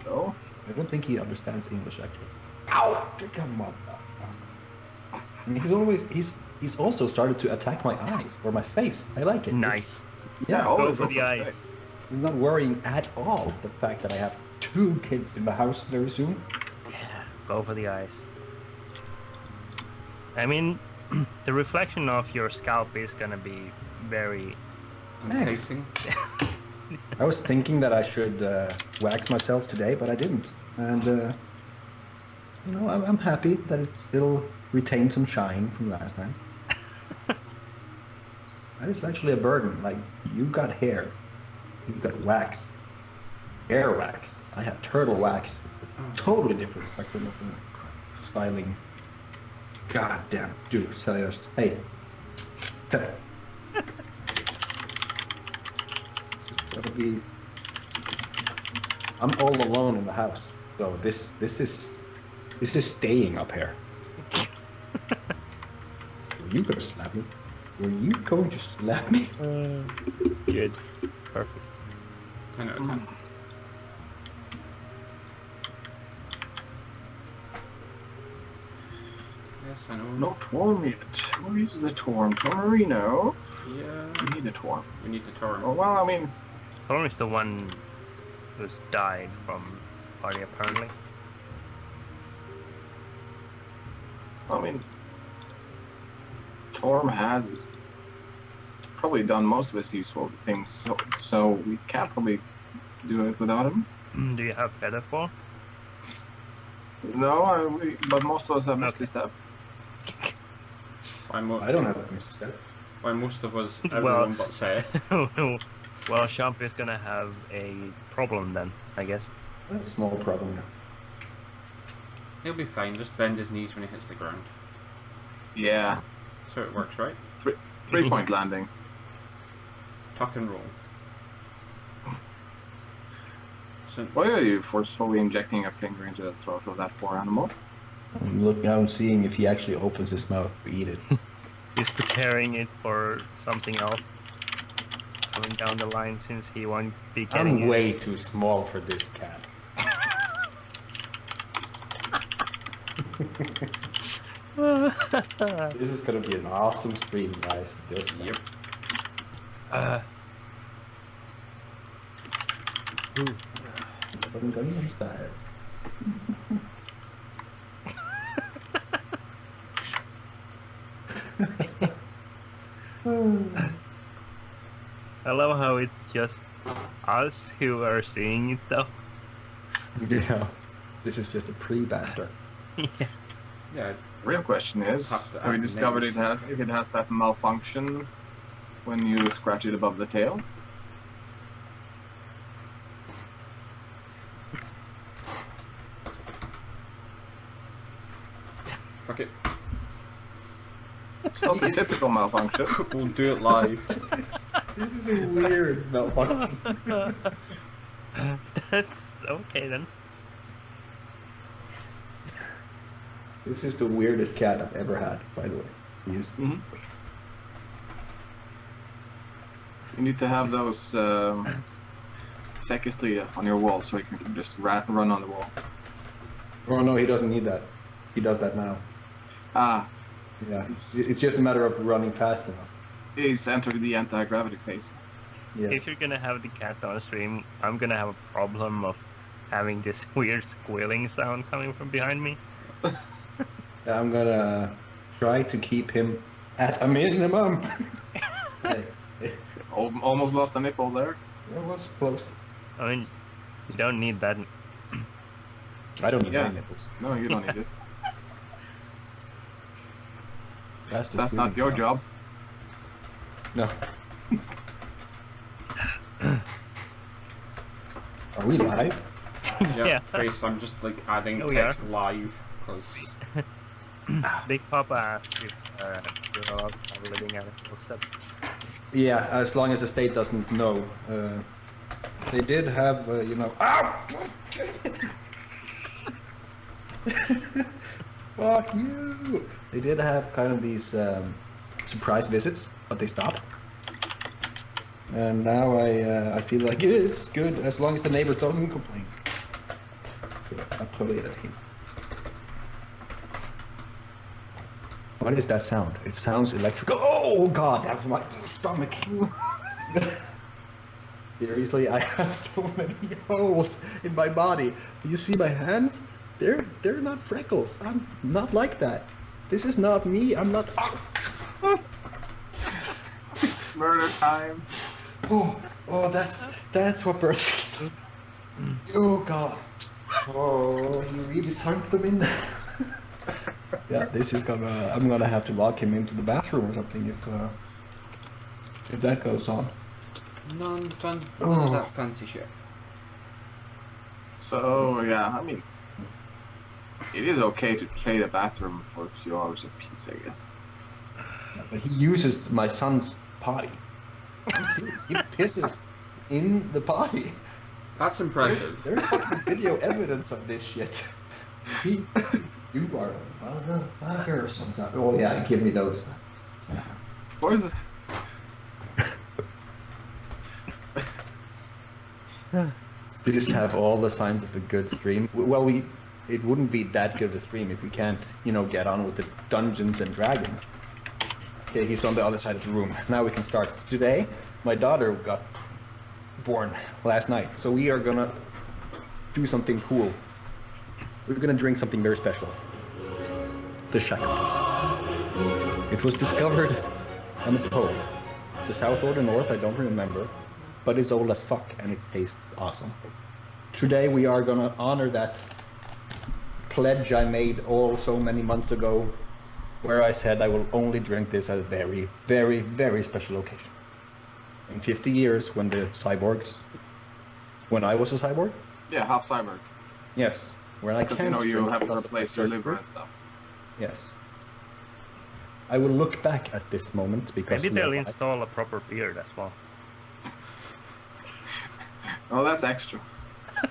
So, I don't think he understands English actually. Ow! Come on. And he's also started to attack my eyes or my face. I like it. Nice. yeah, Yeah, always for look the at eyes. face. he's not worrying at all the fact that I have 2 kids in the house very soon. Yeah, go for the eyes. I mean, the reflection of your scalp is gonna be very. Thanks. Enticing. I was thinking that I should wax myself today, but I didn't. And, you know, I'm happy that it still retained some shine from last time. That is actually a burden. Like, you got hair. You've got wax. Hair wax. I have turtle wax. It's a totally different spectrum of the styling. God damn. Dude, serious. Hey. This is gonna be... I'm all alone in the house. So this is staying up here. Were you gonna slap me? Were you going to slap me? Good. Perfect. 10 out of 10. Yes, I know. No Torm yet. Who uses a Torm? Tormarino? Yeah. We need a Torm. We need to turn. Oh, well, I mean, Thorn is the one who's died from party apparently. Torm has probably done most of his useful things, so we can't probably do it without him. Do you have feather fall? No, but most of us have missed his step. Why, I don't have a misstep. why most of us, everyone Well- but Sepp. Well, Champ is gonna have a problem then, I guess. That's a small problem now. He'll be fine, just bend his knees when he hits the ground. Yeah, So it works, right? 3-point landing. Tuck and roll. So, Why are you forcefully injecting a finger into the throat of that poor animal? I'm seeing if he actually opens his mouth to eat it. He's preparing it for something else coming down the line since he won't be getting I'm it. way too small for this cat. This is gonna be an awesome stream, guys. Just yep. I'm gonna use that. I love how it's just us who are seeing it though. Yeah, this is just a pre-banter. Yeah. Yeah, Real question is, Have to have we add discovered names. if it has that malfunction when you scratch it above the tail? fuck it. It's not the typical malfunction. We'll do it live. This is a weird malfunction. That's okay then. This is the weirdest cat I've ever had, by the way. He's You need to have those secondly on your wall so you can just run on the wall. Oh no, he doesn't need that. He does that now. Ah, Yeah, it's just a matter of running fast enough. he's entered the anti-gravity phase. Yes. If you're gonna have the cat on stream, I'm gonna have a problem of having this weird squealing sound coming from behind me. I'm gonna try to keep him at a minimum. Hey, Almost lost a nipple there. that was close. I mean, you don't need that. I don't need Yeah. my nipples. No, you don't need it. That's That's not your job. No. Are we live? Yeah, Yeah. Face, I'm just like adding Oh, text live, because Big Papa asked if you're allowed to have a living animal set. Yeah, as long as the state doesn't know. They did have, you know. Ow! Fuck you! They did have kind of these surprise visits, but they stopped. And now I feel like it's good as long as the neighbors don't complain. Applauderar him. What is that sound? It sounds electrical. Oh god, that was my stomach. Seriously, I have so many holes in my body. Do you see my hands? They're not freckles. I'm not like that. This is not me. I'm not. It's murder time. Oh, that's what birds. Oh god. Oh, he really sunk them in. Yeah, this is gonna. I'm gonna have to lock him into the bathroom or something if that goes on. None of that fancy shit. So yeah, I mean, it is okay to trade a bathroom for a few hours of peace, I guess. Yeah, but he uses my son's potty. I'm serious. He pisses in the potty. That's impressive. There's fucking video evidence of this shit. You are a motherfucker or something. Oh yeah, give me those. What is it? We just have all the signs of a good stream. Well, it wouldn't be that good of a stream if we can't, get on with the Dungeons and Dragons. Okay, he's on the other side of the room. Now we can start. Today, my daughter got born last night, so we are gonna do something cool. We're gonna drink something very special. The Shackleton. It was discovered on the pole. The south or the north, I don't remember. But it's old as fuck and it tastes awesome. Today we are gonna honor that pledge I made so many months ago, where I said I will only drink this at a very, very, very special occasion. In 50 years, when I was a cyborg? Yeah, half cyborg. Yes. When I Because can't you drink have to plus replace your liver and stuff. Yes. I will look back at this moment because Maybe they'll install a proper beard as well. Oh, that's extra. It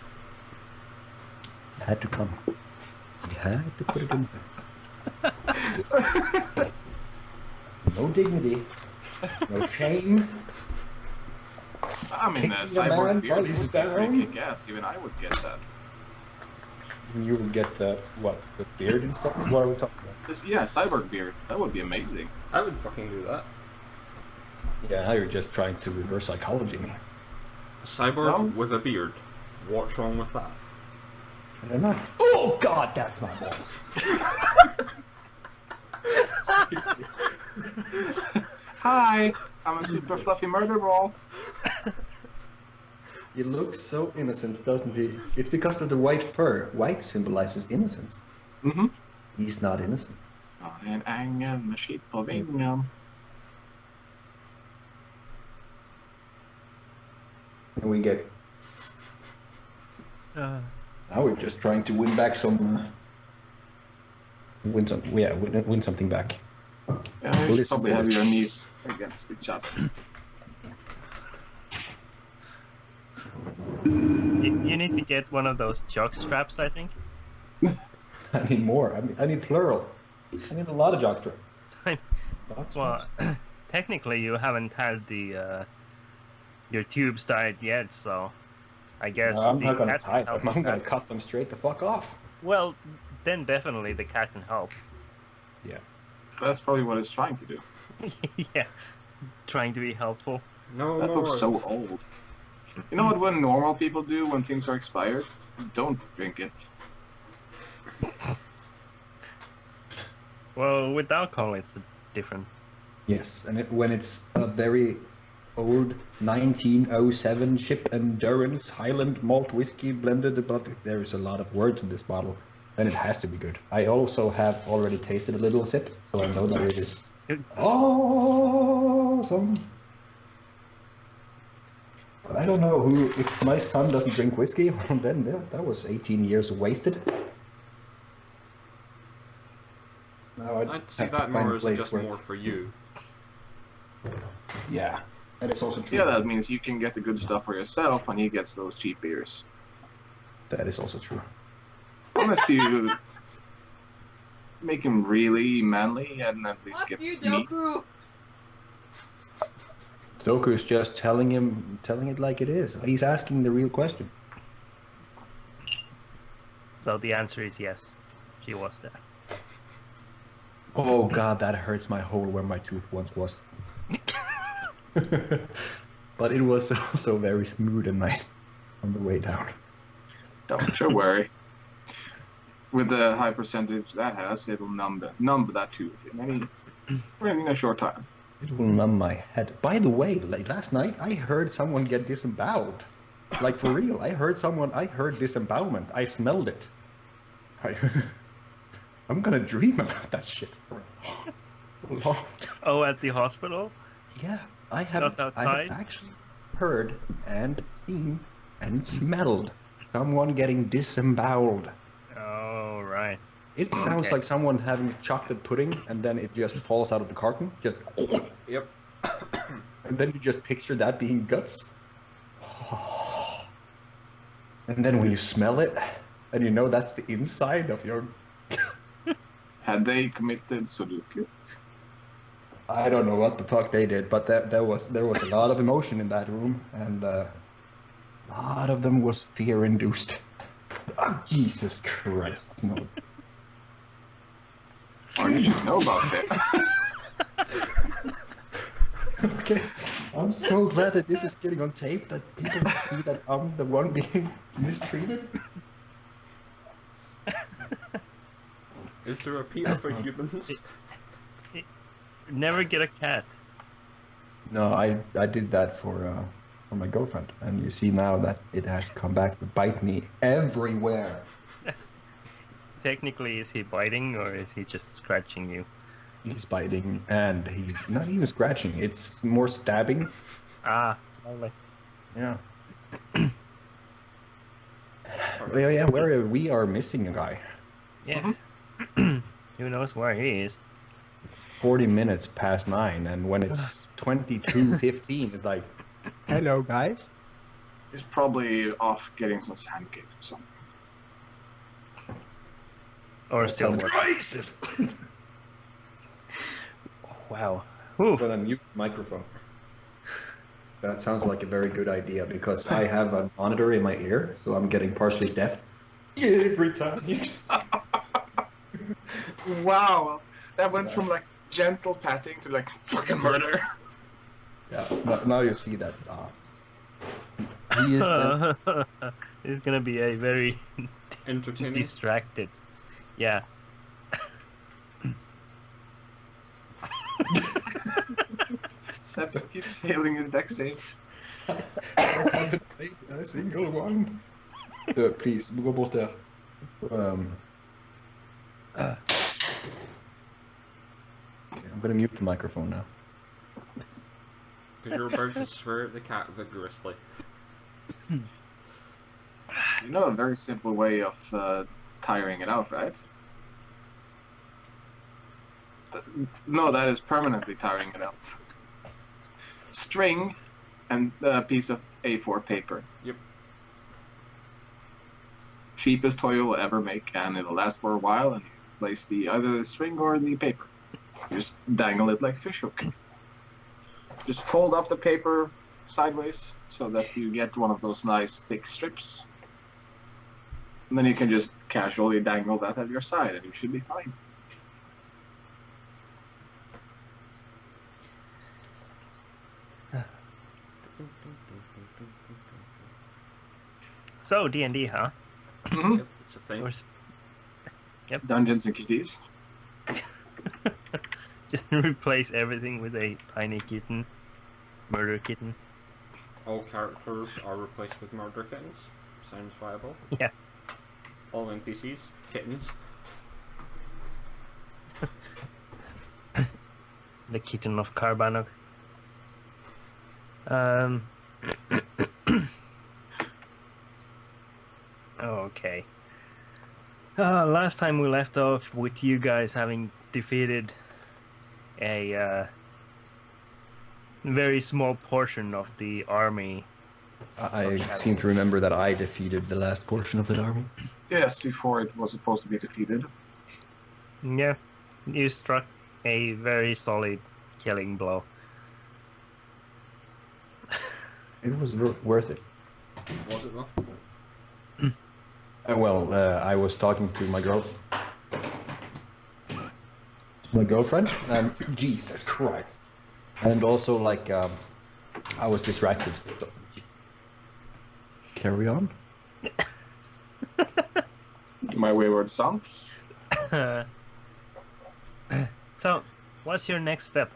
had to come. You had to put it in there. No dignity. No shame. I mean, Kicking a cyborg man beard while would he's be pretty down. kick-ass. Even I would get that. You will get the beard and stuff? What are we talking about? Yeah, cyborg beard. That would be amazing. I would fucking do that. Yeah, now you're just trying to reverse psychology me. A cyborg No. with a beard. What's wrong with that? I don't know. Oh god, that's my ball. Hi, I'm a super fluffy murder ball. He looks so innocent, doesn't he? It's because of the white fur. White symbolizes innocence. Mm-hmm. He's not innocent. En ängel med skit på vingen. And we get. Now we're just trying to win back some. Win something back. Yeah, you should Listen probably to have this. your knees against each other. You need to get one of those jock straps, I think. I need more. I need plural. I need a lot of jockstrap. Well, technically you haven't had the your tubes tied yet, so I guess I'm the not gonna cat tie can help them. I'm with gonna that. cut them straight the fuck off. Well, then definitely the cat can help. Yeah. That's probably what it's trying to do. Yeah, trying to be helpful. No That more. looks so old. You know what normal people do when things are expired? Don't drink it. Well, with alcohol it's different. Yes, and when it's a very old 1907 ship endurance Highland malt whiskey blended, but there is a lot of words in this bottle, then it has to be good. I also have already tasted a little sip, so I know that it is awesome. But I don't know if my son doesn't drink whiskey, well, then that was 18 years wasted. Now I'd see have to that find more a as place just where- more for you. Yeah, that is also true. Yeah, that means you can get the good stuff for yourself and he gets those cheap beers. That is also true. Unless you make him really manly and at least Fuck get you, meat. Doku! Doku's just telling it like it is. He's asking the real question. So the answer is yes. She was there. Oh god, that hurts my hole where my tooth once was. But it was also very smooth and nice on the way down. Don't you worry. With the high percentage that has, it'll numb that tooth in a short time. It will numb my head. By the way, like last night, I heard someone get disemboweled. Like for real, I heard disembowelment. I smelled it. I'm gonna dream about that shit for a long time. Oh, at the hospital? Yeah, I have outside? actually heard and seen and smelled someone getting disemboweled. Oh, right. It sounds Okay. like someone having chocolate pudding and then it just falls out of the carton. Just Yep. and then you just picture that being guts. And then when you smell it, and you know that's the inside of your... Had they committed Sudoku? I don't know what the fuck they did, but there was a lot of emotion in that room, and a lot of them was fear-induced. Oh, Jesus Christ, no. Or did you know about it? Okay, I'm so glad that this is getting on tape, that people see that I'm the one being mistreated. Is there a Peter for humans? Never get a cat. No, I did that for my girlfriend, and you see now that it has come back to bite me everywhere. Technically, is he biting or is he just scratching you? He's biting, and he's not even scratching. It's more stabbing. Ah, lovely. Yeah. Well, yeah, we are missing a guy. Yeah. Who knows where he is? It's 40 minutes past 9, and when it's 22:15, it's like, hello, guys. He's probably off getting some sandcake or something. Or That still sounds working? racist. Wow. I'm Whew. gonna mute the microphone. That sounds like a very good idea because I have a monitor in my ear, so I'm getting partially deaf every time. Wow, that went from like gentle patting to like fucking murder. Yeah, now you see that. He is the, It's gonna be a very Entertaining. distracted. Yeah. Sepp keeps failing his deck saves. I haven't made a single one. Please, gå bort där. I'm gonna mute the microphone now. Because you're about to swear at the cat vigorously. You know a very simple way of tiring it out, right? No, that is permanently tiring it out. String and a piece of A4 paper. Yep. Cheapest toy you'll ever make, and it'll last for a while, and you place either the string or the paper. Just dangle it like a fish hook. Just fold up the paper sideways so that you get one of those nice thick strips. And then you can just casually dangle that at your side and you should be fine. So D&D, huh? Mhm. Yep, it's a thing. Or s- Dungeons and Kitties. Just replace everything with a tiny kitten, murder kitten. All characters are replaced with murder kittens. Sounds viable. Yeah. All NPCs, kittens. The kitten of Carbannog. Okay. Last time we left off with you guys having defeated a very small portion of the army. I seem to remember that I defeated the last portion of that army. Yes, before it was supposed to be defeated. Yeah, you struck a very solid killing blow. It was worth it. Was it though? I was talking to my girlfriend, and Jesus Christ. And also, like, I was distracted. So... Carry on. My wayward son. So, what's your next step?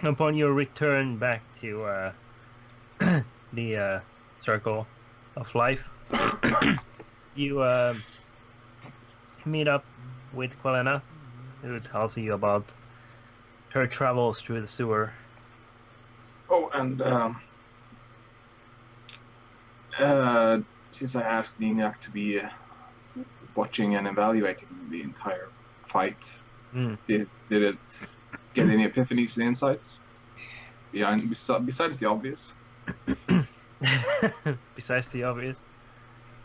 Upon your return back to the circle of life, you meet up with Quelena, who tells you about her travels through the sewer. Oh, and since I asked Niniak to be watching and evaluating the entire fight, did it get any epiphanies and insights? Besides the obvious? Besides the obvious?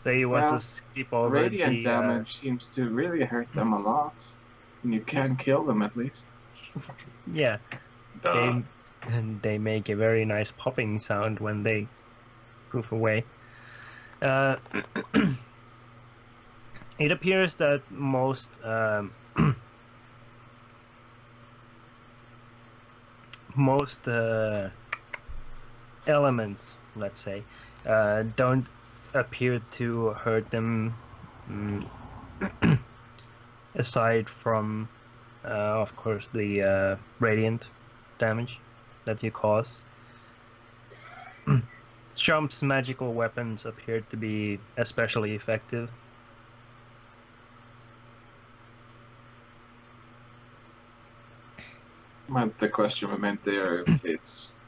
So you want to skip over radiant damage seems to really hurt them a lot. And you can kill them at least. Yeah. They make a very nice popping sound when they poof away. It appears that most elements, let's say, don't appear to hurt them, aside from, of course, the radiant damage that you cause. Shump's magical weapons appear to be especially effective. The question remains there if it's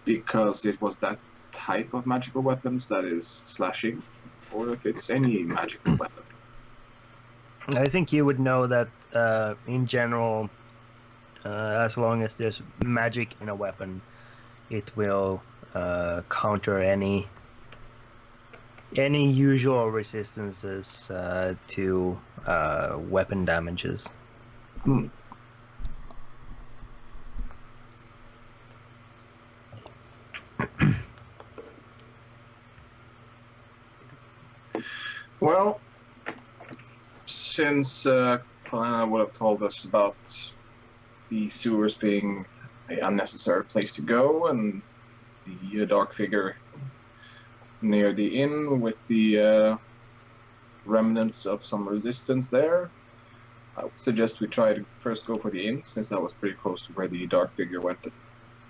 because it was that type of magical weapons that is slashing, or if it's any magical weapon. I think you would know that in general, as long as there's magic in a weapon, it will counter any usual resistances to weapon damages. Well, since Kalana would have told us about the sewers being an unnecessary place to go, and the dark figure near the inn with the remnants of some resistance there, I would suggest we try to first go for the inn, since that was pretty close to where the dark figure went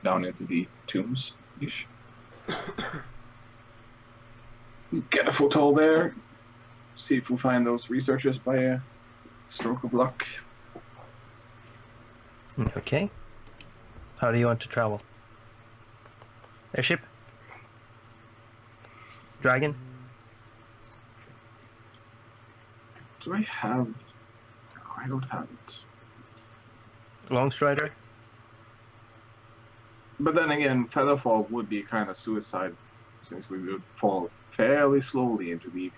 down into the tombs-ish. Get a foothold there. See if we find those researchers by a stroke of luck. Okay. How do you want to travel? Airship? Dragon? Do I have... No, I don't have it. Longstrider? But then again, Featherfall would be kind of suicide, since we would fall fairly slowly into the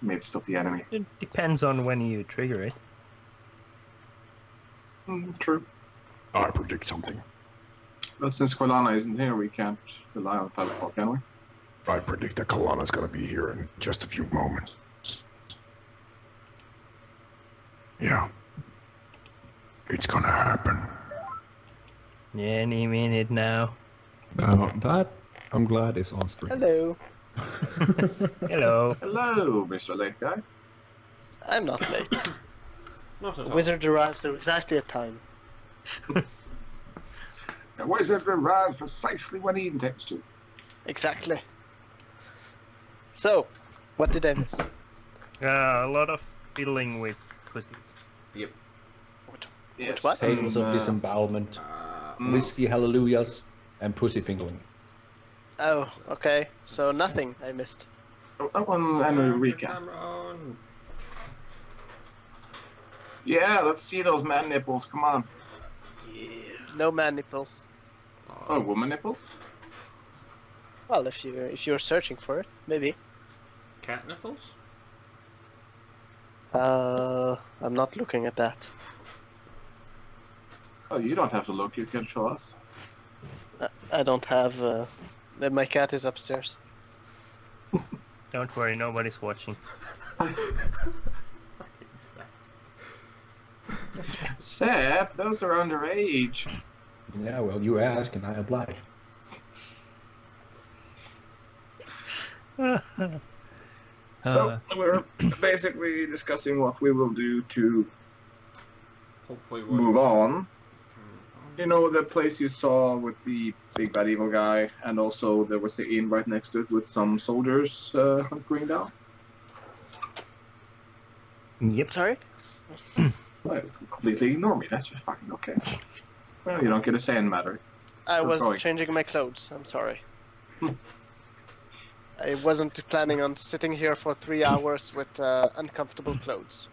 midst of the enemy. It depends on when you trigger it. True. I predict something. But since Kolana isn't here, we can't rely on Featherfall, can we? I predict that Kalana's gonna be here in just a few moments. Yeah. It's gonna happen. Any minute now. That, I'm glad, is on screen. Hello. Hello. Hello, Mr. Late Guy. I'm not late. Not at The all. wizard arrives at exactly at time. The wizard arrives precisely when he intends to. Exactly. So, what did I miss? A lot of fiddling with pussies. Yep. Yes. what? Tales of disembowelment, whiskey hallelujahs, and pussy fingering. Oh, okay. So nothing I missed. That one and a recap. Camera on. Yeah, let's see those man nipples. Come on. No man nipples. Oh, woman nipples? Well, if you're searching for it, maybe. Cat nipples? I'm not looking at that. Oh, you don't have to look. You can show us. I don't have. My cat is upstairs. Don't worry, nobody's watching. Sepp, those are underage. Yeah, well, you ask and I oblige. So we're basically discussing what we will do to Hopefully move on. You know, the place you saw with the big bad evil guy, and also there was the inn right next to it with some soldiers hunkering down. Yep. Sorry? Well, completely ignore me. That's just fucking okay. Well, you don't get a say in the matter. I We're was going. changing my clothes. I'm sorry. I wasn't planning on sitting here for 3 hours with uncomfortable clothes.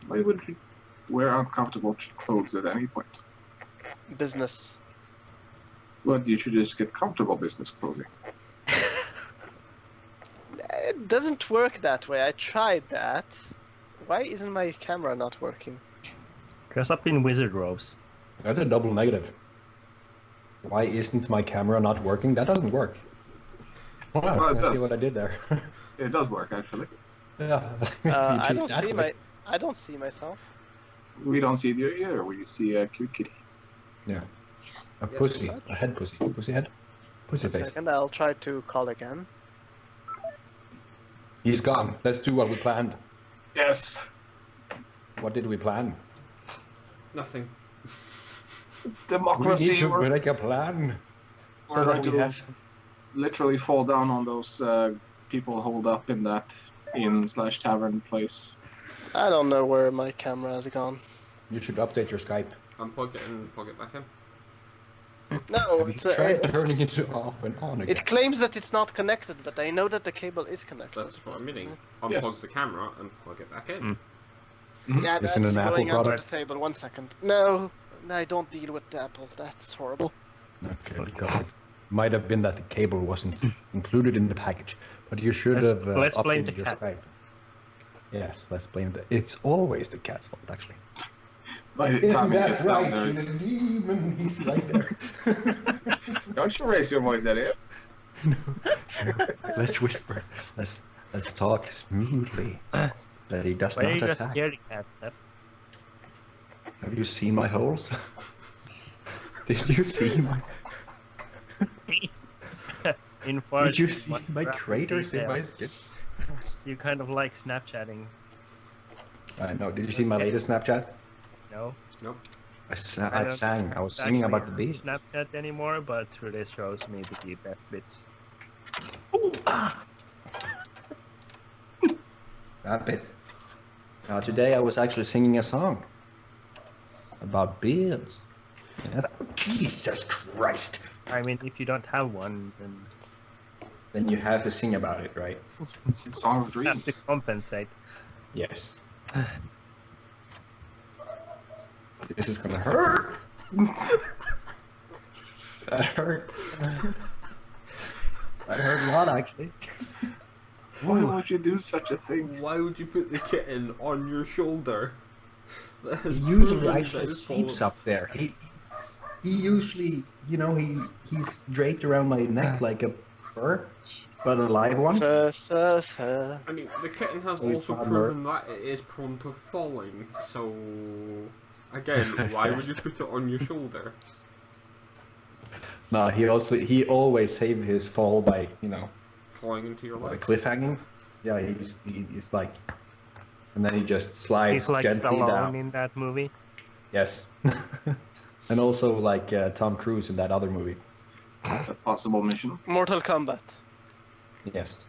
Why would you wear uncomfortable clothes at any point? Business. Well, you should just get comfortable business clothing. It doesn't work that way. I tried that. Why isn't my camera not working? Dress up in wizard robes. That's a double negative. Why isn't my camera not working? That doesn't work. Wow, Well, it I see does. what I did there. It does work, actually. Yeah. I You don't choose that see way. I don't see myself. We don't see you either. We see a cute kitty. Yeah. A pussy. A head pussy. Pussy head. Pussy face. Second, I'll try to call again. He's gone. Let's do what we planned. Yes. What did we plan? Nothing. We Democracy. need to We're make a plan. we're So going that we to have... literally fall down on those people holed up in that inn/tavern place. I don't know where my camera has gone. You should update your Skype. Unplug it and plug it back in. No, Have it's, you tried it's turning it off and on again? it claims that it's not connected, but I know that the cable is connected. That's what I'm meaning. Unplug Yes. the camera and plug it back in. Yeah, Isn't that's an Apple going under the product? table. 1 second. No, I don't deal with Apple. That's horrible. Okay, because it might have been that the cable wasn't included in the package, but you should Let's- have let's blame updated the your cat. Skype. Yes, let's blame the. It's always the cat's fault, actually. By the time he gets down there, The demon, he's right there. don't you raise your voice, idiot. Let's whisper. Let's talk smoothly. That he does Why are not you just attack. scared cat, Sepp? Have you seen my holes? Did you see my? In far Did you too see much my graphic craters in detail. my skin? You kind of like Snapchatting, I know. Did you see my latest Snapchat? no? Nope. I don't sang. I was singing exactly about the beach. Snapchat anymore, but through this shows me the few best bits. That bit. Now today I was actually singing a song about beards. Yes. Jesus Christ! I mean, if you don't have one, Then you have to sing about it, right? It's a song of then you have dreams. to compensate. Yes. This is gonna hurt. That hurt. That hurt a lot, actually. Why would you do such a thing? Why would you put the kitten on your shoulder? That He is usually proven actually that it's sleeps fallen. up there. He usually, he's draped around my neck like a fur, but a live one. I mean, the kitten has Oh, it's also not proven that it is prone to falling, so... Again, why would you put it on your shoulder? No, he always saved his fall by Clawing into your by legs? cliffhanging. Yeah, he's like, and then he just slides He's like gently Stallone down. in that movie. Yes, and also like Tom Cruise in that other movie. A possible mission. Mortal Kombat. Yes,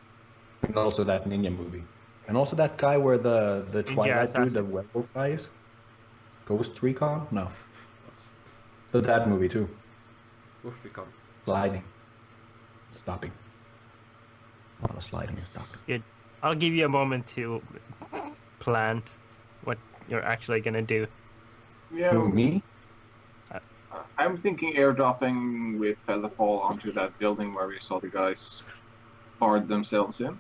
and also that ninja movie, and also that guy where the Twilight dude, the Assassin. werewolf guy is. Ghost Recon? No, That's but that movie too. Ghost Recon. Sliding, stopping. Not sliding and stopping. I'll give you a moment to plan what you're actually gonna do. Yeah, Who, me? I'm thinking airdropping with Featherfall onto that building where we saw the guys barred themselves in.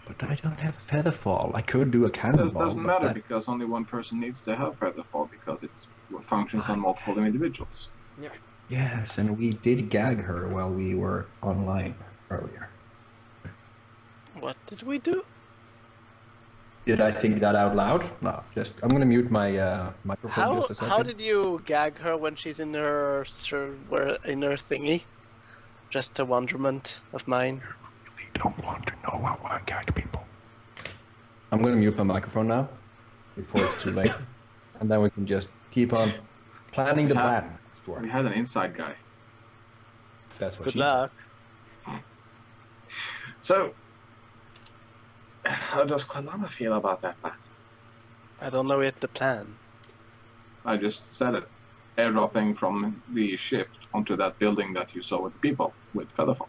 But I don't have Featherfall. I could do a It cannonball. doesn't but matter that- because only one person needs to have Featherfall because it functions on multiple individuals. Yes, and we did gag her while we were online earlier. did we do? Did I think that out loud? No, just I'm gonna mute my microphone just a second. How did you gag her when she's in her thingy? Just a wonderment of mine. You really don't want to know how I gag people. I'm gonna mute my microphone now, before it's too late, and then we can just keep on planning the plan. We had an inside guy. That's what Good she luck. So, how does Kalama feel about that plan? I don't know yet the plan. I just said it. Airdropping from the ship onto that building that you saw with the people, with Featherfall.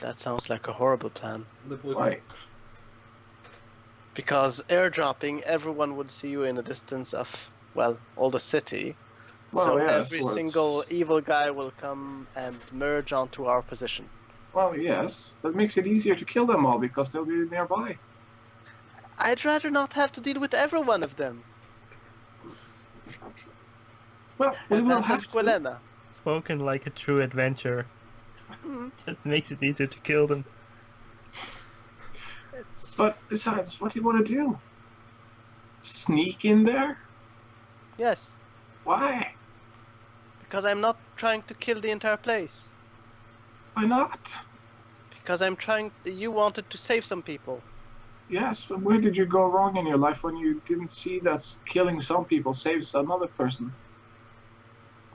That sounds like a horrible plan. The Why? Bluecloaks. Because airdropping, everyone would see you in a distance of, well, all the city. Well, So yes, every well, single evil guy will come and merge onto our position. Well, yes. That makes it easier to kill them all because they'll be nearby. I'd rather not have to deal with every one of them. Well, we And will that's have to. Esquelena. Spoken like a true adventurer. Just makes it easier to kill them. It's... But besides, what do you want to do? Sneak in there? Yes, Why? because I'm not trying to kill the entire place. Why not? Because I'm trying. You wanted to save some people. Yes, but where did you go wrong in your life when you didn't see that killing some people saves another person?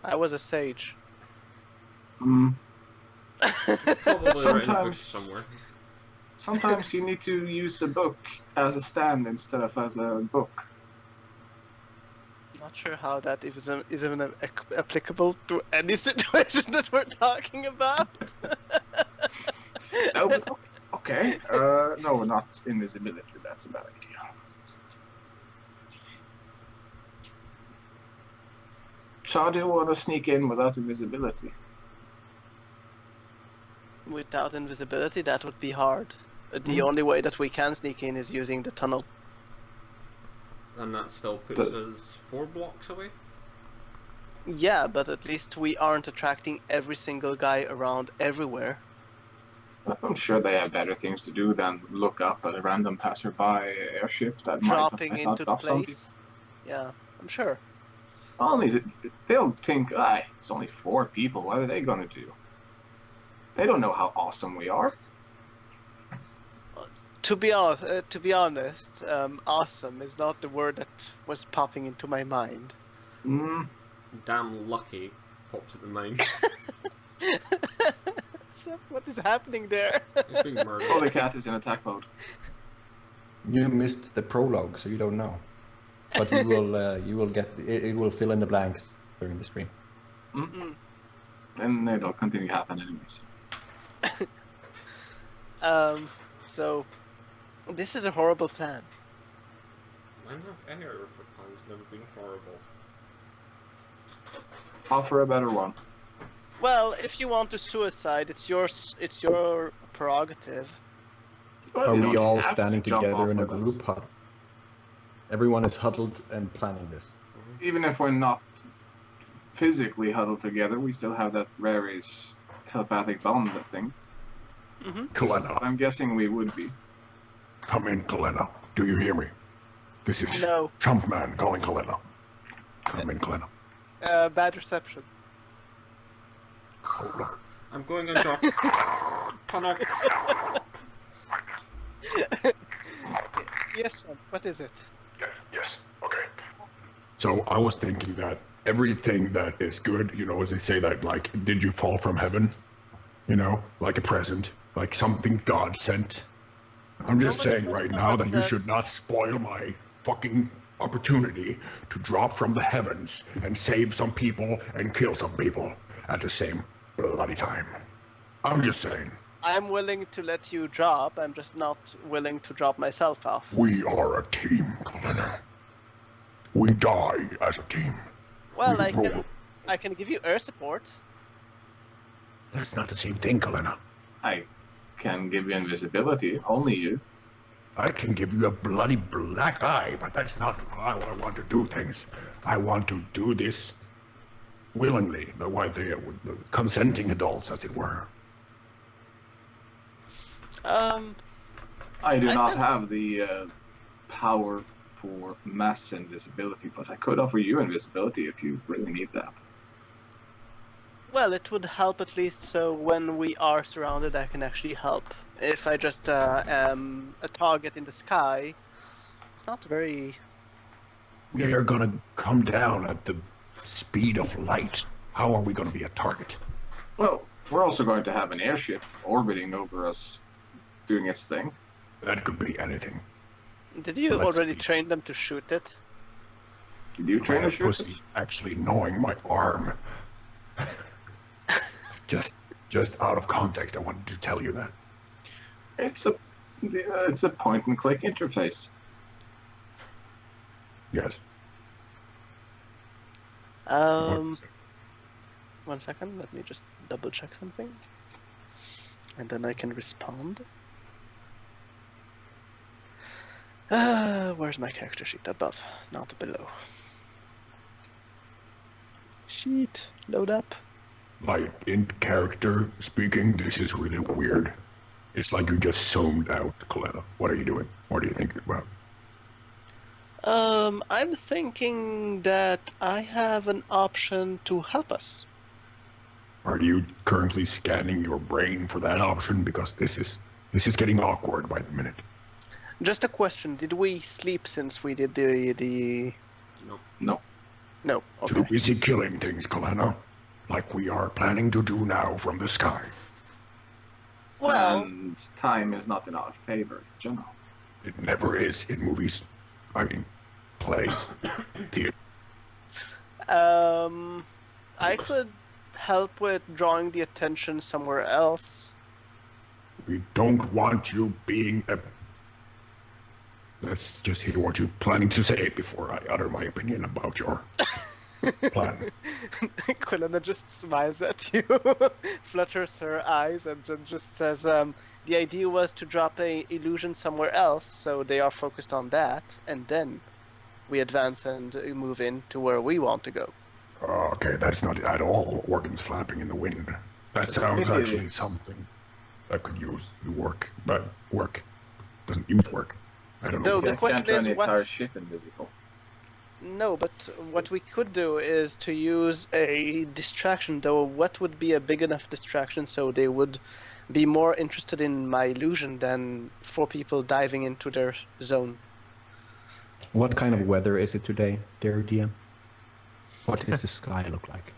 I was a sage. Hmm. Probably written a book Sometimes- somewhere. Sometimes you need to use a book as a stand instead of as a book. Not sure how that is even applicable to any situation that we're talking about. No, but okay. No, not invisibility. That's a bad idea. So how do you want to sneak in without invisibility? Without invisibility, that would be hard. The only way that we can sneak in is using the tunnel. And that still puts us 4 blocks away? Yeah, but at least we aren't attracting every single guy around everywhere. I'm sure they have better things to do than look up at a random passerby airship that Dropping might into the drop something. place. Yeah, I'm sure. Only they'll think, it's only 4 people. What are they gonna do? They don't know how awesome we are. To be honest, awesome is not the word that was popping into my mind. Mm, Damn lucky pops at the mind. So what is happening there? He's being murdered. oh, the cat is in attack mode. You missed the prologue, so you don't know. But you will get it will fill in the blanks during the stream. And it'll continue to happen anyways. So this is a horrible plan. When have any other plans never been horrible? Offer a better one. Well, if you want to suicide, it's your prerogative. Well, Are you we don't all have to standing jump together off in a with us. group huddle? Everyone is huddled and planning this. Even if we're not physically huddled together, we still have that various telepathic bond thing. Kalena, I'm guessing we would be. come in, Kalena. Do you hear me? This is No, Chumpman calling Kalena. Come in, Kalena. bad reception. I'm going into a tunnel. Yes, son, what is it? Yes. Okay. So I was thinking that everything that is good, as they say that, like, did you fall from heaven? Like a present, like something God sent. I'm just saying right now that you should not spoil my fucking opportunity to drop from the heavens and save some people and kill some people at the same bloody time. I'm just saying. I'm willing to let you drop. I'm just not willing to drop myself off. We are a team, Kalena. We die as a team. Well, We I can give you air support. That's not the same thing, Kalena. I can give you invisibility, only you. I can give you a bloody black eye, but that's not how I want to do things. I want to do this willingly, the consenting adults, as it were. I do I not think- have the power for mass invisibility, but I could offer you invisibility if you really need that. Well, it would help at least so when we are surrounded, I can actually help. If I just am a target in the sky, it's not very. We are gonna come down at the speed of light. How are we gonna be a target? Well, we're also going to have an airship orbiting over us, doing its thing. That could be anything. Did you Let's already see. train them to shoot it? Did you train My a ship? pussy actually gnawing my arm. just out of context, I wanted to tell you that. It's a point and click interface. Yes. Um, 1 second. Let me just double check something, and then I can respond. Where's my character sheet? Above, not below. Sheet, load up. Like, in character speaking, this is really weird. It's like you just zoomed out, Coletta. What are you doing? What are you thinking about? I'm thinking that I have an option to help us. Are you currently scanning your brain for that option? Because this is getting awkward by the minute. Just a question: did we sleep since we did the? No. No. Too Okay. busy killing things, Coletta. Like we are planning to do now from the sky. Well, And time is not in our favor in general. It never is in movies. I mean, plays, theater. I could help with drawing the attention somewhere else. We don't want you being a... Let's just hear what you're planning to say before I utter my opinion about your plan. Quilena just smiles at you, flutters her eyes, and then just says, the idea was to drop a illusion somewhere else, so they are focused on that, and then we advance and move in to where we want to go. Okay, that's not at all organs flapping in the wind. That sounds actually something that could use work, but work doesn't use work. I don't know. Though what the I that- question can't turn is the what- entire ship invisible. No, but what we could do is to use a distraction, though what would be a big enough distraction so they would be more interested in my illusion than 4 people diving into their zone. What kind of weather is it today, dear DM? What does the sky look like?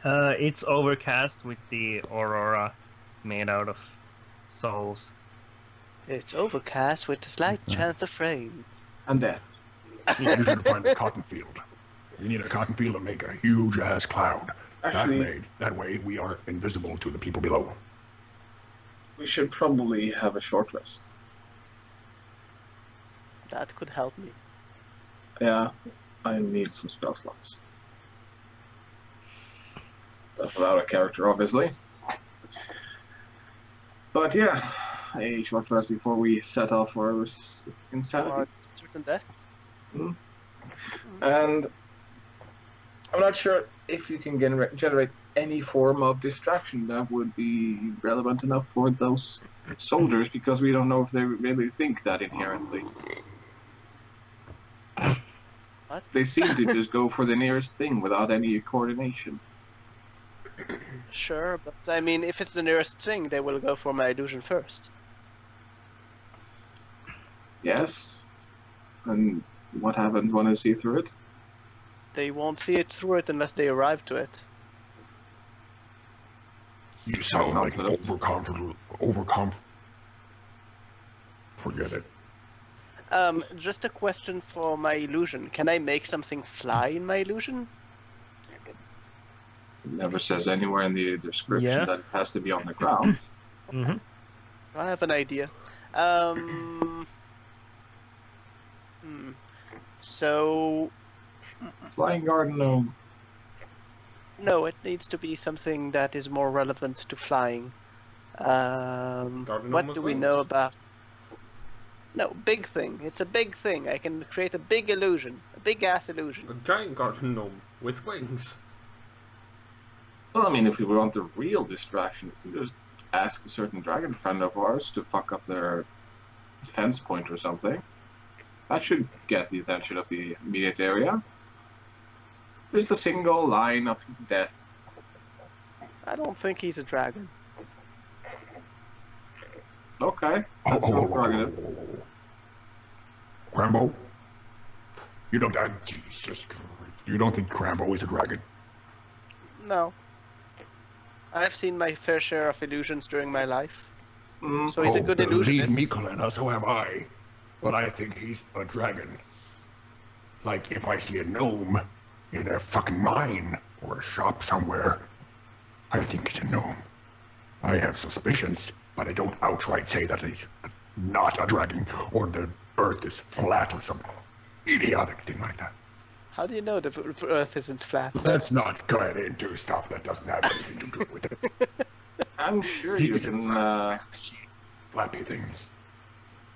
It's overcast with the aurora made out of souls. It's overcast with a slight Yeah. chance of rain. And death. You should find a cotton field. You need a cotton field to make a huge ass cloud. Actually, That way we are invisible to the people below. we should probably have a short rest. That could help me. Yeah, I need some spell slots. That's without a character, obviously. But yeah, a short rest before we set off for our insanity. Or certain death. And I'm not sure if you can generate any form of distraction that would be relevant enough for those soldiers, because we don't know if they really think that inherently. What? They seem to just go for the nearest thing without any coordination. Sure, but I mean, if it's the nearest thing, they will go for my illusion first. Yes. And what happens when I see through it? They won't see it through it unless they arrive to it. You sound like Confident. overconfident. Forget it. Just a question for my illusion. Can I make something fly in my illusion? It never says anywhere in the description Yeah. that it has to be on the ground. Mm-hmm. I have an idea. So, Flying garden gnome. no, it needs to be something that is more relevant to flying. Garden What gnome do with we wings. know about? No, big thing. It's a big thing. I can create a big illusion. A big ass illusion. A giant garden gnome with wings. Well, I mean, if we want the real distraction, we just ask a certain dragon friend of ours to fuck up their defense point or something. That should get the attention of the immediate area. Just a single line of death. I don't think he's a dragon. Okay, that's your prerogative. Crambo? You don't. Jesus Christ. You don't think Crambo is a dragon? No. I've seen my fair share of illusions during my life. So he's a good Believe illusionist. me, Colena, so am I. But I think he's a dragon. Like, if I see a gnome in a fucking mine or a shop somewhere, I think it's a gnome. I have suspicions, but I don't outright say that he's not a dragon or the earth is flat or some idiotic thing like that. How do you know the Earth isn't flat? Let's not get into stuff that doesn't have anything to do with it. I'm sure He you is can. flappy things.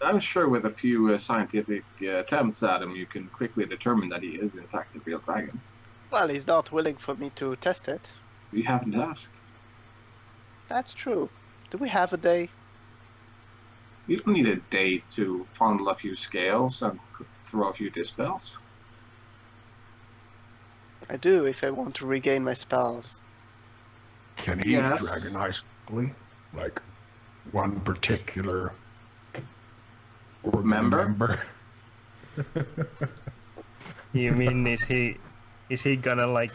I'm sure with a few scientific attempts at him, you can quickly determine that he is in fact a real dragon. Well, he's not willing for me to test it. We haven't asked. That's true. Do we have a day? You don't need a day to fondle a few scales and throw a few dispels. I do, if I want to regain my spells. Can he Yes. dragonize quickly? Like one particular Member? You mean is he gonna like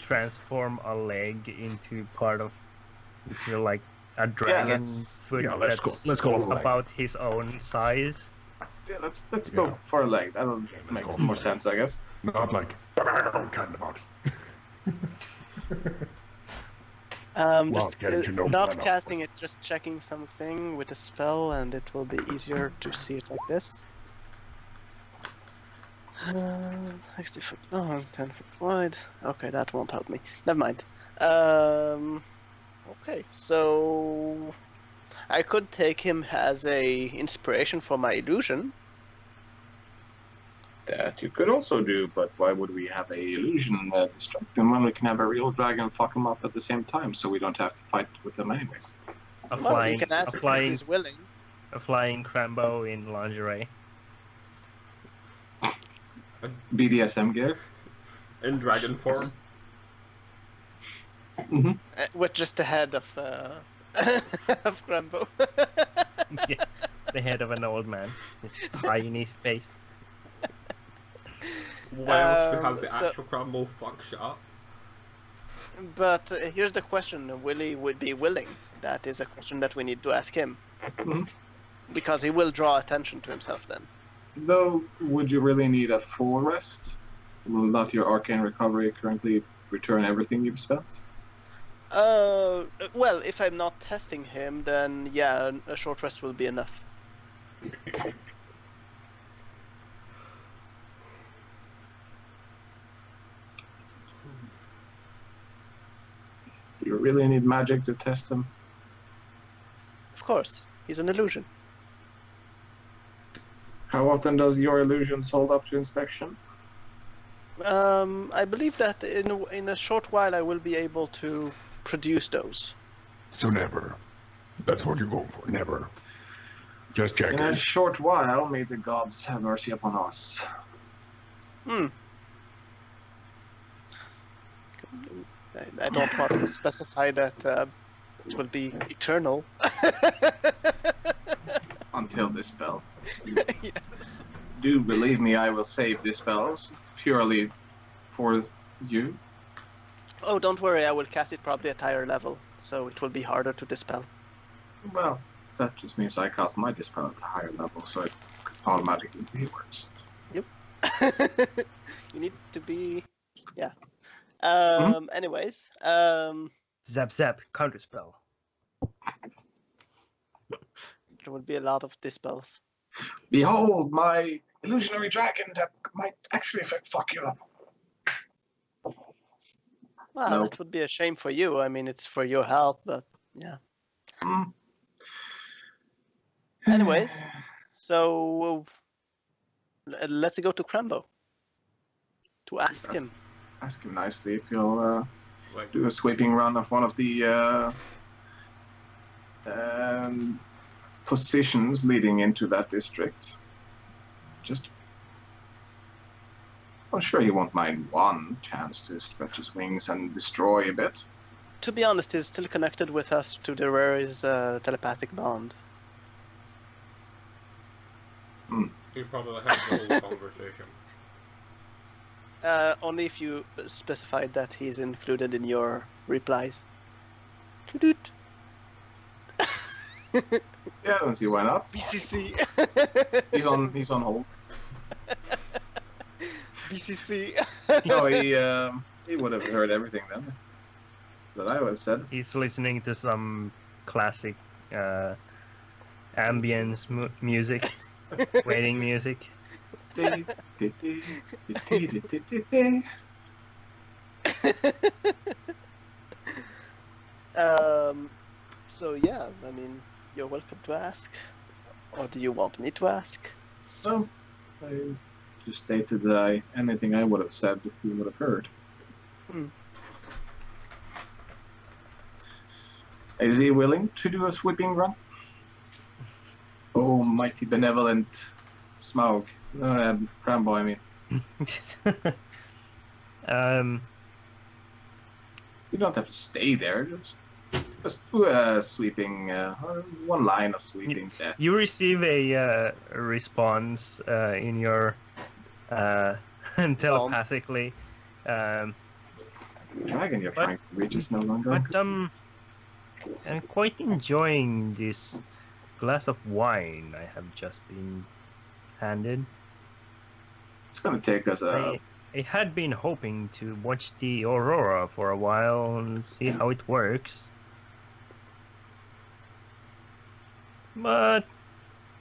transform a leg into part of like a dragon let's- foot Yeah, let's that's go on a leg. about his own size? Yeah, let's go for a leg. That'll let's make go more for it. sense, I guess. Not like kind of out. Well, Just getting to know not Glenn, of casting it, just checking something with a spell, and it will be easier to see it like this. 60 foot long, 10 foot wide. Okay, that won't help me. Never mind. Okay, so I could take him as a inspiration for my illusion. That you could also do, but why would we have a illusion distract them when we can have a real dragon fuck them up at the same time, so we don't have to fight with them anyways? Well, you can ask him if he's willing. a flying Crambo in lingerie. BDSM gear? In dragon form. Mm-hmm. With just the head of of Grambo. Yeah, the head of an old man, his tiny face. Why else we have the so- actual crumble fuck shit up? But here's the question: will he be willing? That is a question that we need to ask him, Mhm. because he will draw attention to himself then. Though, would you really need a full rest? Will not your arcane recovery currently return everything you've spent? Well, if I'm not testing him, then yeah, a short rest will be enough. Do you really need magic to test him? Of course, he's an illusion. How often does your illusions hold up to inspection? I believe that in a short while I will be able to produce those. So never. That's what you're going for. Never. Just In checking. a short while, may the gods have mercy upon us. I don't want to specify that it will be eternal. Until this spell. Yes. Do believe me, I will save these spells purely for you. Oh, don't worry, I will cast it probably at higher level, so it will be harder to dispel. Well, that just means I cast my dispel at a higher level, so it automatically be worse. You need to be, yeah. Mhm. Anyways, Zap zap, counterspell. there will be a lot of dispels. Behold, my illusionary dragon that might actually fuck you up. Well, No. that would be a shame for you. I mean, it's for your help, but yeah. Mm. Anyways, so let's go to Crambo to ask him. Ask him nicely if he'll Like, do a sweeping run of one of the positions leading into that district. Just, I'm sure he won't mind one chance to stretch his wings and destroy a bit. To be honest, he's still connected with us to the Rare's telepathic bond. You probably have the whole conversation. Only if you specified that he's included in your replies. Toot-toot. Yeah, I don't see why not. BCC. He's on hold. BCC. No, he would have heard everything then that I would have said. He's listening to some classic ambience music, waiting music. So yeah, I mean, you're welcome to ask. Or do you want me to ask? No, I just stated that anything I would have said, he would have heard. Is he willing to do a sweeping run? Oh, mighty benevolent Smaug. Crambo, I mean. You don't have to stay there, just do a sweeping, one line of sweeping death. You receive a response in your telepathically. The dragon you're trying to reach is no longer. But I'm quite enjoying this glass of wine I have just been handed. It's gonna take us a. I had been hoping to watch the aurora for a while and see how it works. But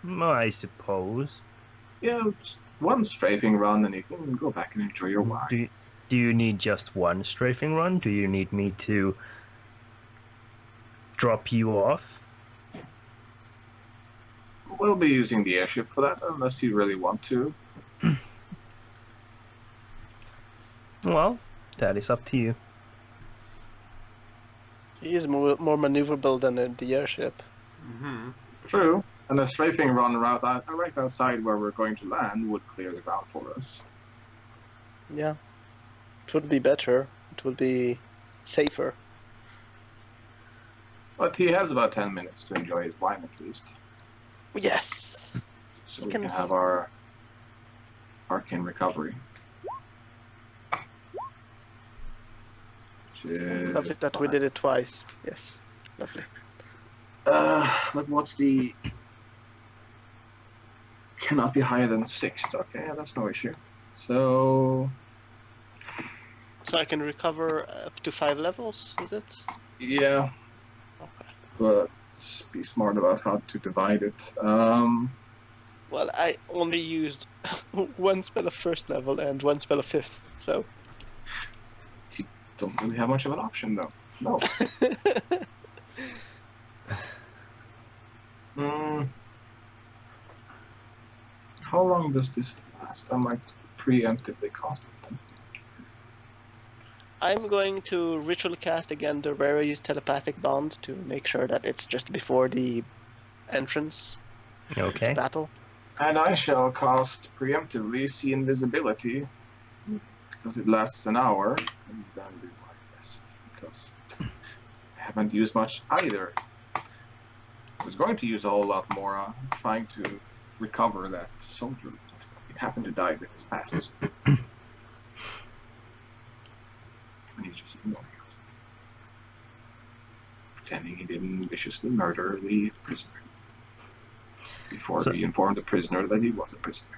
I suppose. Yeah, just one strafing run and you can go back and enjoy your wine. Do you need just one strafing run? Do you need me to drop you off? We'll be using the airship for that, unless you really want to. Well, that is up to you. He is more maneuverable than the airship. Mm-hmm. True. And a strafing run right outside where we're going to land would clear the ground for us. Yeah. It would be better. It would be safer. But he has about 10 minutes to enjoy his wine at least. Yes! So we can have our arcane recovery. Lovely that we did it twice. Yes. Lovely. But what's the... Cannot be higher than 6. Okay, yeah, that's no issue. So I can recover up to 5 levels, is it? yeah, Okay. but be smart about how to divide it. Well, I only used one spell of 1st level and one spell of 5th, so... You don't really have much of an option, though. No. How long does this last? I might preemptively cast it then. I'm going to ritual cast again the Rare's telepathic bond to make sure that it's just before the entrance Okay. to battle. And I shall cast preemptively see invisibility because it lasts an hour, and then do my best because I haven't used much either. I was going to use a whole lot more trying to recover that soldier. It happened to die with his passes. And he just ignored us. Pretending he didn't viciously murder the prisoner. Before he informed the prisoner that he was a prisoner.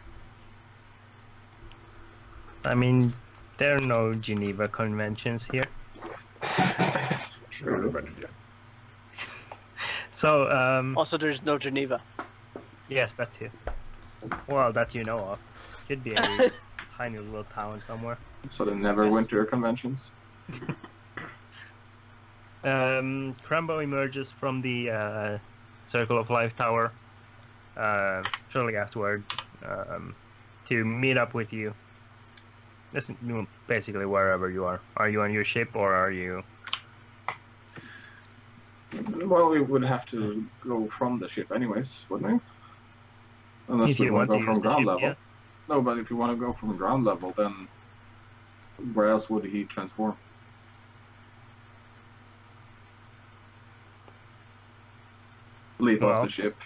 I mean, there are no Geneva Conventions here. True. So, Also, there's no Geneva. yes, that too. Well, that you know of. Could be a tiny little town somewhere. So the Neverwinter conventions. Crambo emerges from the Circle of Life Tower shortly afterward to meet up with you. This is basically wherever you are. Are you on your ship or are you... Well, we would have to go from the ship anyways, wouldn't we? Unless If we you want to want go to use from the ground ship, level. yeah. No, but if you want to go from ground level, then where else would he transform? Leap off Well. the ship,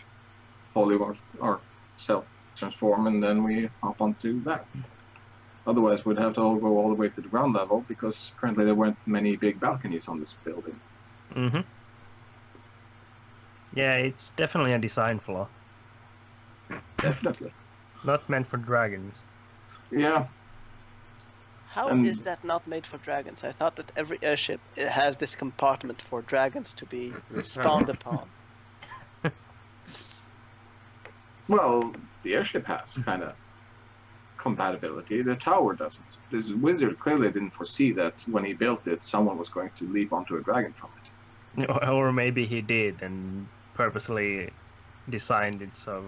polymorph or self-transform, and then we hop onto that. Otherwise, we'd have to all go all the way to the ground level because currently there weren't many big balconies on this building. Mm-hmm. Yeah, it's definitely a design flaw. Definitely. Not meant for dragons. Yeah. How And- is that not made for dragons? I thought that every airship has this compartment for dragons to be spawned upon. Well, the airship has kind of compatibility. The tower doesn't. This wizard clearly didn't foresee that when he built it, someone was going to leap onto a dragon from it. Or maybe he did and purposely designed it so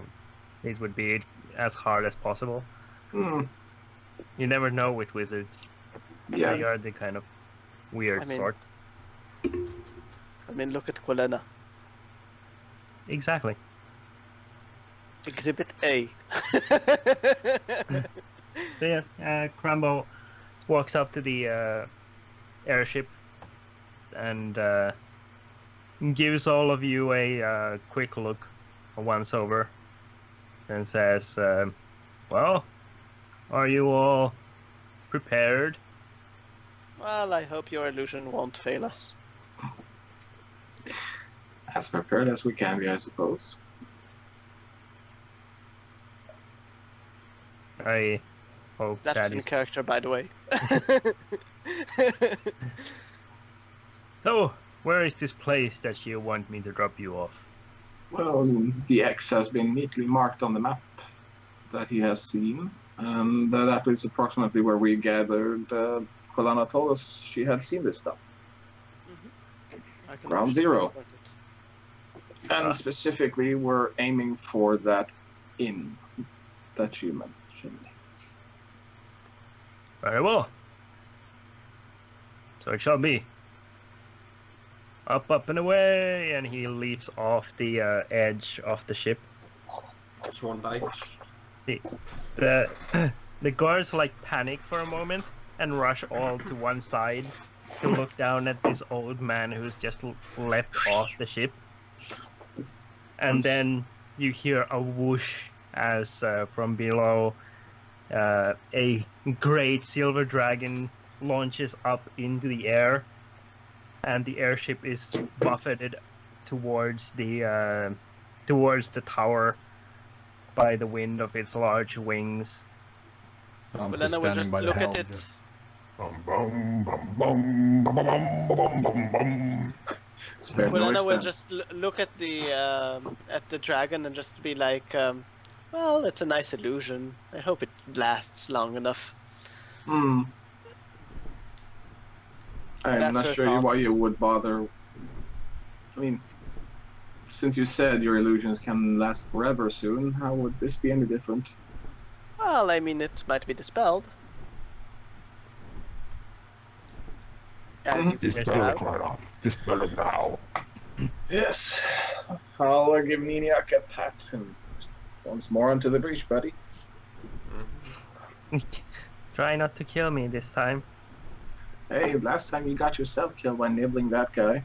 it would be as hard as possible. Hmm. You never know with wizards. They Yeah. are the kind of weird I mean- sort. I mean, look at Quilena. Exactly. Exhibit A. So yeah, Crumbo walks up to the airship and gives all of you a quick look, a once over, and says, "Well, are you all prepared?" Well, I hope your illusion won't fail us. As prepared as we can be, I suppose. I hope That was that in is character, by the way. so. Where is this place that you want me to drop you off? Well, the X has been neatly marked on the map that he has seen, and that is approximately where we gathered. Quilana told us she had seen this stuff. I can Ground actually zero. report it. And specifically, we're aiming for that inn that you mentioned. Very well. So it shall be. Up, up, and away, and he leaps off the edge of the ship. Swan dive. The the guards panic for a moment and rush all to one side to look down at this old man who's just leapt off the ship. And then you hear a whoosh as from below a great silver dragon launches up into the air. And the airship is buffeted towards the tower by the wind of its large wings. I'm Well, just then I will standing just by the look helm. at it. just- Bum bum bum bum bum bum bum bum bum. Spare Well, no then I will expense. just look at the dragon and just be like, well, it's a nice illusion. I hope it lasts long enough. Hmm. I'm That's not her sure why thoughts. you would bother. I mean, since you said your illusions can last forever soon, how would this be any different? Well, I mean, it might be dispelled. As you Dispel pointed it out. right off. Dispel it now. Yes. I'll give Niniak a pat and once more onto the breach, buddy. Try not to kill me this time. Hey, last time you got yourself killed by nibbling that guy.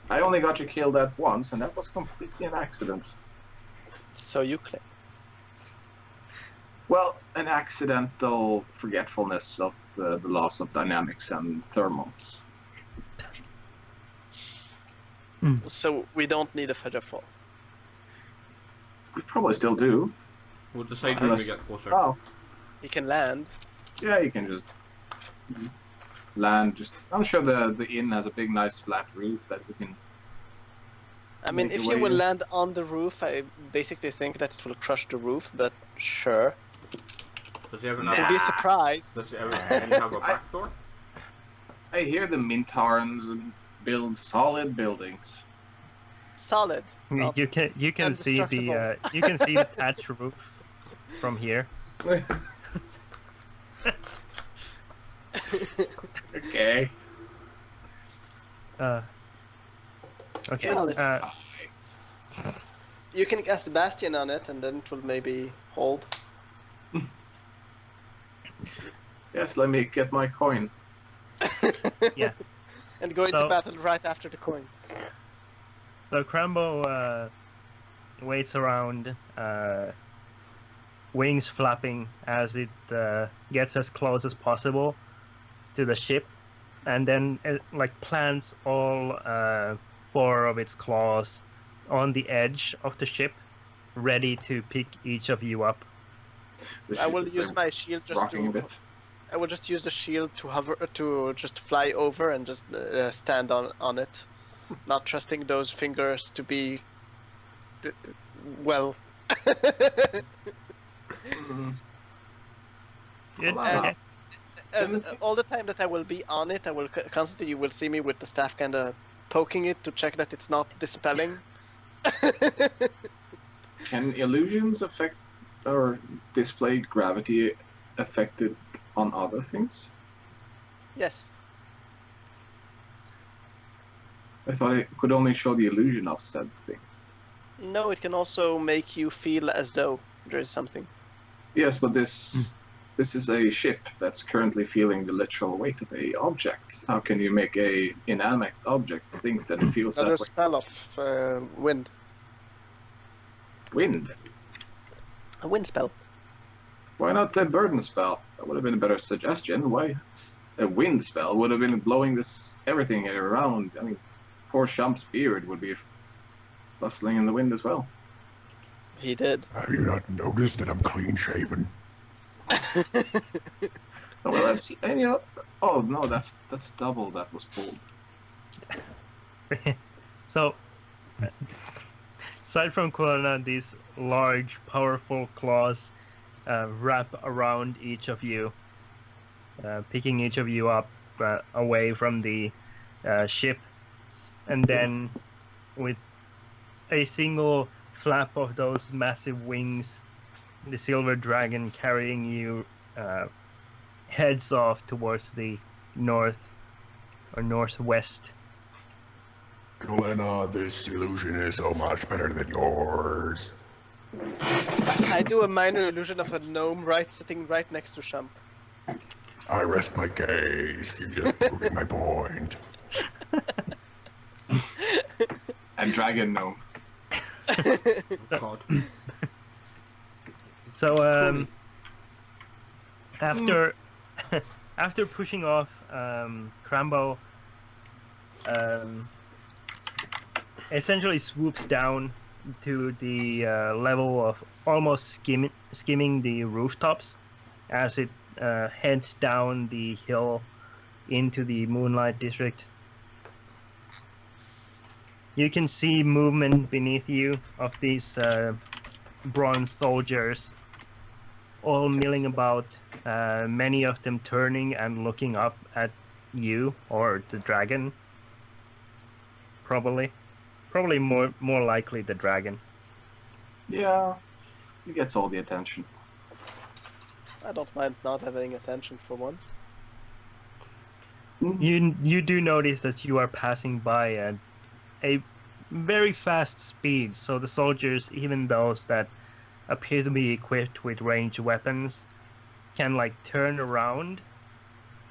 I only got you killed that once, and that was completely an accident. So you claim. Well, an accidental forgetfulness of the loss of dynamics and thermals. So we don't need a feather fall. We probably still do. We'll decide when we Unless- get closer. Oh, He can land. yeah, you can just land. I'm sure the inn has a big, nice flat roof that you can. I mean, Make if your you way will in. land on the roof, I basically think that it will crush the roof, but sure. Does he have It will an be a surprise. Does he have a back door? I hear the Mintarns build solid buildings. Solid. Well, You can see the indestructible. you can see the thatch roof from here. Okay. Okay. Well, you can cast Bastion on it, and then it will maybe hold. Yes, let me get my coin. Yeah. And go into So- battle right after the coin. So Crambo waits around, wings flapping as it gets as close as possible to the ship, and then like plants all 4 of its claws on the edge of the ship, ready to pick each of you up. The I ship will is, use like, my shield just rocking a to. bit. I will just use the shield to hover, to just fly over and just stand on it, not trusting those fingers to be, well. Mm. Good. Well, Okay. As all the time that I will be on it, I will constantly. You will see me with the staff kind of poking it to check that it's not dispelling. Can illusions affect or display gravity affected on other things? Yes. I thought it could only show the illusion of said thing. No, it can also make you feel as though there is something. Yes, but this is a ship that's currently feeling the literal weight of a object. How can you make a inanimate object think that it feels Another that way? spell of wind. Wind. A wind spell. Why not the burden spell? That would have been a better suggestion. Why? A wind spell would have been blowing this everything here around. I mean, poor Shump's beard would be bustling in the wind as well. He did. Have you not noticed that I'm clean shaven? Oh, well, I've seen. And, you know, oh no, that's double that was pulled. So, aside from Corona, these large, powerful claws wrap around each of you, picking each of you up away from the ship, and then with a single flap of those massive wings, the silver dragon carrying you heads off towards the north or northwest. Galena, this illusion is so much better than yours. I do a minor illusion of a gnome sitting right next to Shump. I rest my case. You're just proving my point. And dragon gnome. God. So after after pushing off Crambo essentially swoops down to the level of almost skimming the rooftops as it heads down the hill into the Moonlight District. You can see movement beneath you of these bronze soldiers, all milling about, many of them turning and looking up at you or the dragon. Probably more likely the dragon. Yeah, he gets all the attention. I don't mind not having attention for once. You do notice that you are passing by at a very fast speed, so the soldiers, even those that appear to be equipped with ranged weapons, can like turn around,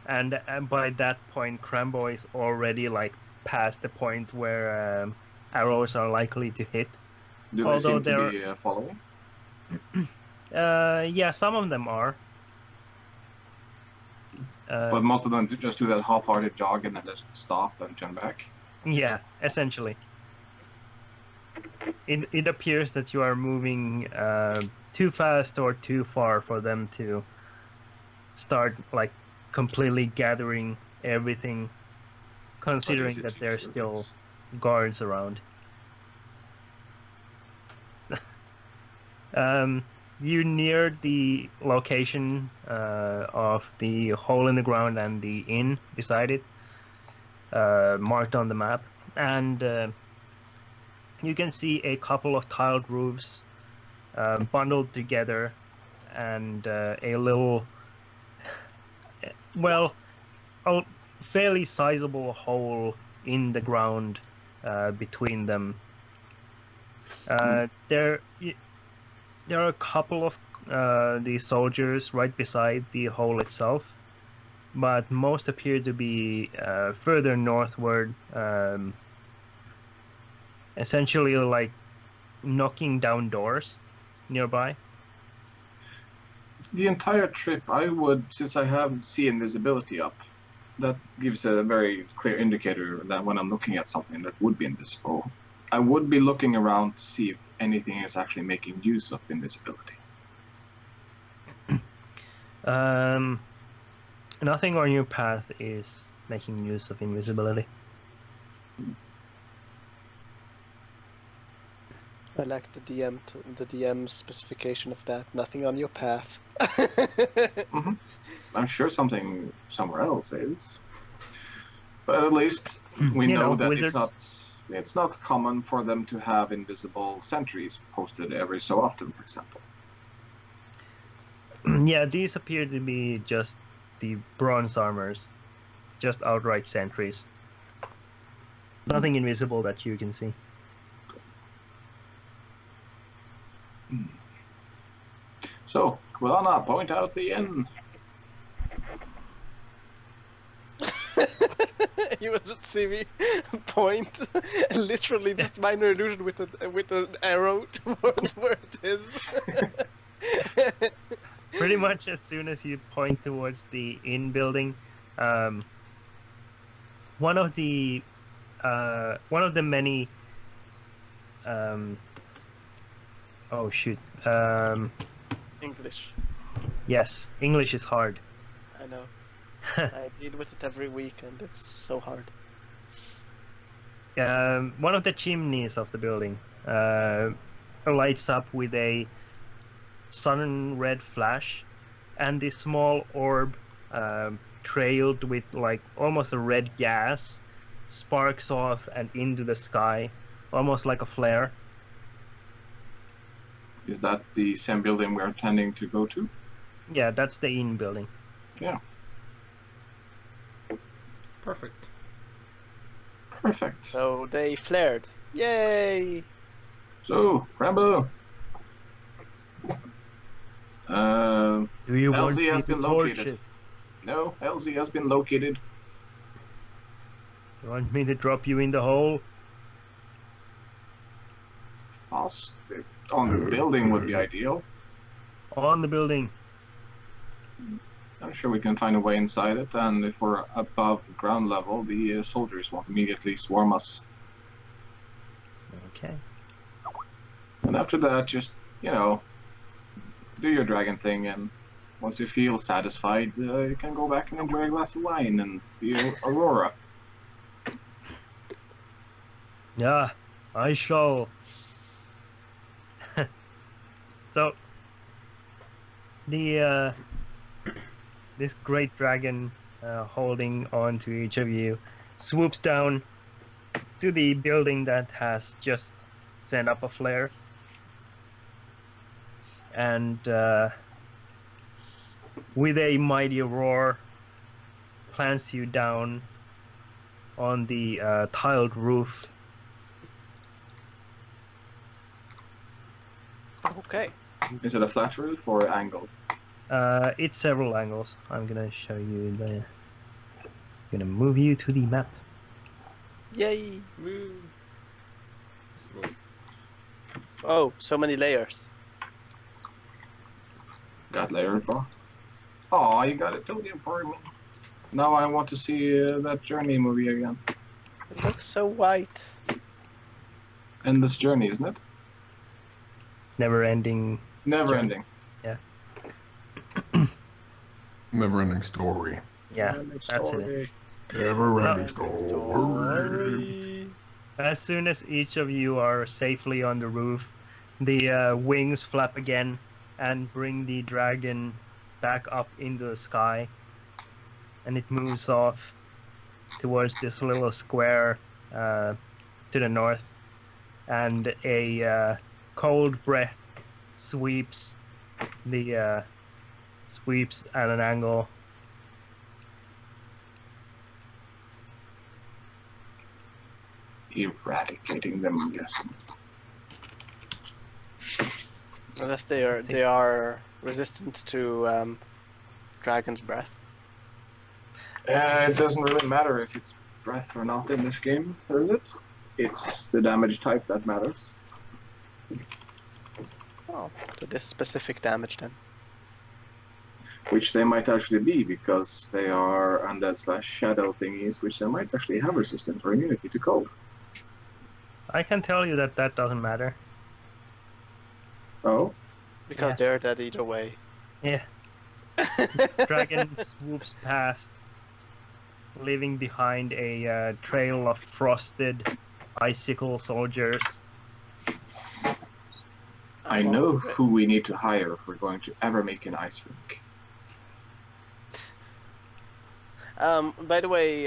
and by that point Crambo is already like past the point where arrows are likely to hit. Do they Although seem to be following? Yeah, some of them are. But most of them just do that half-hearted jog and then just stop and turn back. Yeah, essentially. It appears that you are moving too fast or too far for them to start like completely gathering everything, considering that there's still guards around. You neared the location of the hole in the ground and the inn beside it, marked on the map, and you can see a couple of tiled roofs bundled together, and a little, well, a fairly sizable hole in the ground between them. There are a couple of these soldiers right beside the hole itself, but most appear to be further northward, essentially like knocking down doors nearby. The entire trip, I would, since I have see invisibility up, that gives a very clear indicator that when I'm looking at something that would be invisible, I would be looking around to see if anything is actually making use of invisibility. Nothing on your path is making use of invisibility. I like the DM specification of that. Nothing on your path. I'm sure something somewhere else is, but at least we You know know, that wizards. it's not common for them to have invisible sentries posted every so often, for example. Yeah, these appear to be just the bronze armors, just outright sentries. Nothing invisible that you can see. So, Quilana, point out the inn. You will just see me point, literally just minor illusion with an arrow towards where it is. Pretty much as soon as you point towards the inn building, one of the many oh shoot, English. yes, English is hard. I know. I deal with it every week, and it's so hard. One of the chimneys of the building lights up with a sun red flash, and the small orb trailed with like almost a red gas sparks off and into the sky, almost like a flare. Is that the same building we're intending to go to? Yeah, that's the inn building. Yeah. Perfect. Perfect. So they flared. Yay! So, Rambo. Do you want LZ me has to been torch located. it? No, LZ has been located. You want me to drop you in the hole? Us on the building would be ideal. On the building. I'm sure we can find a way inside it, and if we're above ground level, the soldiers won't immediately swarm us. Okay. And after that, just, do your dragon thing, and once you feel satisfied, you can go back and enjoy a glass of wine and the aurora. Yeah, I shall. So, this great dragon holding on to each of you swoops down to the building that has just sent up a flare, and with a mighty roar plants you down on the tiled roof. Okay. Is it a flat roof or angled? It's several angles. I'm gonna show you the. Gonna move you to the map. Yay! Woo. Oh, so many layers. Got layer bar. Oh, you got it totally for me. Now I want to see that Journey movie again. It looks so white. Endless Journey, isn't it? Never ending. Never ending. Yeah. Never-ending story. Yeah, that's it. Never-ending story. As soon as each of you are safely on the roof, the wings flap again and bring the dragon back up into the sky, and it moves off towards this little square to the north, and a cold breath sweeps at an angle. eradicating them, I'm guessing. Unless they are resistant to dragon's breath. It doesn't really matter if it's breath or not in this game, does it? It's the damage type that matters. Oh, to this specific damage then. Which they might actually be, because they are undead / shadow thingies, which they might actually have resistance or immunity to cold. I can tell you that doesn't matter. Oh? Because Yeah. they're dead either way. Yeah. Dragon swoops past, leaving behind a trail of frosted icicle soldiers. I know who we need to hire if we're going to ever make an ice rink. By the way,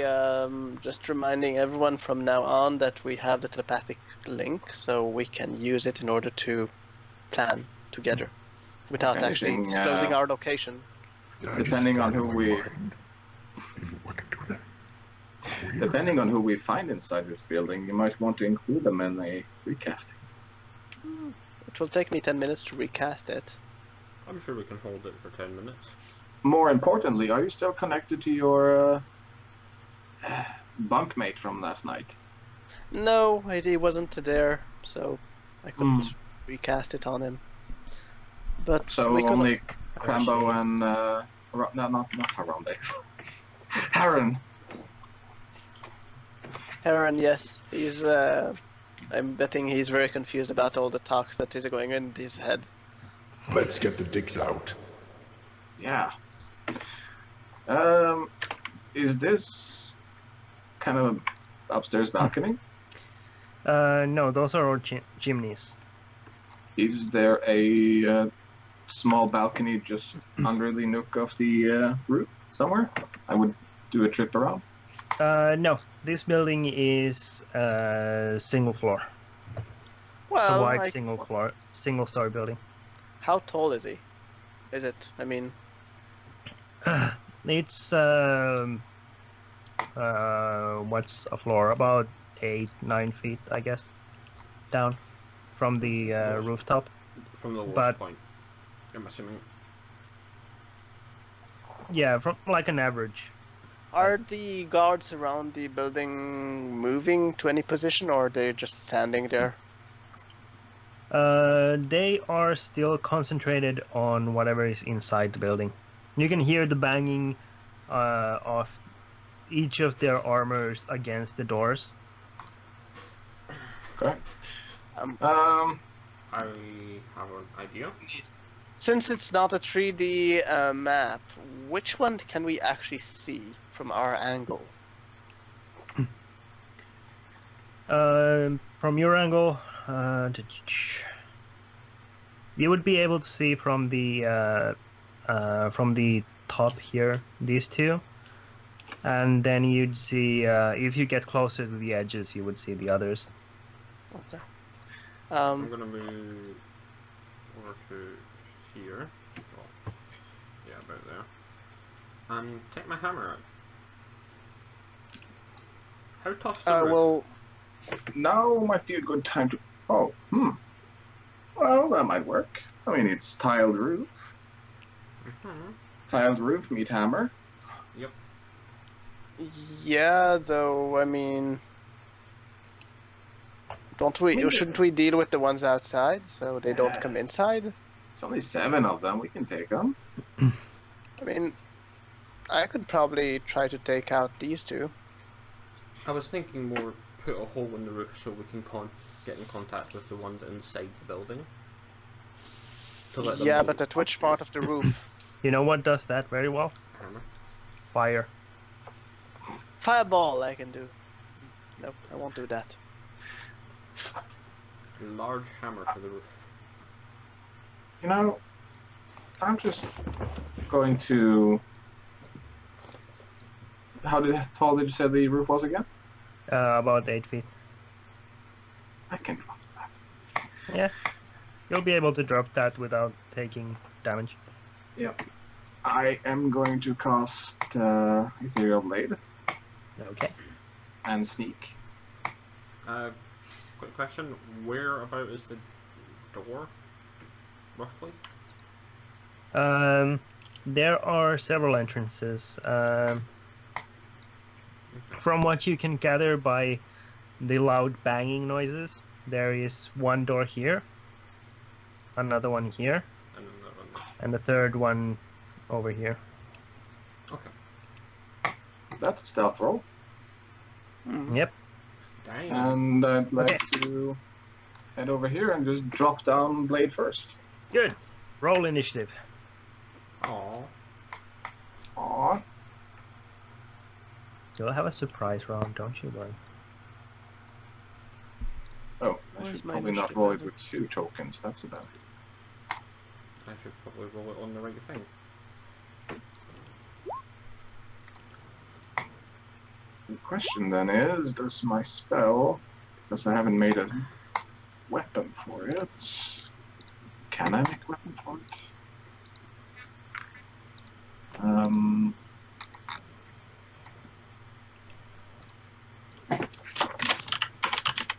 just reminding everyone from now on that we have the telepathic link, so we can use it in order to plan together without actually Anything, disclosing our location. Yeah, Depending just on who follow we- my mind. I can do that. Weird. Depending on who we find inside this building, you might want to include them in a recasting. It will take me 10 minutes to recast it. I'm sure we can hold it for 10 minutes. More importantly, are you still connected to your bunkmate from last night? No, he wasn't there, so I couldn't recast it on him. But So we could only Crambo and not Harambe. Harren. Heron, yes, he's. I'm betting he's very confused about all the talks that is going in his head. Let's get the dicks out. Yeah. Is this kind of upstairs balcony? No, those are all chimneys. Is there a small balcony just under the nook of the roof somewhere? I would do a trip around. No, this building is single floor. It's a Well, wide single story building. how tall is he? Is it? I mean, It's what's a floor? About 8-9 feet, I guess, down from the rooftop. From the lowest But- point, I'm assuming. Yeah, from like an average. are the guards around the building moving to any position, or are they just standing there? They are still concentrated on whatever is inside the building. You can hear the banging of each of their armors against the doors. Okay. I have an idea. Since it's not a 3D map, which one can we actually see from our angle? From your angle, you would be able to see from the top here these two, and then you'd see if you get closer to the edges, you would see the others. Okay. I'm gonna move over to here. Well, yeah, about there. And take my hammer out. How tough the roof? well, Now might be a good time to. Oh, Well, that might work. I mean, it's tiled roof. Mhm. Tiled roof, meat hammer. yeah, though, I mean, shouldn't we deal with the ones outside so they don't come inside? It's only 7 of them. We can take them. I mean, I could probably try to take out these two. I was thinking more put a hole in the roof so we can get in contact with the ones inside the building. To let them Yeah, know but at which part of the roof? You know what does that very well? hammer. Fire. Fireball I can do. Nope, I won't do that. Large hammer to the roof. You know, I'm just going to. How tall did you say the roof was again? About 8 feet. I can drop that. Yeah, you'll be able to drop that without taking damage. I am going to cast Ethereal Blade Okay. and Sneak. Quick question: where about is the door, roughly? There are several entrances. From what you can gather by the loud banging noises, there is one door here, another one here, And another one. and the third one over here. Okay. That's a stealth roll. Hmm. Yep. Dang. And I'd like to head over here and just drop down blade first. Good. Roll initiative. Aww. Aww. You'll have a surprise round, don't you, worry. Oh, I Where's should my probably not initiative roll it level? with 2 tokens. That's about it. I should probably roll it on the right thing. The question then is, does my spell, because I haven't made a weapon for it, can I make a weapon for it?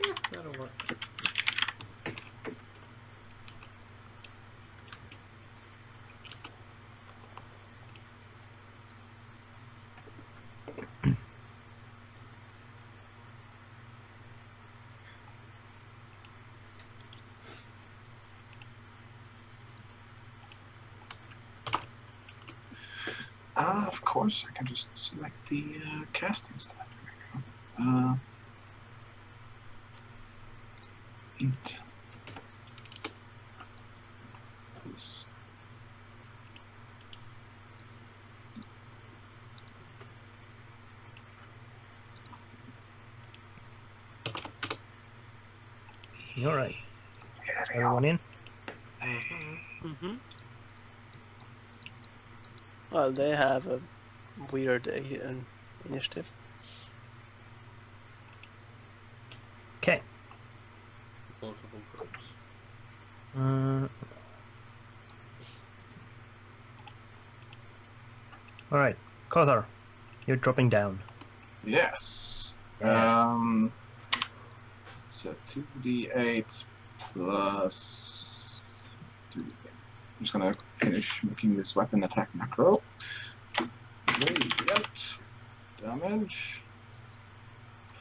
Yeah, that'll work. Of course, I can just select the casting stat. There we go. Eat. This. All right. Everyone in? Mm-hmm. Well, they have a weird initiative. Okay. Multiple groups. All right, Kothar, you're dropping down. Yes. Yeah. It's a 2d8 plus 2d8. I'm just gonna finish making this weapon attack macro. Radiant damage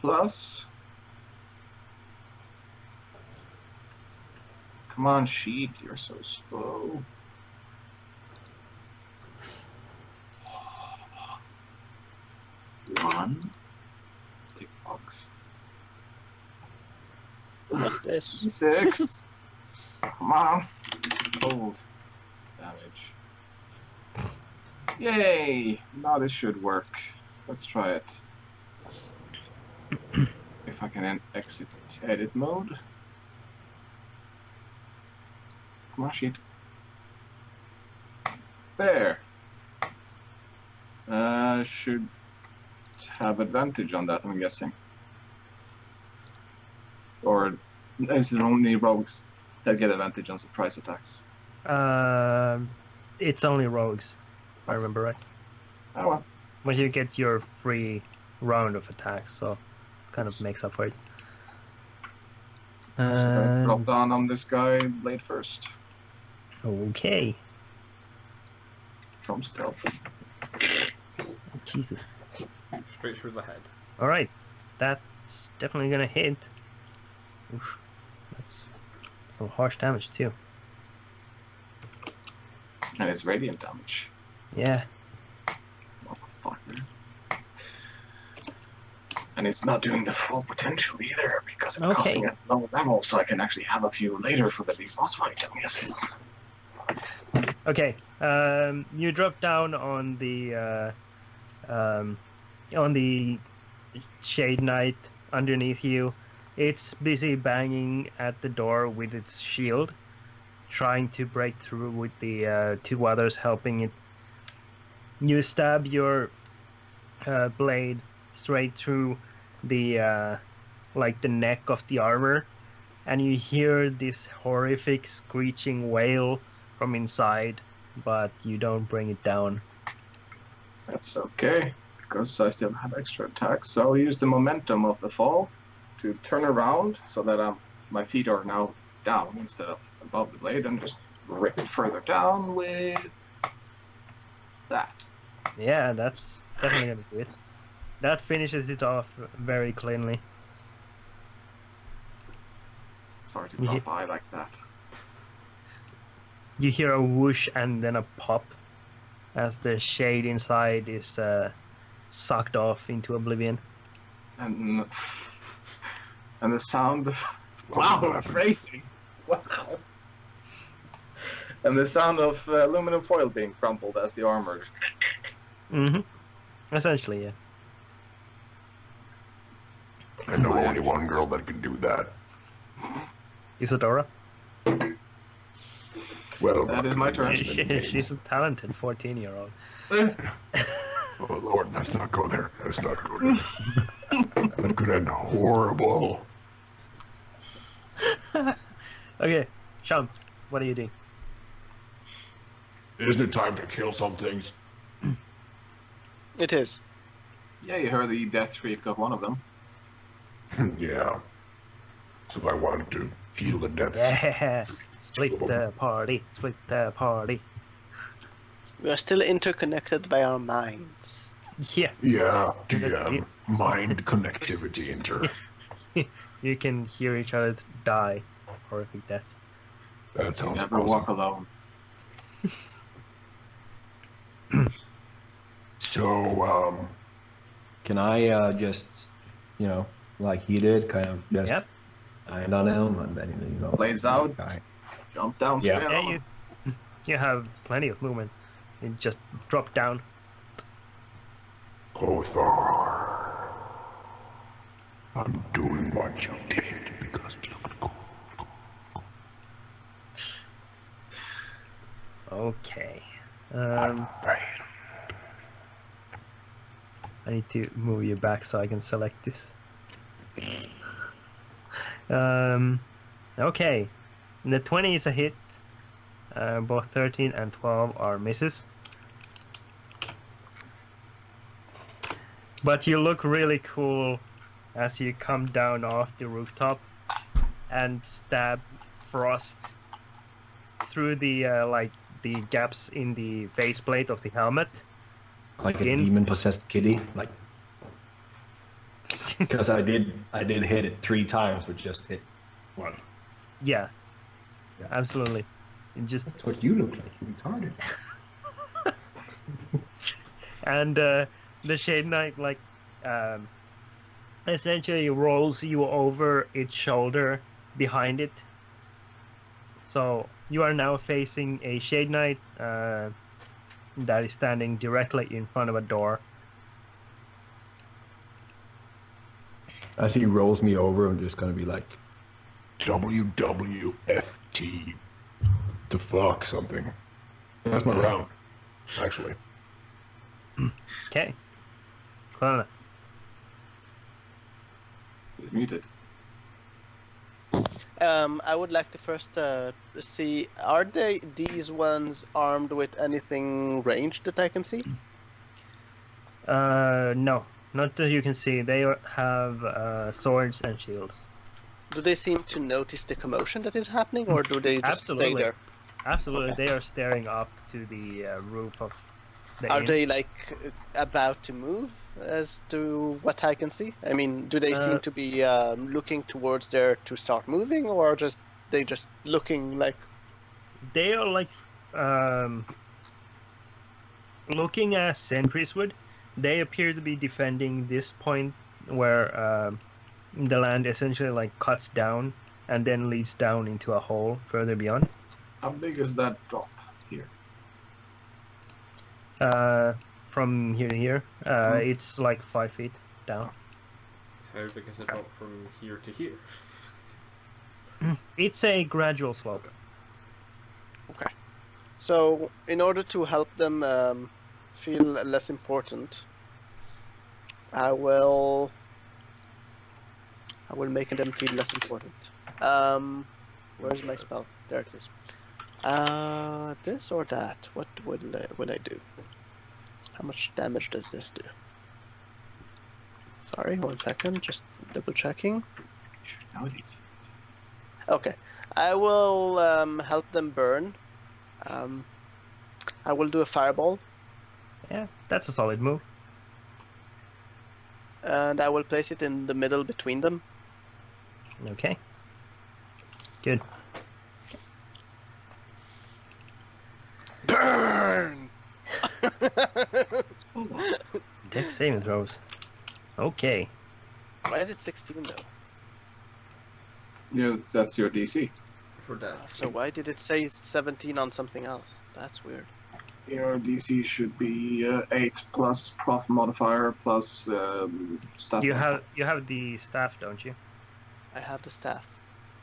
plus. Come on, sheet, you're so slow. One. Tick box. What's this? 6. Come on. Cold damage. Yay! Now this should work. Let's try it. If I can exit edit mode. Come on, sheet. There. Should have advantage on that, I'm guessing. Or is it only rogues that get advantage on surprise attacks? It's only rogues, if I remember right. Oh well. When you get your free round of attacks, so kind of makes up for it. So I drop down on this guy blade first. Okay. From stealth. Jesus. Straight through the head. All right, that's definitely gonna hit. Oof. That's some harsh damage too. And it's radiant damage. Yeah. Motherfucker. And it's not doing the full potential either because it's Okay. costing at low level, so I can actually have a few later for the big boss fight, I'm guessing. Okay. You drop down on the Shade Knight underneath you. It's busy banging at the door with its shield, trying to break through with the 2 others helping it. You stab your blade straight through the like the neck of the armor, and you hear this horrific screeching wail from inside, but you don't bring it down. That's okay, because I still have extra attacks, so I'll use the momentum of the fall to turn around so that my feet are now down instead of above the blade, and just rip it further down with that. Yeah, that's definitely gonna do it. That finishes it off very cleanly. Sorry to drop by like that. You hear a whoosh and then a pop as the shade inside is sucked off into oblivion. And the sound of wow, crazy! Wow! And the sound of aluminum foil being crumpled as the armor. Mm-hmm. Essentially, yeah. I know only one girl that can do that. Isadora? Well, That is my turn. She's a talented 14-year-old. Oh Lord, let's not go there. Let's not go there. That could end horrible. Okay, Sean, what are you doing? Isn't it time to kill some things? It is. Yeah, you heard the death shriek of one of them. Yeah. So I wanted to feel the death. Yeah, split the party, split the party. We are still interconnected by our minds. Yeah, Yeah, GM. Mind connectivity inter. you can hear each other die horrific deaths. That sounds Never awesome. walk alone. So, Can I just, like he did, kind of just Yep. land on him and then, Blades out. guy. Jump down Yeah. straight Yeah, on. you have plenty of movement. You just drop down. Lothar, I'm doing what you did because you look cool. Okay. I'm afraid. I need to move you back so I can select this. Okay. The 20 is a hit. Both 13 and 12 are misses. But you look really cool as you come down off the rooftop and stab Frost through the the gaps in the faceplate of the helmet. Like a In- demon-possessed kitty, like. Because I did hit it 3 times, but just hit 1. Yeah, Yeah. absolutely. It just That's what you look like, you retarded. and the Shade Knight essentially rolls you over its shoulder behind it. So you are now facing a Shade Knight that is standing directly in front of a door. As he rolls me over, I'm just gonna be like, WWFT. The fuck something. That's my round, actually. Okay. Clona. He's muted. I would like to first see, are these ones armed with anything ranged that I can see? No, not that you can see. They have swords and shields. Do they seem to notice the commotion that is happening, or do they just stay Absolutely. there? Absolutely, Okay. they are staring up to the roof of the Are inn. they about to move, as to what I can see? I mean, do they seem to be looking towards there to start moving, or just looking like? They are looking as sentries would. They appear to be defending this point where the land essentially cuts down and then leads down into a hole further beyond. How big is that drop here? From here to here, it's 5 feet down. How big is it up from here to here? It's a gradual slope. Okay. So, in order to help them feel less important, I will make them feel less important. Where's my spell? There it is. This or that? What will I do? How much damage does this do? Sorry, 1 second. Just double checking. damage nowadays. Okay, I will help them burn. I will do a fireball, Yeah, that's a solid move. and I will place it in the middle between them. Okay. Good. Burn! Hold on. Dex saving throws. Okay. Why is it 16 though? Yeah, that's your DC. For that. So why did it say 17 on something else? That's weird. Your DC should be 8 plus prof modifier plus stat. You modifier. have the staff, don't you? I have the staff.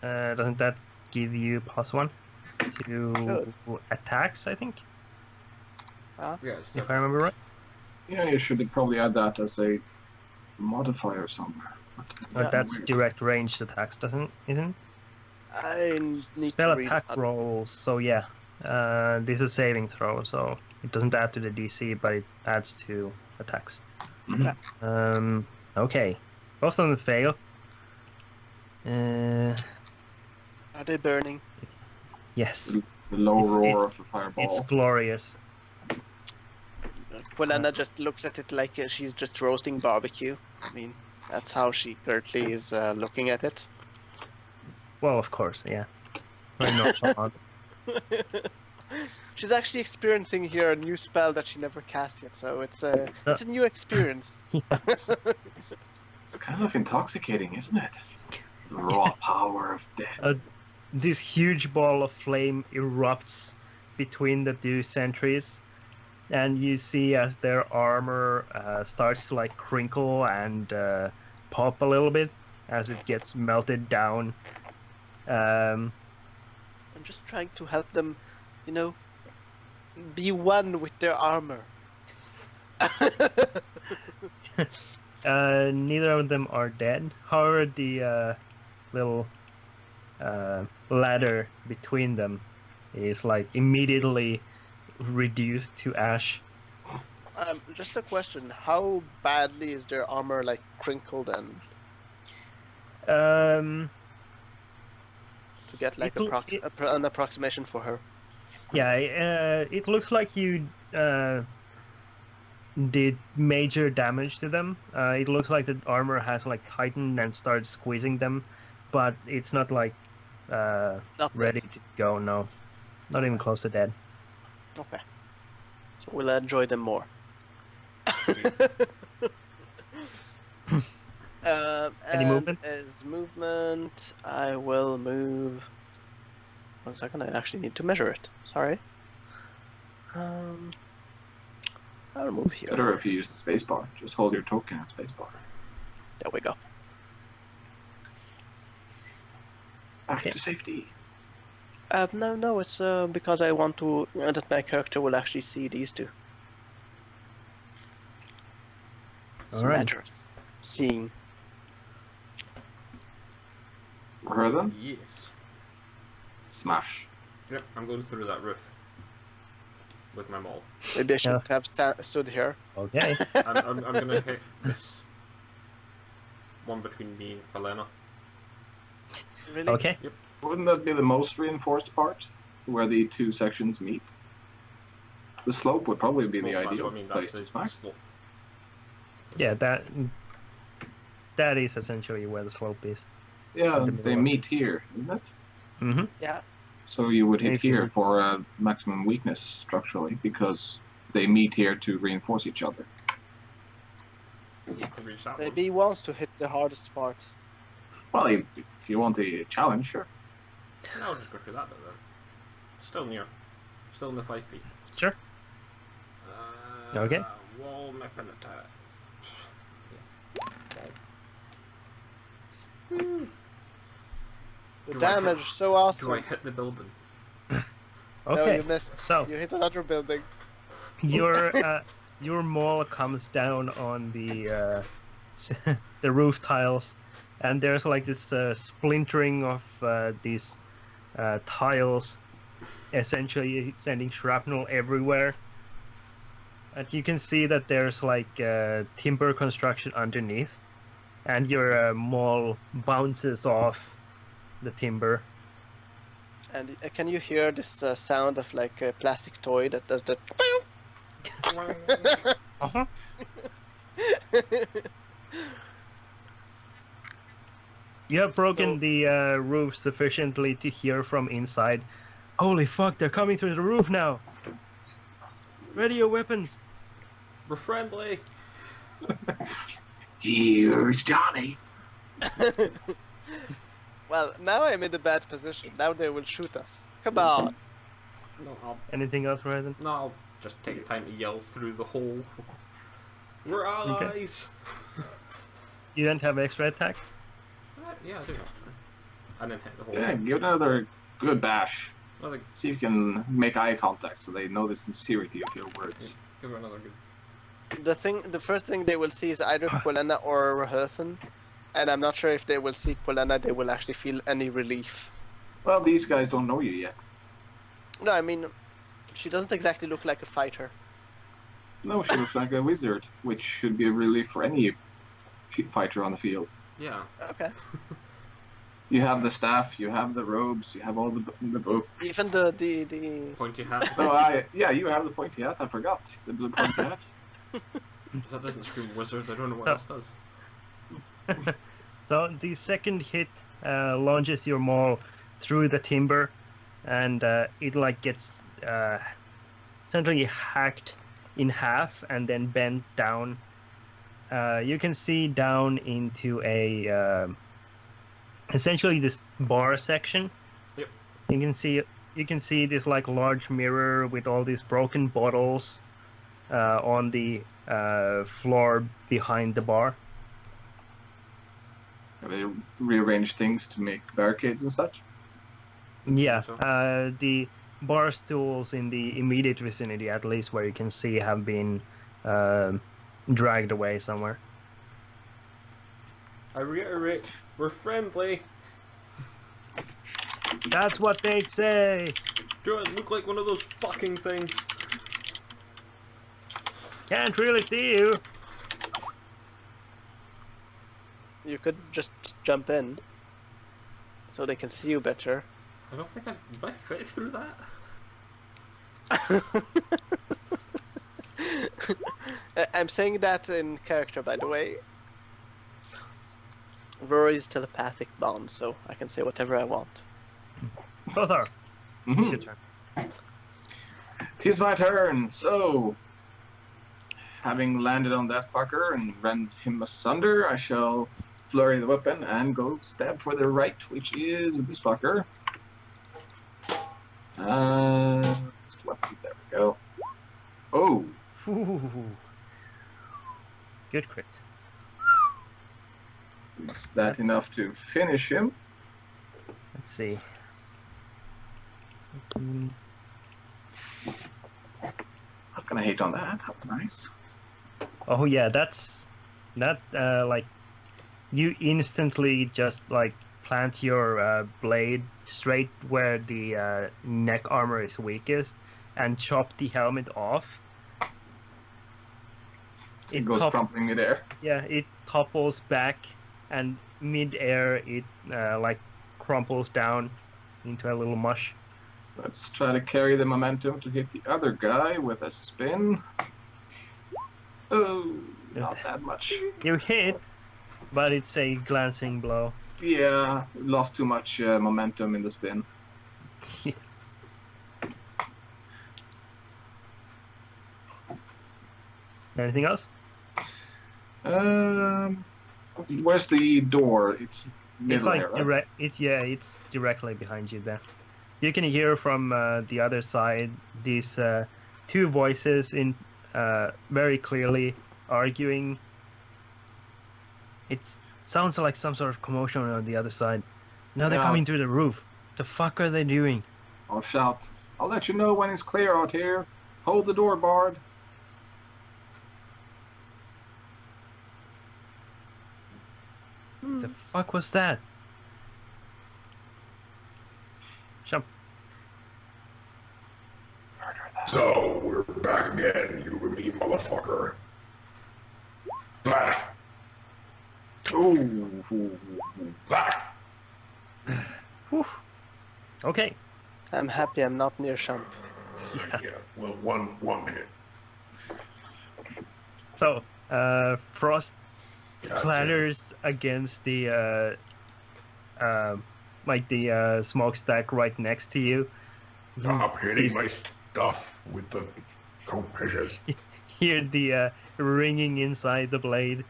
Doesn't that give you +1 to Should. attacks? I think, Yeah, it's if I remember right. Yeah, you should probably add that as a modifier somewhere. But Yeah. that's direct ranged attacks, isn't? I need Spell to read attack it. rolls. So yeah, this is saving throw, so it doesn't add to the DC, but it adds to attacks. Mhm. Okay, both of them fail. Are they burning? Yes, The low It's- roar it- of the fireball. it's glorious. Quelena just looks at it like she's just roasting barbecue. I mean, that's how she currently is looking at it. Well, of course, yeah. Very nonchalant. She's actually experiencing here a new spell that she never cast yet, so it's a new experience. Yes. It's kind of intoxicating, isn't it? The raw power of death. This huge ball of flame erupts between the two sentries, and you see as their armor starts to like crinkle and pop a little bit as it gets melted down. I'm just trying to help them, you know, be one with their armor. Neither of them are dead. However, the little ladder between them is like immediately reduced to ash. Just a question: how badly is their armor like crinkled and to get like an approximation for her? Yeah, it looks like you did major damage to them. It looks like the armor has like tightened and started squeezing them, but it's not like Not ready to go. No, not even close to dead. Okay. So we'll enjoy them more. Any movement? As movement, I will move. 1 second, I actually need to measure it. Sorry. I'll move here. Better if you use the spacebar. Just hold your token at spacebar. There we go. Back Okay. to safety. No, it's because I want to that my character will actually see these two. It's a Alright. matter of seeing. Heard them? Yes. Smash. Yep, I'm going through that roof with my maul. Maybe I should Yeah. have stood here. Okay. I'm gonna hit this one between me and Helena. Really? Okay. Wouldn't that be the most reinforced part? Where the two sections meet? The slope would probably be the Well, that's ideal what I mean, place that's to smack. slope. Yeah, that is essentially where the slope is. Yeah, The they middle. meet here, isn't it? Mm-hmm. Yeah. So you would hit If you- here for maximum weakness structurally, because they meet here to reinforce each other. Could reach that Maybe he wants to hit the hardest part. Well, if you want a challenge, sure. one. No, I'll just go through that bit then. Still near. Still in the 5 feet. Sure. Okay. Wall weapon attack. The Do I hit- damage, so Do I awesome. hit the building? No, Okay. you missed. So You hit another building. your maul comes down on the the roof tiles, and there's like this splintering of these tiles, essentially sending shrapnel everywhere. And you can see that there's like timber construction underneath, and your maul bounces off the timber. And can you hear this sound of like a plastic toy that does the? Uh-huh. You have broken the roof sufficiently to hear from inside. Holy fuck, they're coming through the roof now! Ready your weapons! We're friendly. Here's Johnny. Well, now I'm in a bad position. Now they will shoot us. Come on. No, Anything else, Ryzen? I'll just take time to yell through the hole. We're allies. You don't have extra attack? Yeah, I do. I didn't hit the hole. Yeah, give it another good bash. Another, See if you can make eye contact so they know the sincerity of your words. give it another good. The first thing they will see is either Quilena or Herthen, and I'm not sure if they will see Quilena, they will actually feel any relief. Well, these guys don't know you yet. No, I mean, she doesn't exactly look like a fighter. No, she looks like a wizard, which should be a relief for any fighter on the field. Yeah. Okay. You have the staff, you have the robes, you have all the book. Even the Pointy hat. Oh, yeah, you have the pointy hat. I forgot the blue pointy hat. That doesn't scream wizard. I don't know what else does. So the second hit launches your maul through the timber, and it like gets essentially hacked in half and then bent down. You can see down into a essentially this bar section. Yep. You can see this like large mirror with all these broken bottles on the floor behind the bar. Have they rearranged things to make barricades and such? Yeah, So. the bar stools in the immediate vicinity, at least where you can see, have been dragged away somewhere. I reiterate, we're friendly. That's what they say. Do it look like one of those fucking things? Can't really see you. you could just jump in, so they can see you better. I don't think did I fit through that? I'm saying that in character, by the way. Rory's telepathic bond, so I can say whatever I want. Both are. It's your Mm-hmm. turn. Tis my turn. So, having landed on that fucker and rend him asunder, I shall flurry the weapon and go stab for the right, which is this fucker. There we go. Oh, Ooh. Good crit. is that enough to finish him? Let's see. Not gonna hate on that. That's nice. Oh yeah, that like you instantly just like plant your blade straight where the neck armor is weakest and chop the helmet off. It goes crumpling midair. Yeah, it topples back, and mid-air it like crumples down into a little mush. Let's try to carry the momentum to hit the other guy with a spin. Oh, not that much. You hit, but it's a glancing blow. Yeah, lost too much momentum in the spin. Anything else? Where's the door? It's middle It's like there, right? it's directly behind you there. You can hear from the other side these two voices in very clearly arguing. It sounds like some sort of commotion on the other side. Now they're Yeah. coming through the roof. The fuck are they doing? I'll shout. I'll let you know when it's clear out here. Hold the door, Bard. The fuck was that? Jump. So, we're back again, you and me, motherfucker. Flash. Ooh. Ah! Whew. Okay. I'm happy I'm not near Shump. Yeah, well, one hit. So, Frost God damn it. clatters against the smokestack right next to you. Stop hitting Sees- my stuff with the co-measures. Hear the ringing inside the blade.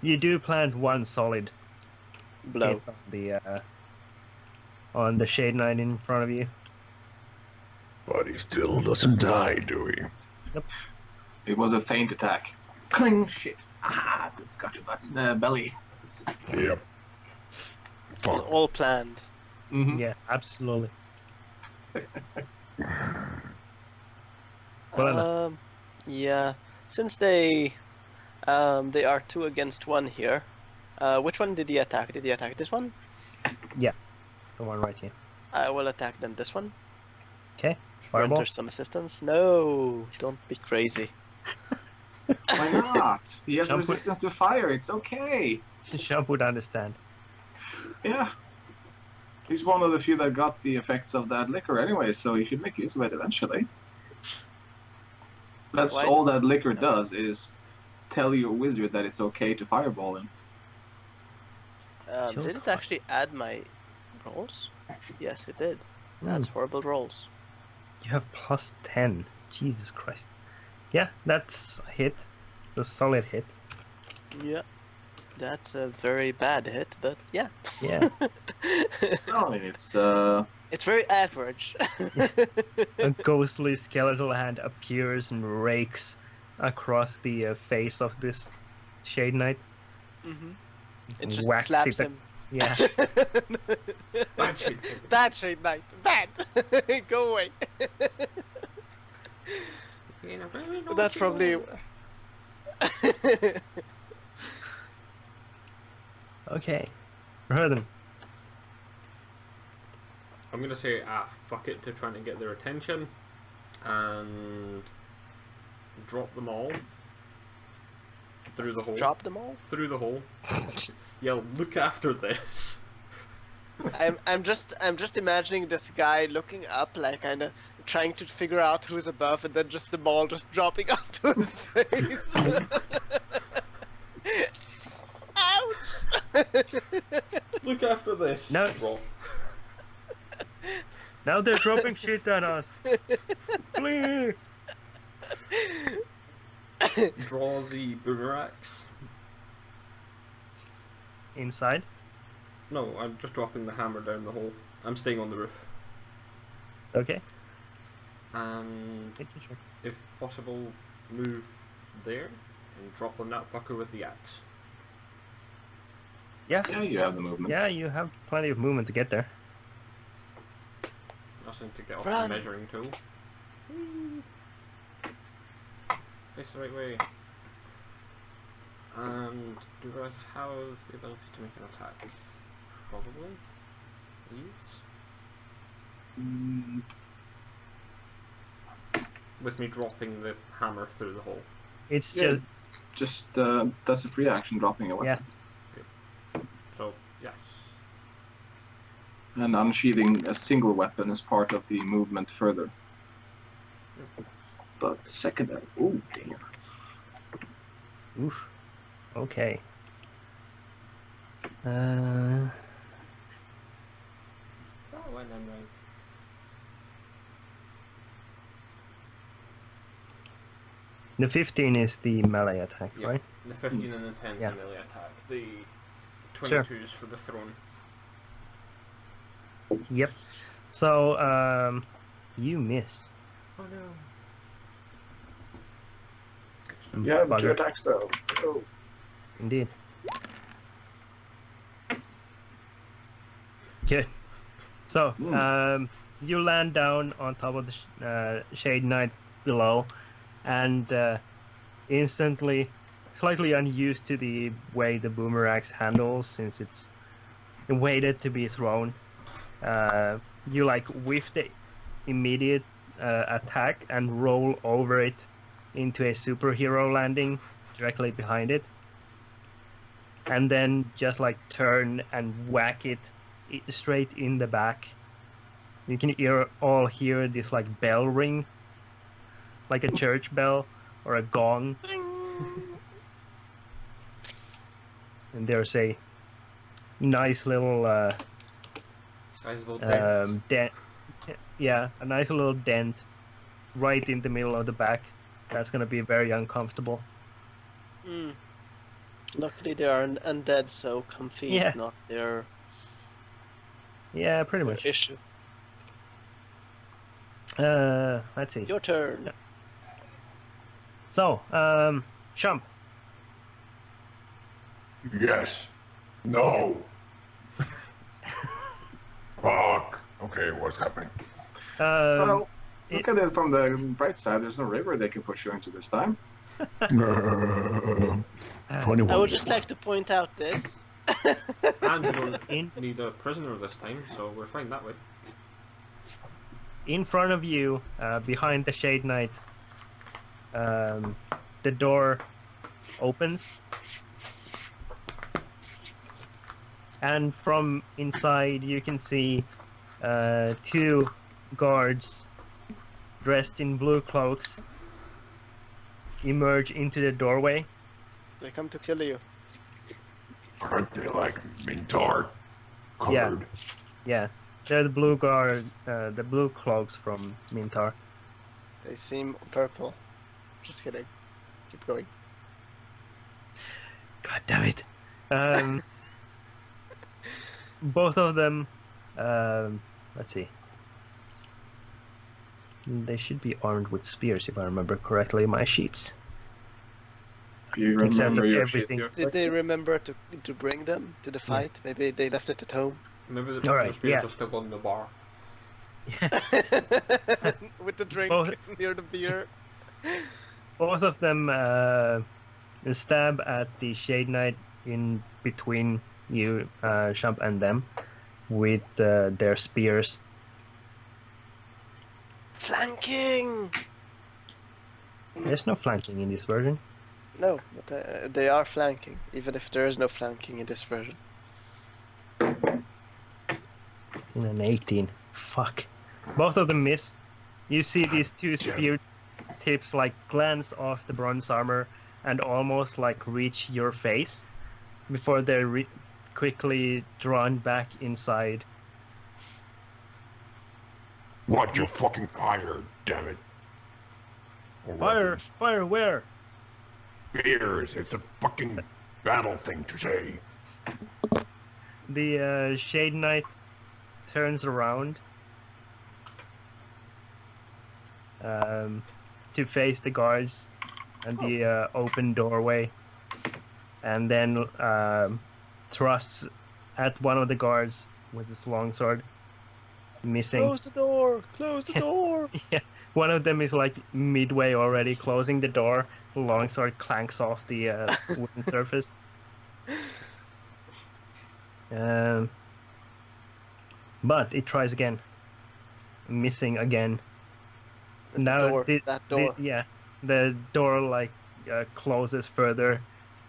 You do plant one solid Blow. hit on the Shade Knight in front of you. But he still doesn't die, do he? It was a feint attack. Cling! Shit. Ah, got you back in the belly. Yep. Fuck. All planned. Mm-hmm. Yeah, absolutely. Well, Yeah. Since they are 2 against 1 here. Which one did he attack? Did he attack this one? the one right here. I will attack then this one. Okay. Fireball. Render some assistance. No, don't be crazy. Why not? He has Jump with- resistance to fire. It's okay. Shump would understand. Yeah. He's one of the few that got the effects of that liquor anyway, so he should make use of it eventually. That's Why- all that liquor does is tell your wizard that it's okay to fireball him. Did it actually add my rolls? Yes, it did. That's horrible rolls. You have plus 10. Jesus Christ. Yeah, that's a hit. A solid hit. Yeah. That's a very bad hit, but yeah. Yeah. No, I mean, it's It's very average. A ghostly skeletal hand appears and rakes across the face of this Shade Knight. hmm It just Whacks slaps it. him. Yeah. Bad shit. Bad Shade Knight. Bad. Go away. In a very That's naughty probably. way. Okay. Rhythm. I'm gonna say fuck it to trying to get their attention and drop them all through the hole. Drop them all. Through the hole. Yell, look after this. I'm just imagining this guy looking up, like kind of trying to figure out who's above, and then just the ball just dropping onto his face. Ouch! Look after this. No. Drop. Now they're dropping shit at us. Please. Draw the boomerangs. Inside. No, I'm just dropping the hammer down the hole. I'm staying on the roof. Okay. And Making sure. if possible, move there and drop on that fucker with the axe. Yeah. yeah, you have the movement. Yeah, you have plenty of movement to get there. Nothing to get off Run. the measuring tool. Face the right way. And do I have the ability to make an attack? Probably. Yes. Mm, With me dropping the hammer through the hole. It's Yeah. just that's a free action, dropping a weapon. So, yes. And unsheathing a single weapon is part of the movement further. But second, oh damn. oof. Okay. Oh, when I'm right. The 15 is the melee attack, Yeah. right? The 15 and the 10 is Yeah. the melee attack. The 22 is for the throne. Yep. So, you miss. Oh no. Yeah, Bugger. 2 attacks though. Oh. Indeed. Good. So, you land down on top of the Shade Knight below, and instantly, slightly unused to the way the boomerang's handles, since it's waited to be thrown, you like whiff the immediate attack and roll over it into a superhero landing directly behind it, and then just like turn and whack it straight in the back. You can all hear this like bell ring, like a church bell or a gong. And there's a nice little Sizable dent. dent. Yeah, a nice little dent right in the middle of the back. That's gonna be very uncomfortable. Mm. Luckily, they are undead, so comfy Yeah. is not their Yeah, pretty much. issue. Let's see. Your turn. So, Shump. Yes. No. Fuck. Okay, what's happening? Well, look at it from the bright side. There's no river they can push you into this time. Funny I one. would just like to point out this. And we don't need a prisoner this time, so we're fine that way. In front of you, behind the Shade Knight, the door opens. And from inside, you can see two guards dressed in blue cloaks emerge into the doorway. They come to kill you. Aren't they like Mintar Yeah. colored? Yeah, they're the blue guard, the blue cloaks from Mintar. They seem purple. Just kidding. Keep going. God damn it. Both of them, let's see. They should be armed with spears, if I remember correctly, my sheets. You Except remember that your everything- shit. Did they remember to bring them to the fight? Maybe they left it at home. Maybe the Alright, spears yeah. are still on the bar. With the drink Both- near the beer. Both of them stab at the Shade Knight in between you, Shump, and them with their spears. Flanking! There's no flanking in this version. No, but they are flanking, even if there is no flanking in this version. In an 18. Fuck. Both of them miss. You see these two spear tips like glance off the bronze armor and almost like reach your face before they're quickly drawn back inside. What? You fucking fire, damn it. Or Fire! weapons. Fire where? Spears. It's a fucking battle thing to say. The Shade Knight turns around to face the guards and the open doorway, and then thrusts at one of the guards with his longsword, missing. Close the door! Close the door! One of them is like midway already closing the door. The longsword clanks off the wooden surface. But it tries again, missing again. Door, that door. The door like closes further,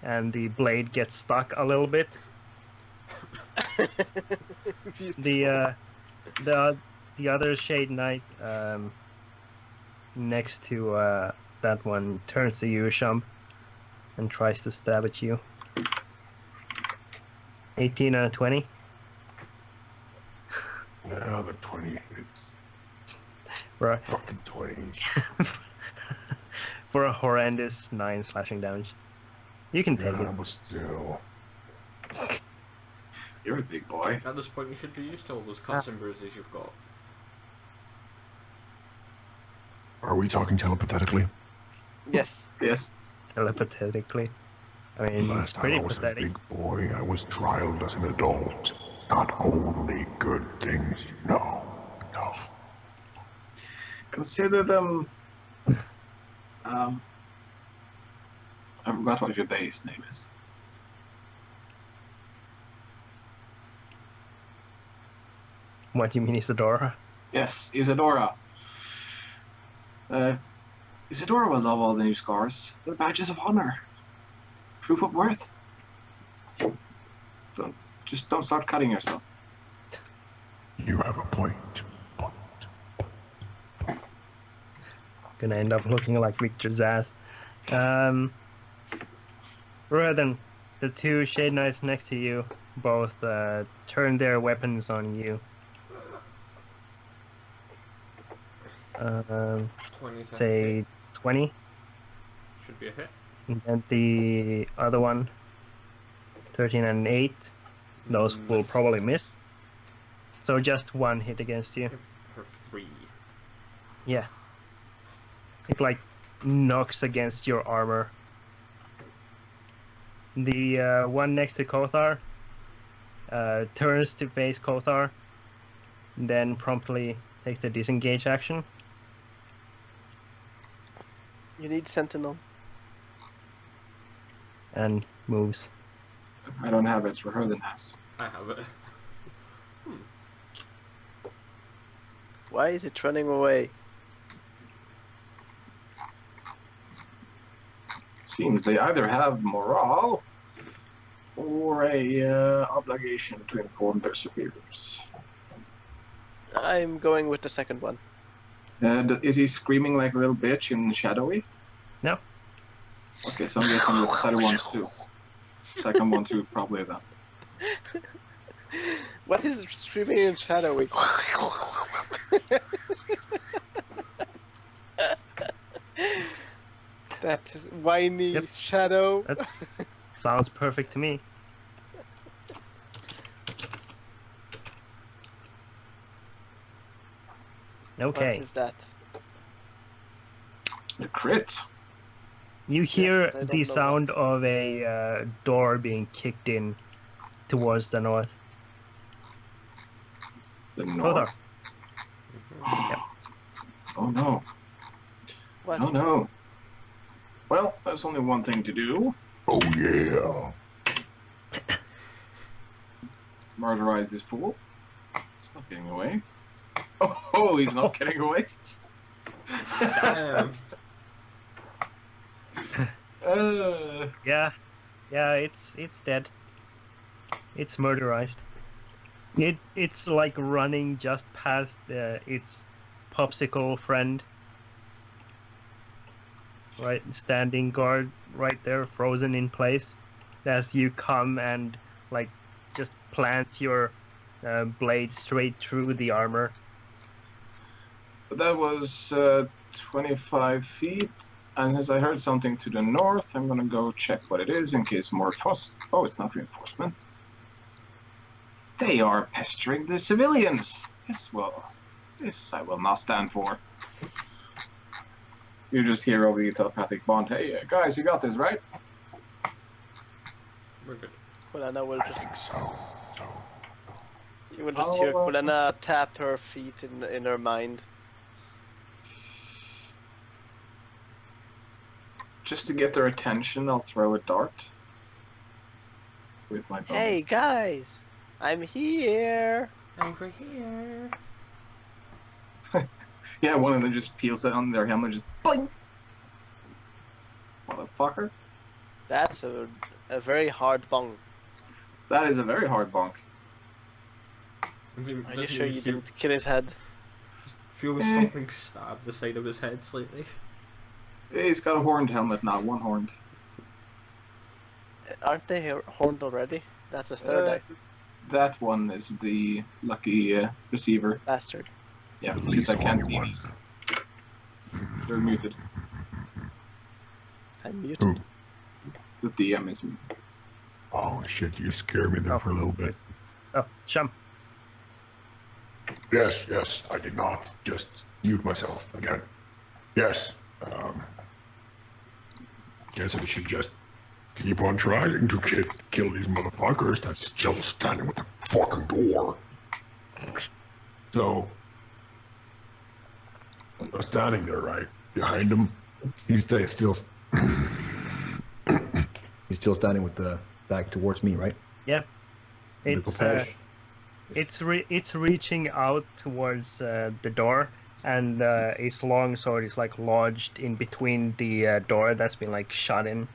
and the blade gets stuck a little bit. The other Shade Knight next to that one turns to you, Shump, and tries to stab at you. 18 and a 20. Yeah, the 20 hits. For a, Fucking 20s. for a horrendous 9 slashing damage. You can take Yeah, it. but still. You're a big boy. At this point, you should be used to all those cuts and bruises you've got. Are we talking telepathetically? Yes. Yes. Telepathetically. I mean, it's Last time pretty I was pathetic. a big boy, I was trialed as an adult. Not only good things, no. No. Consider them. I forgot what your base name is. What do you mean, Isadora? Yes, Isadora. Isadora will love all the new scars. They're badges of honor. Proof of worth. Don't start cutting yourself. You have a point. Gonna end up looking like Victor's ass. Rodan, the two Shade Knights next to you both turn their weapons on you. 20 Say 20. Should be a hit. And the other one, 13 and 8. Those will probably miss. So just one hit against you. For 3. Yeah. It like knocks against your armor. The one next to Kothar turns to face Kothar, then promptly takes the disengage action. You need Sentinel. And moves. I don't have it. Rodan has. I have it. Why is it running away? Seems they either have morale or a obligation to inform their superiors. I'm going with the second one. Is he screaming like a little bitch in Shadowy? No. Okay, so I'm guessing the second one too. Second one too, probably then. What is streaming in Shadowy? That whiny Yep. shadow. That sounds perfect to me. Okay. What is that? A crit. You hear but I don't the know sound of a door being kicked in towards the north. The Kothar. north. Oh no. What? Oh no. Well, there's only one thing to do. Oh yeah. Murderize this fool. He's not getting away. Oh, he's not getting away. Damn. Yeah, it's dead. It's murderized. It's like running just past its popsicle friend. Right, standing guard right there, frozen in place, as you come and like just plant your blade straight through the armor. That was 25 feet, and as I heard something to the north, I'm gonna go check what it is in case more toss. Oh, it's not reinforcement. They are pestering the civilians. Yes, well, this I will not stand for. You just hear over the telepathic bond, hey, guys, you got this, right? We're good. Kulana will just... So. You will just hear Kulana tap her feet in her mind. Just to get their attention, I'll throw a dart. With my bonus. Hey guys, I'm here. Over here. Yeah, one of them just peels it on their helmet, just bling! Motherfucker. That's a very hard bong. That is a very hard bonk. Are you sure you didn't kill his head? Feel something stab the side of his head slightly. He's got a horned helmet, not one horned. Aren't they horned already? That's a third eye. That one is the lucky receiver. Bastard. Yeah, since I can't see these. They're muted. I'm muted. The DM is muted. Oh shit, you scared me there for a little bit. Oh, Shum. Yes, I did not just mute myself again. Yes, guess I should just keep on trying to kill these motherfuckers that's still standing with the fucking door. So, I'm standing there, right? Behind him. He's still he's still standing with the back towards me, right? Yeah. The It's Kopech. it's reaching out towards the door, and its long sword is like lodged in between the door that's been like shot in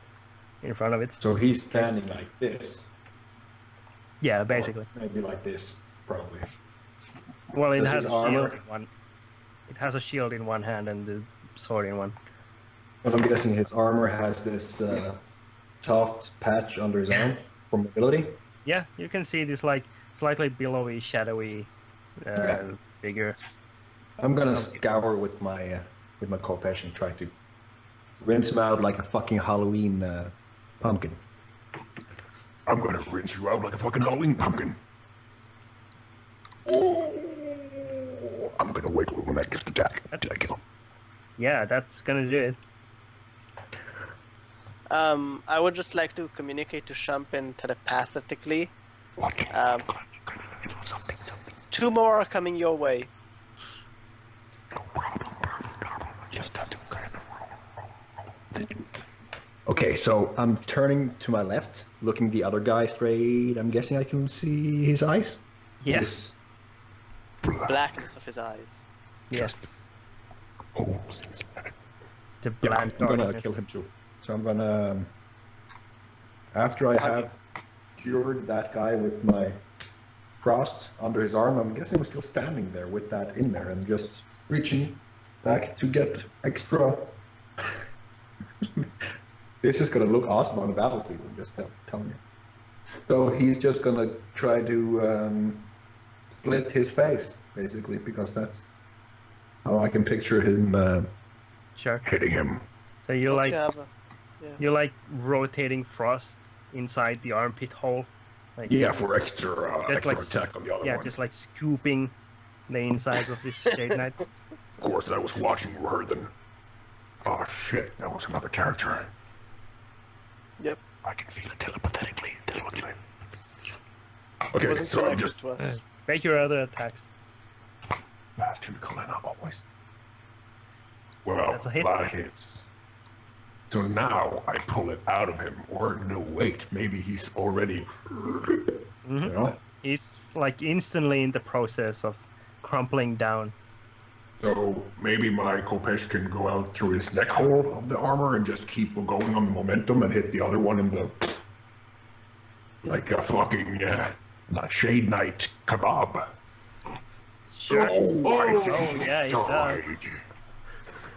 front of it. So he's standing like this. Yeah, basically. Or maybe like this, probably. Well, it Does has his a shield armor- in one. It has a shield in one hand and the sword in one. But I'm guessing his armor has this soft patch under his arm for mobility. Yeah, you can see this like slightly billowy, shadowy figure. I'm gonna scour with my Kopesh and try to rinse him out like a fucking Halloween pumpkin. I'm gonna rinse you out like a fucking Halloween pumpkin. Oh, I'm gonna wait when that gets attack. Did I kill him? Yeah, that's gonna do it. I would just like to communicate to Shumpin telepathically. What? Something. 2 more are coming your way. No problem. Just have to kind of roll. Okay, so I'm turning to my left, looking the other guy straight. I'm guessing I can see his eyes. Yes. Blackness of his eyes. Yes. Holes. The bland I'm gonna darkness. kill him too. So I'm gonna, after I have cured that guy with my frost under his arm, I'm guessing I'm still standing there with that in there and just reaching back to get extra. This is gonna look awesome on the battlefield, I'm just telling you. So he's just gonna try to split his face, basically, because that's how I can picture him Sure. Hitting him. So you like Yeah. you like rotating frost inside the armpit hole. Like, Yeah, for extra, Just extra like- attack on the other yeah, one. just like scooping the insides of this Shade Knight. Of course, I was watching her then. Oh shit, that was another character. Yep. I can feel it telepathically. Okay, Wasn't so I'm connected just to us. Make your other attacks. Master Nicolena always. Well, That's a hit. that hits. So now I pull it out of him. Or no, wait, maybe he's already. Mhm. you know? He's like instantly in the process of crumpling down. So maybe my Kopesh can go out through his neck hole of the armor and just keep going on the momentum and hit the other one in the. Like a fucking Shade Knight kebab. Sure. Oh, yeah, it does. died.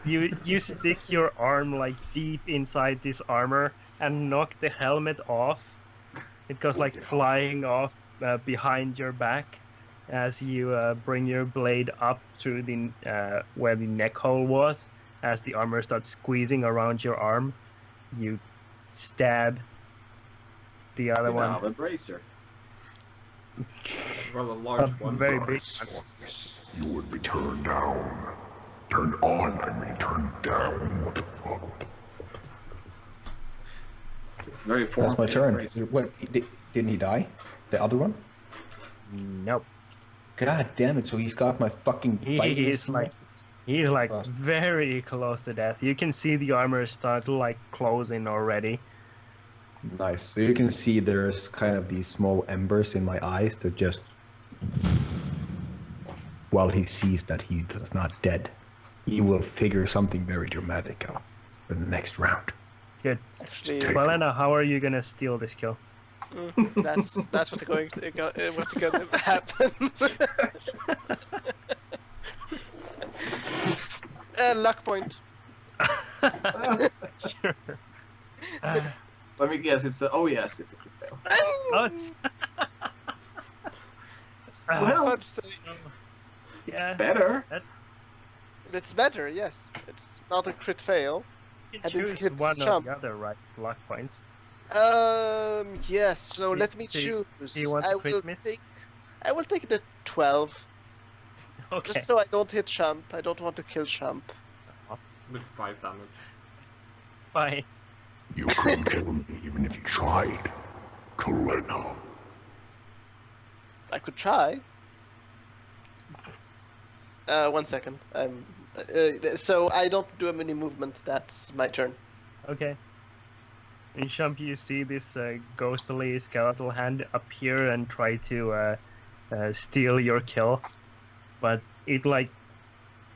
You stick your arm like deep inside this armor and knock the helmet off. It goes like flying off behind your back as you bring your blade up through the where the neck hole was. As the armor starts squeezing around your arm, you stab the other You one. have a bracer. Well, a large A one. very big. You would be turned down. Turned on, I mean turned down. What the fuck? It's very That's my formative turn. bracer. What, didn't he die? The other one? Nope. God damn it, so he's got my fucking bite. He's like Frost. very close to death. You can see the armor start like closing already. Nice. So you can see there's kind of these small embers in my eyes that just... While he sees that he is not dead, he will figure something very dramatic out for the next round. Good. Actually, Take- Valena, how are you gonna steal this kill? that's what's going to happen. Luck point. Sure. Let me guess. It's a. Oh yes, it's a crit fail. Oh, it's... Well, I'd say yeah. It's better. it's better. Yes, it's not a crit fail. You I can didn't choose hit one or jump. the other, right? Luck points. Yes. So let me Do you- choose. do you want to crit miss? I will take the 12, Okay. just so I don't hit Shump. I don't want to kill Shump. With 5 damage. Bye. You couldn't kill me even if you tried. Colena. I could try. 1 second. So I don't do any movement. That's my turn. Okay. In Shump, you see this ghostly skeletal hand appear and try to steal your kill, but it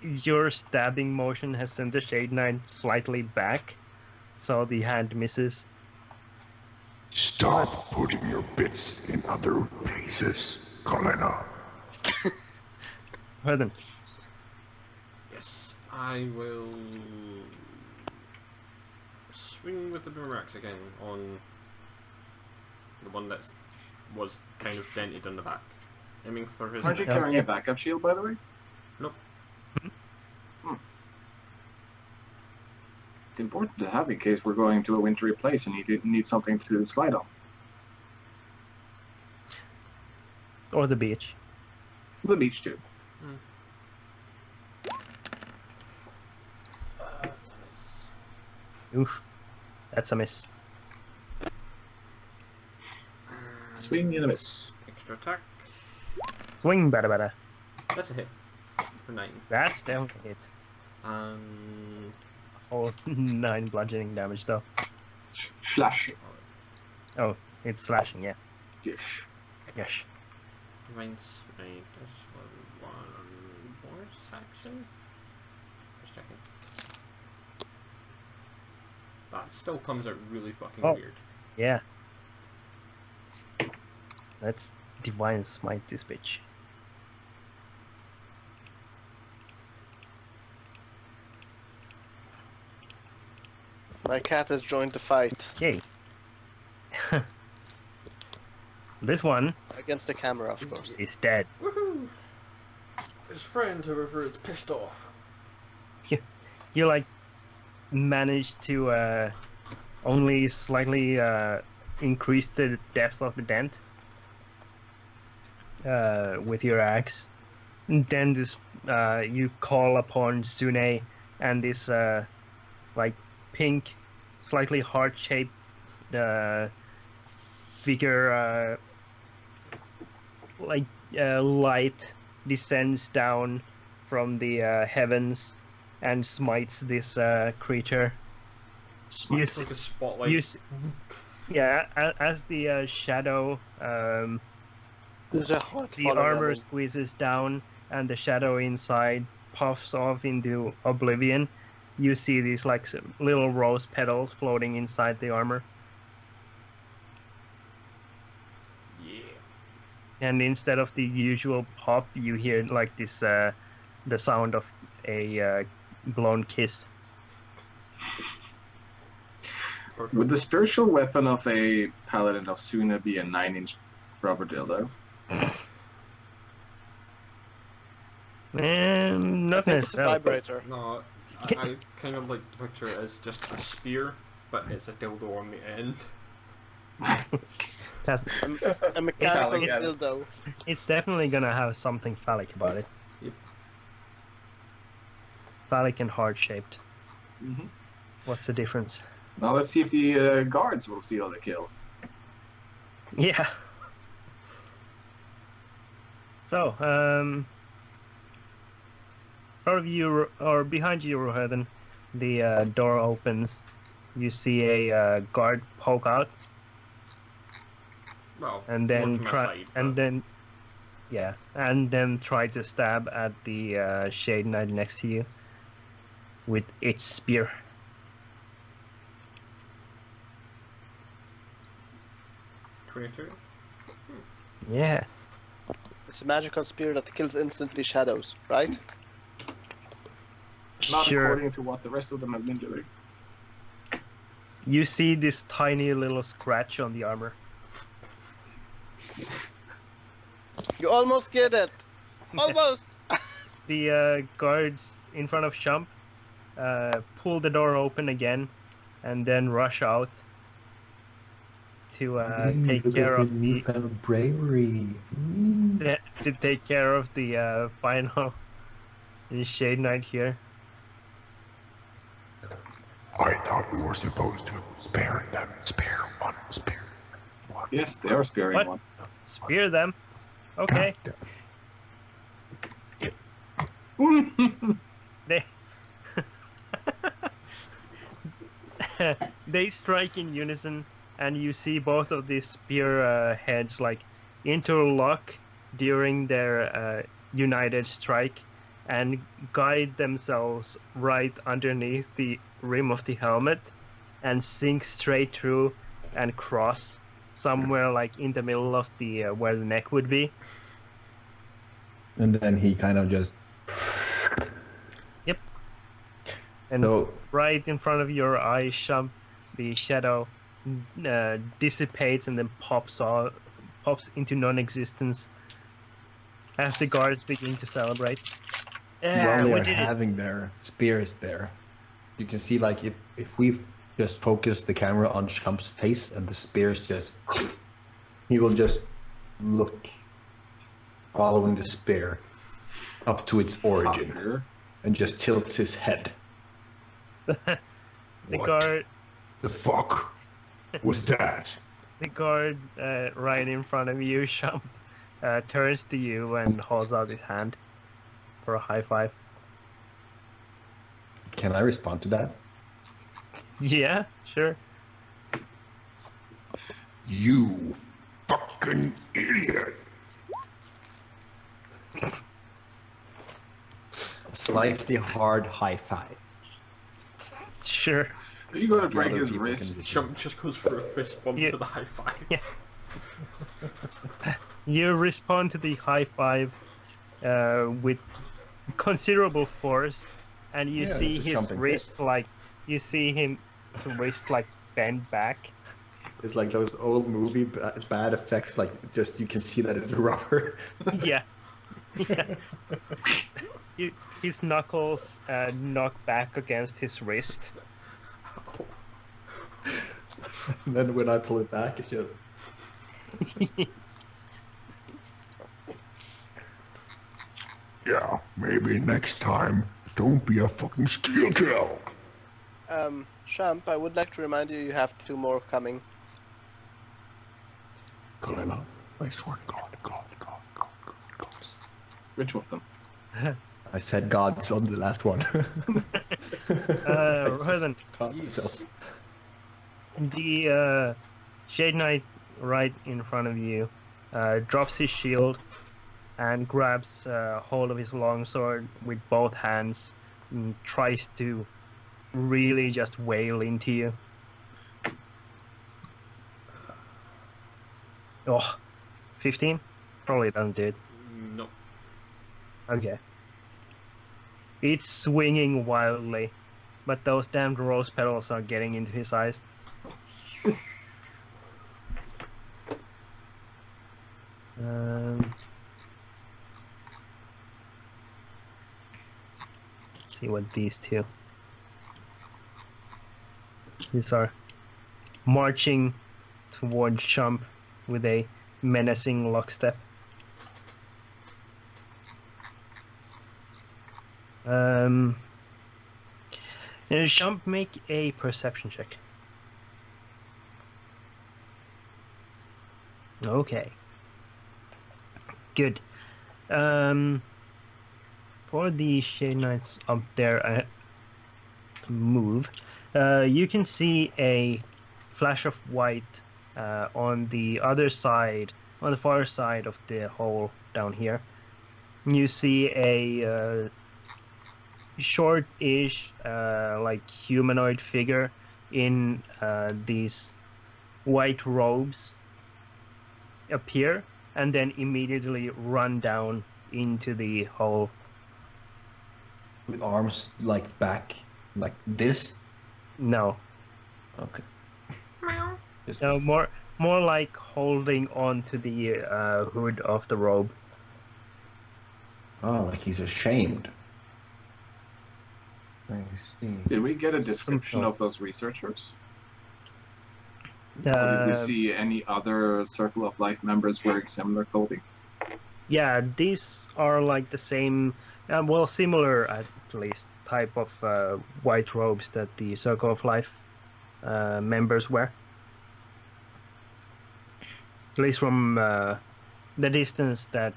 your stabbing motion has sent the Shade Knight slightly back, so the hand misses. Stop putting your bits in other places, Colena. Herden. Yes, I will swing with the boomerangs again on the one that was kind of dented on the back. Aiming for his Aren't you Yeah. carrying a backup shield, by the way? Nope. It's important to have in case we're going to a wintry place and you need something to slide on. Or the beach. The beach too. Oof. That's a miss. Swing and a miss. extra attack. Swing, bada. That's a hit for 9. That's definitely a hit. And Oh, 9 bludgeoning damage though. Slash. Oh, it's slashing, yeah. Yes. Yes. reminds me this one bonus action. Just checking. That still comes out really fucking Oh. weird. Yeah. Let's divine smite this bitch. My cat has joined the fight Okay. This one against the camera, of course. is dead. Woohoo! His friend, however, is pissed off. You like managed to only slightly increase the depth of the dent with your axe. And then this you call upon Sune and this like pink, slightly heart-shaped figure light descends down from the heavens and smites this creature. You It's see, like a spotlight. yeah, as the shadow, There's a heart the falling armor on him. squeezes down and the shadow inside puffs off into oblivion. You see these like little rose petals floating inside the armor. Yeah. And instead of the usual pop, you hear like this, the sound of a blown kiss. Perfect. Would the spiritual weapon of a paladin of Suna be a 9-inch rubber dildo? Not I think it's a necessarily. vibrator. No, I kind of like to picture it as just a spear, but it's a dildo on the end. That's- A mechanical Yeah. dildo. It's definitely gonna have something phallic about it. Yep. Phallic and heart-shaped. Mm-hmm. What's the difference? Now let's see if the guards will steal the kill. Yeah. So, front of you or behind you, Rohedin, the door opens. You see a guard poke out, Well, and then more to my try, side, and but then try to stab at the Shade Knight next to you with its spear. 22. Yeah. It's a magical spear that kills instantly shadows, right? Not Sure. according to what the rest of them have been doing. You see this tiny little scratch on the armor. You almost get it! Almost! The guards in front of Shump pull the door open again and then rush out to take care of the newfound bravery. to take care of the final Shade Knight here. I thought we were supposed to spare them. Spare one. Yes, they are sparing What? one. Spear them. Okay. They they strike in unison, and you see both of these spear heads like interlock during their united strike, and guide themselves right underneath the rim of the helmet and sink straight through and cross somewhere like in the middle of the where the neck would be. And then he kind of just. Yep. And So right in front of your eyes, Shump, the shadow dissipates and then pops into non-existence as the guards begin to celebrate. while they What are did it? having their spears there, you can see like if we just focus the camera on Chump's face and the spears just, he will just look, following the spear up to its origin, Fucker. and just tilts his head. The What guard, the fuck was that? the guard right in front of you, Shump, turns to you and holds out his hand for a high five. Can I respond to that? Yeah, sure. You fucking idiot. A slightly hard high five. Sure. Are you gonna The break other his people can wrist? just- Jump just goes for a fist bump Yeah. to the high five. Yeah. You respond to the high five with considerable force, and you Yeah, see it's a his jumping wrist like his wrist like bend back. It's like those old movie bad effects, like just you can see that it's rubber. Yeah. Yeah. His knuckles knock back against his wrist. And then when I pull it back, it's just. Yeah, maybe next time, don't be a fucking steel tail. Champ, I would like to remind you have 2 more coming. Kalena, I swear to God. Which of them? I said gods on the last one. Rather Caught myself. the Shade Knight right in front of you drops his shield and grabs hold of his longsword with both hands and tries to really just wail into you. Oh, 15? Probably doesn't do it. No. Okay. It's swinging wildly, but those damned rose petals are getting into his eyes. Let's see what these two. These are marching towards Shump with a menacing lockstep. Shump, make a perception check. Okay. Good. For the Shade Knights up there, move. You can see a flash of white on the other side, on the far side of the hole down here. You see a short-ish, like humanoid figure in these white robes appear and then immediately run down into the hole. With arms like back, like this. No, Okay. Just no, more like holding on to the hood of the robe. oh, like he's ashamed. I see. Did we get a description Simple. of those researchers? Or did we Uh, see any other Circle of Life members wearing similar clothing? Yeah, these are like the same, well, similar at least type of white robes that the Circle of Life members wear. At least from the distance that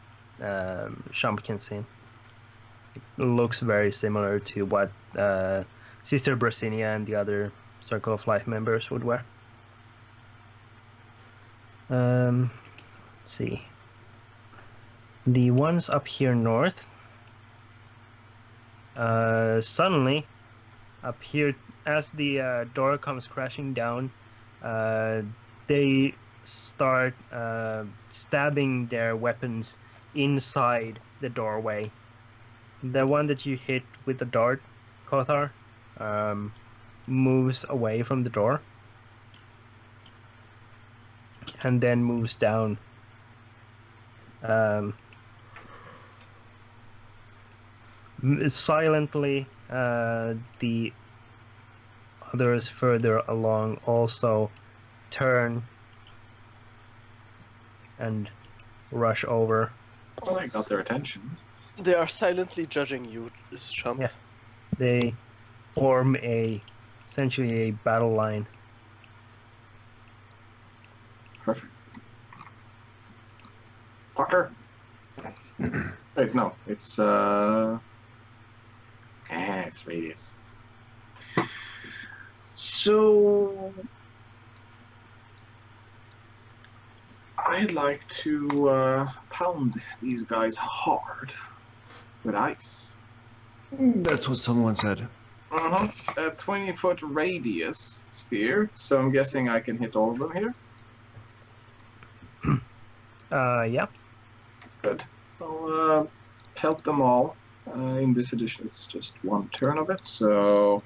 Shump can see. It looks very similar to what Sister Brasinia and the other Circle of Life members would wear. Let's see. The ones up here north, Suddenly, up here, as the door comes crashing down, they start stabbing their weapons inside the doorway. The one that you hit with the dart, Kothar, moves away from the door and then moves down. Silently, the others further along also turn and rush over. Well, I got their attention. They are silently judging you, Chump. Yeah. They form essentially a battle line. Perfect. Fucker. Wait, no, it's it's radius. So I'd like to pound these guys hard with ice. That's what someone said. A 20-foot radius sphere, so I'm guessing I can hit all of them here. Yeah. Good. I'll pelt them all. In this edition, it's just one turn of it, so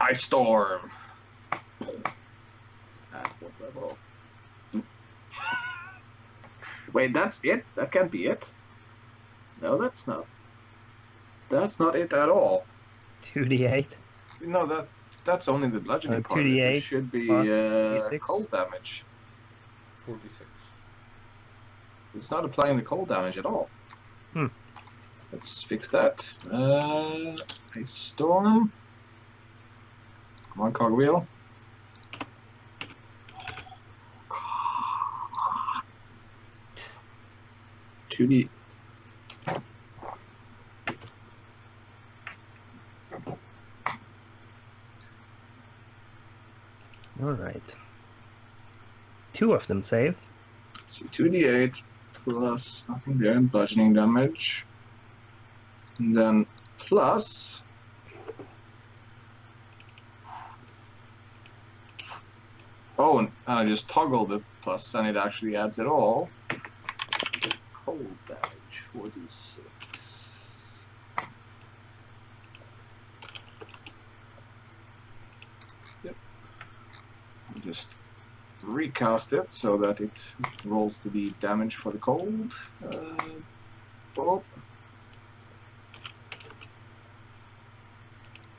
Ice Storm. At what level? Wait, that's it? That can't be it. No, that's not. That's not it at all. 2d8. No, that's only the bludgeoning part. 2d8 It should be plus d6. cold damage. 46. It's not applying the cold damage at all. Let's fix that. Ice Storm. Come on, cogwheel. 2D. Alright. 2 of them save. Let's see, 2d8 plus nothing there, bludgeoning damage. And then plus. Oh, and I just toggled the plus, and it actually adds it all. Cold damage, 46. Yep. Just recast it so that it rolls to be damage for the cold. Oh.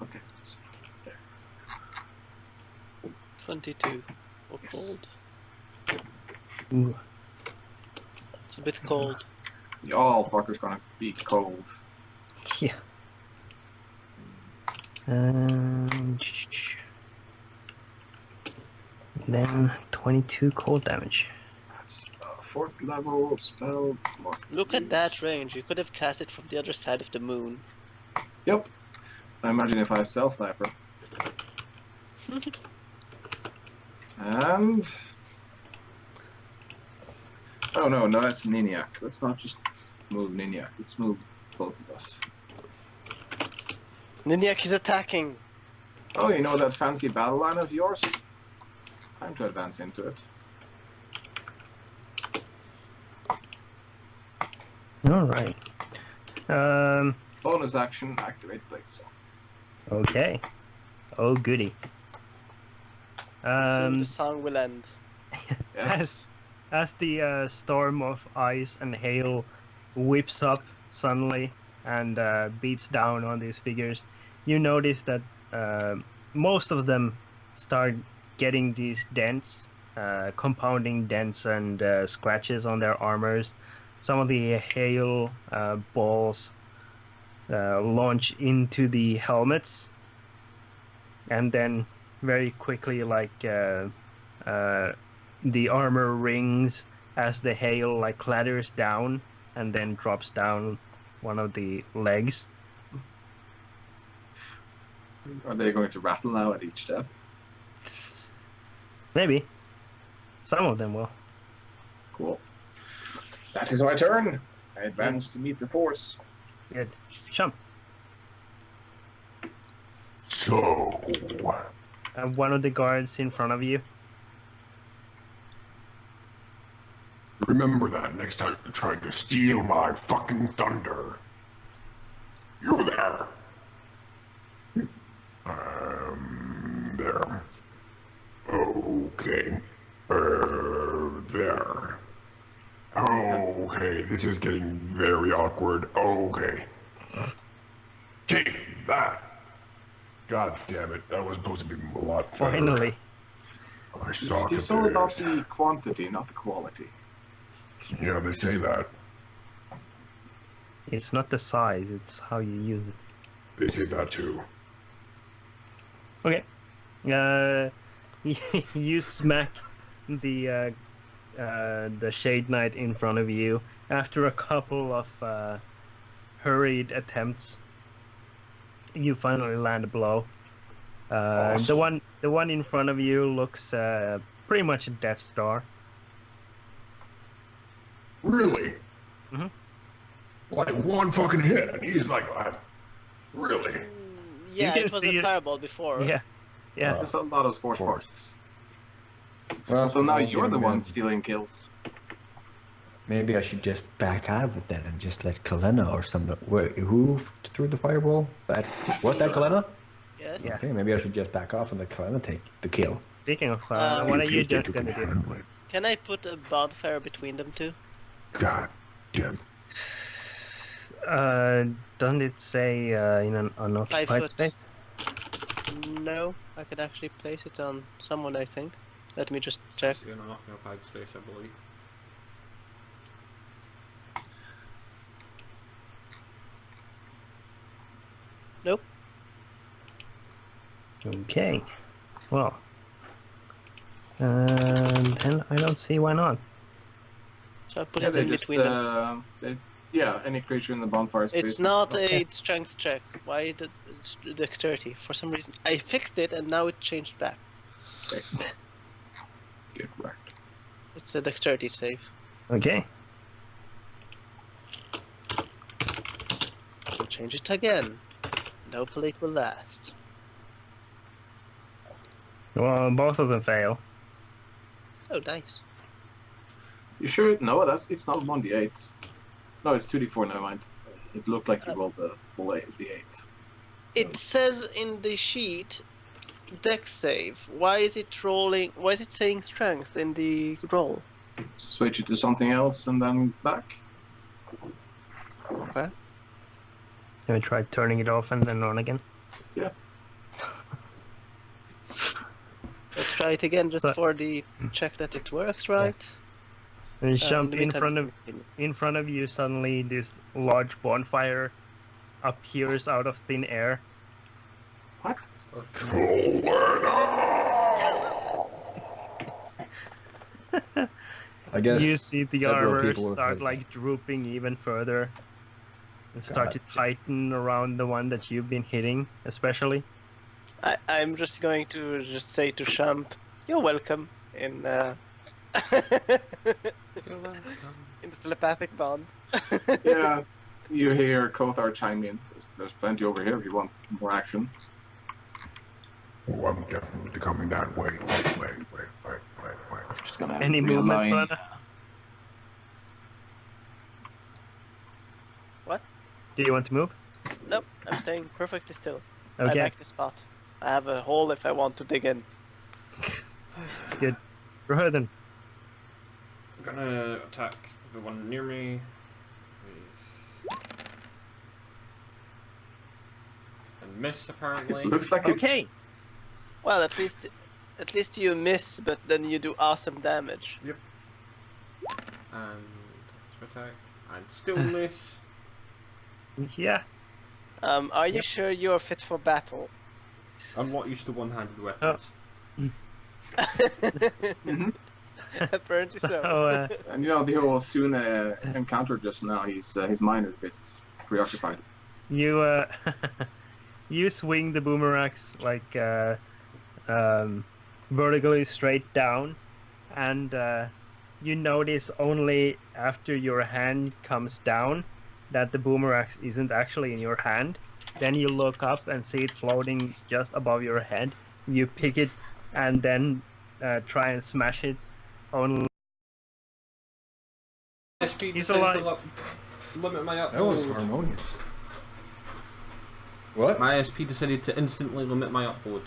Okay. So there. 22 for Yes. cold. Ooh. It's a bit cold. Y'all fuckers gonna be cold. Yeah. Then 22 cold damage. That's 4th level spell. Look at that range. You could have cast it from the other side of the moon. Yep. I imagine if I spell sniper. And oh no, that's Niniac. Let's not just move Niniac. Let's move both of us. Niniac is attacking. Oh, you know that fancy battle line of yours? Time to advance into it. Alright. Bonus action, activate Blade Song. Okay. Oh goody. Soon the song will end. Yes. As the storm of ice and hail whips up suddenly and beats down on these figures, you notice that most of them start getting these dents, compounding dents and scratches on their armors. Some of the hail balls launch into the helmets, and then very quickly, like the armor rings as the hail like clatters down and then drops down one of the legs. Are they going to rattle now at each step? Maybe. Some of them will. Cool. That is my turn. I advance to meet the force. Good. Jump. So, One of the guards in front of you. remember that next time you try to steal my fucking thunder. You there. There. Okay. There. Okay, this is getting very awkward. Okay. Take that. God damn it, that was supposed to be a lot better. Finally. I suck It's at all about this. the quantity, not the quality. Yeah, they say that. It's not the size, it's how you use it. They say that too. Okay. You smack the Shade Knight in front of you after a couple of hurried attempts. You finally land a blow. Awesome. The one in front of you looks pretty much a Death Star. Really? Mhm. Like one fucking hit, and he's like, really? Yeah, can it was see a it. fireball before. Yeah. Yeah. There's a lot of sports Force. parts. Well, So now well, you're the maybe one then- stealing kills. Maybe I should just back out of it then and just let Kalena or something. Wait, who threw the fireball? That was that Kalena? Yes. Yeah. Okay, maybe I should just back off and let Kalena take the kill. Speaking of, Um, what are If you think just you can gonna do? handle it. Can I put a bonfire between them two? God damn. Doesn't it say in an 5 unoccupied foot. space? No, I could actually place it on someone, I think. Let me just check. It's in an occupied space, I believe. Nope. Okay. Well. Then I don't see why not. So I put Yeah, it they in just, between them. yeah, any creature in the bonfire space. It's not Okay. a strength check. Why the it's dexterity? For some reason, I fixed it and now it changed back. Get wrecked. It's a dexterity save. Okay. I'll change it again. And hopefully it will last. Well, both of them fail. Oh, nice. You sure? No, it's not 1d8. No, it's 2d4, never mind. It looked like you rolled the full d8. It says in the sheet, dex save. Why is it rolling? Why is it saying strength in the roll? Switch it to something else and then back. Okay. Can we try turning it off and then on again? Let's try it again just But- for the check that it works right. And Uh, jump the in meantime- front of you. Suddenly, this large bonfire appears out of thin air. Oh, I guess You see the several armor people have start had- like drooping even further, and start God. to tighten around the one that you've been hitting, especially. I'm just going to just say to Champ, "You're welcome." In You're welcome. in the telepathic bond. Yeah, you hear Kothar chime in. There's plenty over here if you want more action. Oh, I'm definitely coming that way. Wait. Just gonna Any movement, realign. Lana? What? Do you want to move? Nope, I'm staying perfectly still. I Okay, like the spot. I have a hole if I want to dig in. good. Go ahead then. I'm gonna attack the one near me. And miss, apparently. Looks like Okay. Well, at least you miss, but then you do awesome damage. And attack. And still miss. Yeah. Are you Yep. sure you're fit for battle? I'm not used to one-handed weapons. Mhm. Apparently so. So, And you know, he will soon encounter just now. His mind is a bit preoccupied. you you swing the boomerangs like vertically straight down, and you notice only after your hand comes down that the boomerang isn't actually in your hand. Then you look up and see it floating just above your head. You pick it and then try and smash it. Only SP He's decided to alive. limit my That was upload. harmonious. What? My SP decided to instantly limit my upload.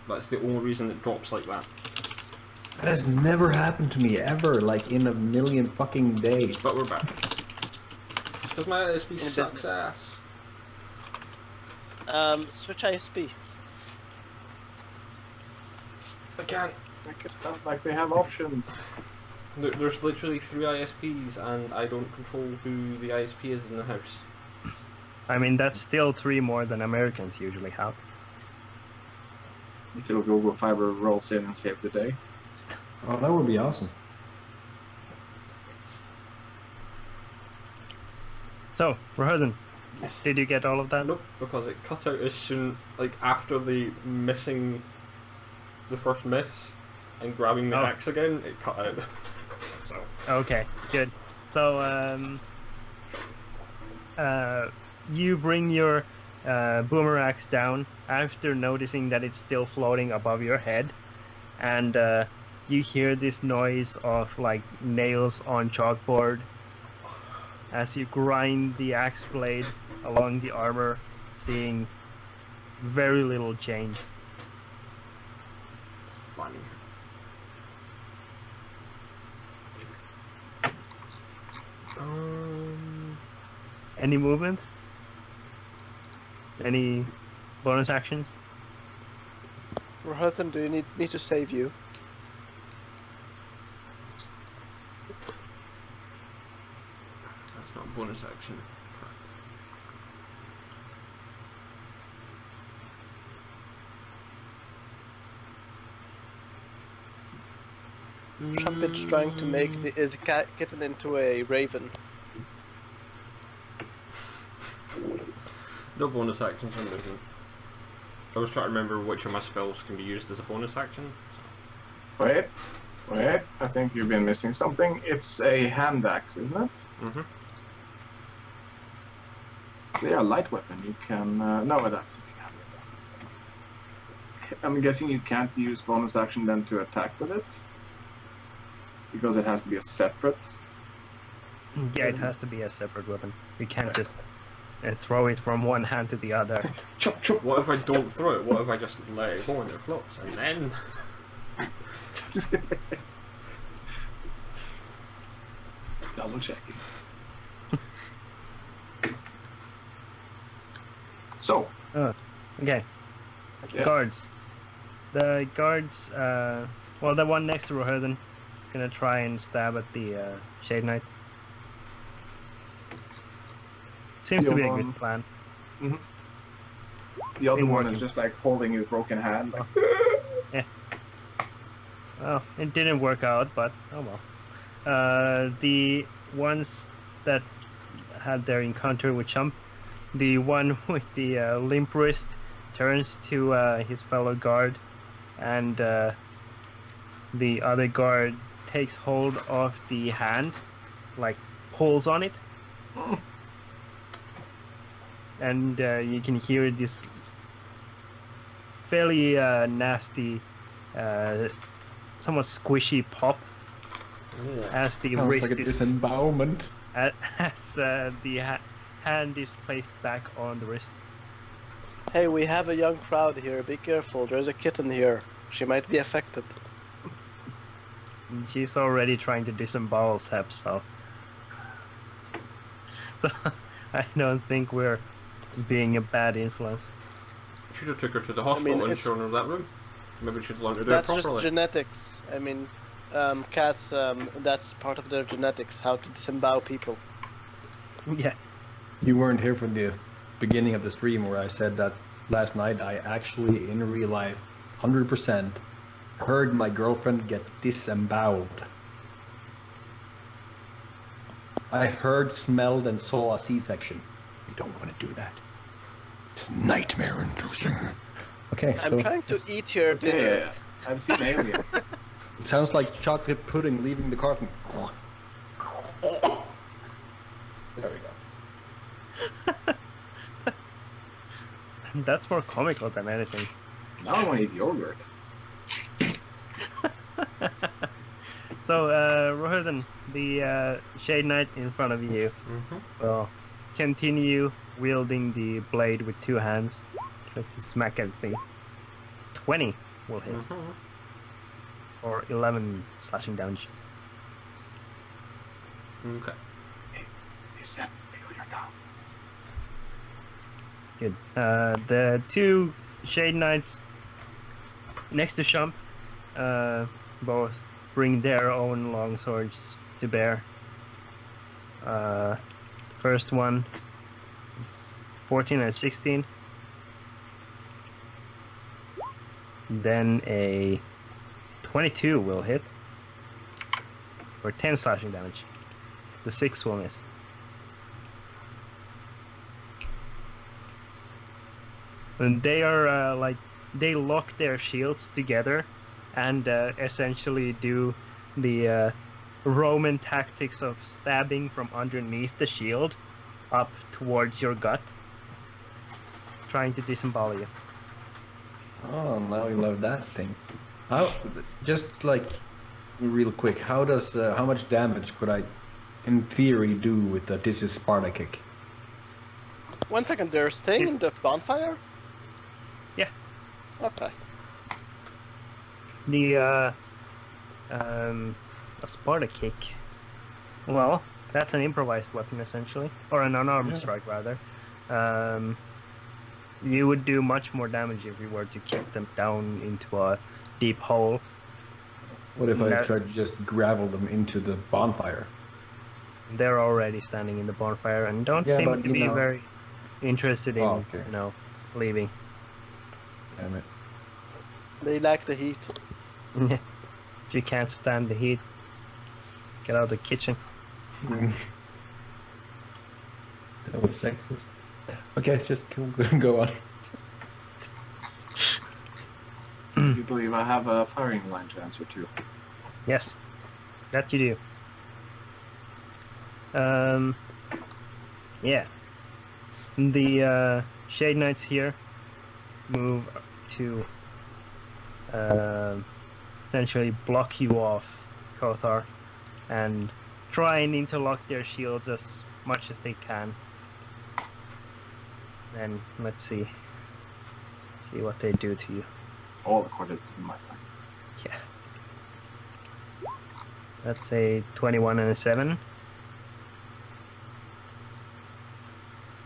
That's the only reason it drops like that. That has never happened to me ever, like in a million fucking days. But we're back. Just because my ISP In sucks business. ass. Switch ISP. I can't. Make it sound like they have options. There's literally 3 ISPs and I don't control who the ISP is in the house. I mean, that's still 3 more than Americans usually have. Until Google Fiber rolls in and saves the day. Oh, that would be awesome. So, Rohirden, Yes. did you get all of that? Nope, because it cut out as soon, like after the missing the first miss and grabbing the Oh. axe again, it cut out. So Okay, good. So, you bring your boomerang down after noticing that it's still floating above your head, and you hear this noise of like nails on chalkboard as you grind the axe blade along the armor, seeing very little change. funny. Any movement? Any bonus actions? Rohirden, do you need me to save you? That's not a bonus action. Trumpet's trying to make his kitten into a raven. No bonus actions on movement. I was trying to remember which of my spells can be used as a bonus action. Wait. I think you've been missing something. It's a hand axe, isn't it? Mm-hmm. They are a light weapon. You can... no, that's if you have it. I'm guessing you can't use bonus action then to attack with it? Because it has to be a separate... Yeah, it has to be a separate weapon. You can't just throw it from one hand to the other. Chop, chop. What if I don't throw it? What if I just let it go and it floats? And then... Double checking. So, Okay, yes. guards. The guards, well, the one next to Rohirden is gonna try and stab at the Shade Knight. Seems The to be a one- good plan. The other Been one working. is just like holding his broken hand. Like, Well, it didn't work out, but oh well. The ones that had their encounter with Chump, the one with the limp wrist turns to his fellow guard, and the other guard takes hold of the hand, like pulls on it, and you can hear this fairly nasty, somewhat squishy pop as the Sounds wrist like a is disembowelment. as the hand is placed back on the wrist. Hey, we have a young crowd here. Be careful. There's a kitten here. She might be affected. And she's already trying to disembowel Sepp, so I don't think we're being a bad influence. Should have took her to the hospital and it's- shown her that room. Maybe she'd learn to do That's it just properly. genetics. I mean, cats, that's part of their genetics, how to disembowel people. Yeah. You weren't here for the beginning of the stream where I said that last night I actually, in real life, 100% heard my girlfriend get disemboweled. I heard, smelled, and saw a C-section. You don't want to do that. It's nightmare inducing. Okay, so I'm trying to eat your dinner. yeah, I've seen Alien. it sounds like chocolate pudding leaving the carton. There we go. That's more comical than anything. Now I want to eat yogurt. So, Rohirden, the Shade Knight in front of you will continue wielding the blade with two hands. Try to smack at the 20 will hit. Or 11 slashing damage. Okay. Hey, Sepp, wiggle your tongue. Good. The two Shade Knights next to Shump both bring their own long swords to bear. First one is 14 and 16. Then a 22 will hit for 10 slashing damage. The 6 will miss. And they are they lock their shields together and essentially do the Roman tactics of stabbing from underneath the shield up towards your gut, trying to disembowel you. Oh, now you love that thing. How? Just like real quick, how much damage could I, in theory, do with a This is Sparta kick? 1 second, they're staying in the bonfire? Yeah. Okay. The a Sparta kick. Well, that's an improvised weapon essentially, or an unarmed strike rather. You would do much more damage if you were to kick them down into a deep hole. What if I tried to just gravel them into the bonfire? They're already standing in the bonfire and don't seem to be very interested in, leaving. Damn it. They like the heat. If you can't stand the heat, get out of the kitchen. That was sexist. Okay, just go on. Do you believe I have a firing line to answer to? Yes, that you do. Yeah. The Shade Knights here move to essentially block you off, Kothar, and try and interlock their shields as much as they can. And let's see what they do to you. All according to my plan. Yeah. That's a 21 and a 7.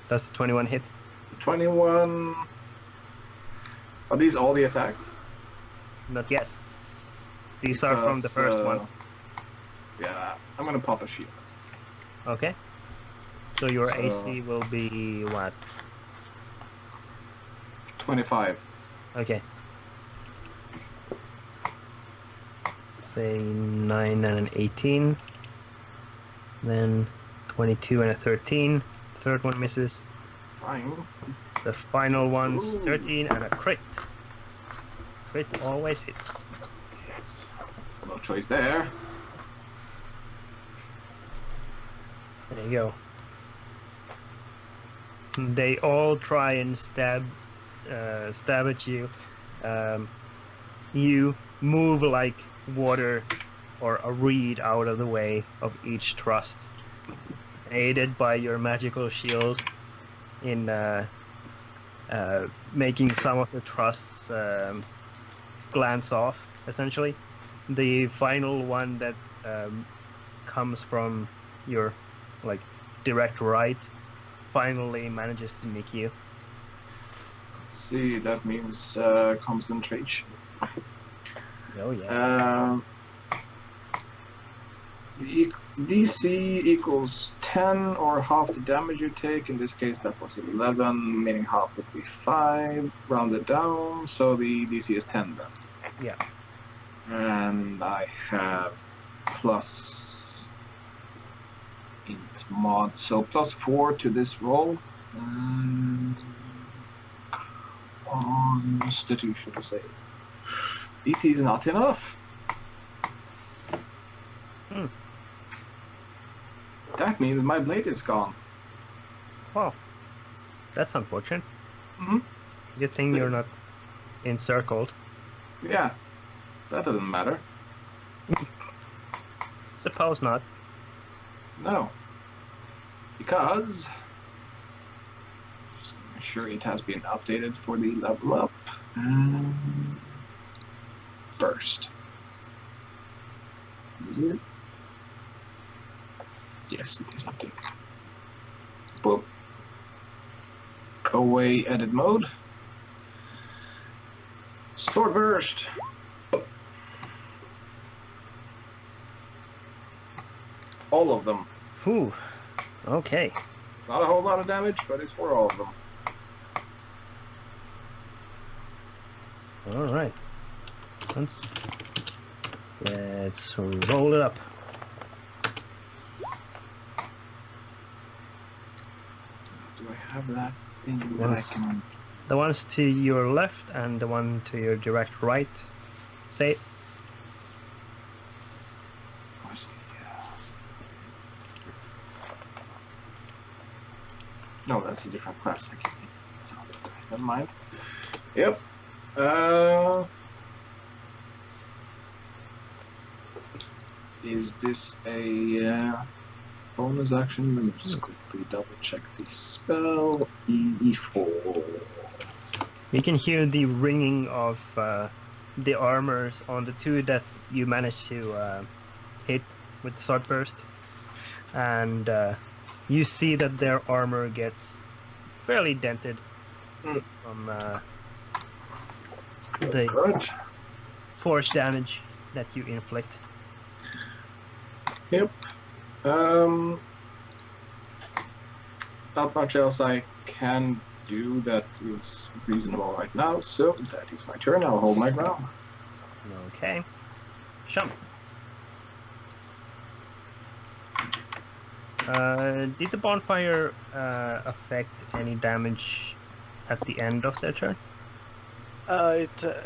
Does the 21 hit? 21. Are these all the attacks? Not yet. These are from the first one. Yeah, I'm gonna pop a shield. Okay. So your AC will be what? 25. Okay. Say 9 and an 18. Then 22 and a 13. Third one misses. Fine. The final one's Ooh. 13 and a crit. Crit always hits. Yes. No choice there. There you go. They all try and stab at you. You move like water or a reed out of the way of each thrust, aided by your magical shield in making some of the thrusts glance off, essentially. The final one that comes from your direct right finally manages to nick you. Let's see, that means concentration. Oh yeah. The DC equals 10 or half the damage you take. In this case, that was 11, meaning half would be 5, rounded down. So the DC is 10 then. Yeah. And I have plus int mod, so plus 4 to this roll. And Constitution save. DT is not enough. That means my blade is gone. Oh, that's unfortunate. Good thing you're not encircled. Yeah, that doesn't matter. Suppose not. No. Because... Just make sure it has been updated for the level up. First. Is it? Yes, it is updated. Boom. Go away, edit mode. Sword burst. All of them. Whew. Okay. It's not a whole lot of damage, but it's for all of them. All right. Let's roll it up. Do I have that thing that I Yes. can... The ones to your left and the one to your direct right. Say. Where's the... No, that's a different class. I can't think. Never mind. Yep. Is this a bonus action? Let me just quickly double check the spell. E4. You can hear the ringing of the armors on the two that you managed to hit with the sword burst, and you see that their armor gets fairly dented from the Good. force damage that you inflict. Yep. Not much else I can do that is reasonable right now, so that is my turn. I'll hold my ground. Okay. Shum. Did the bonfire affect any damage at the end of their turn? It's at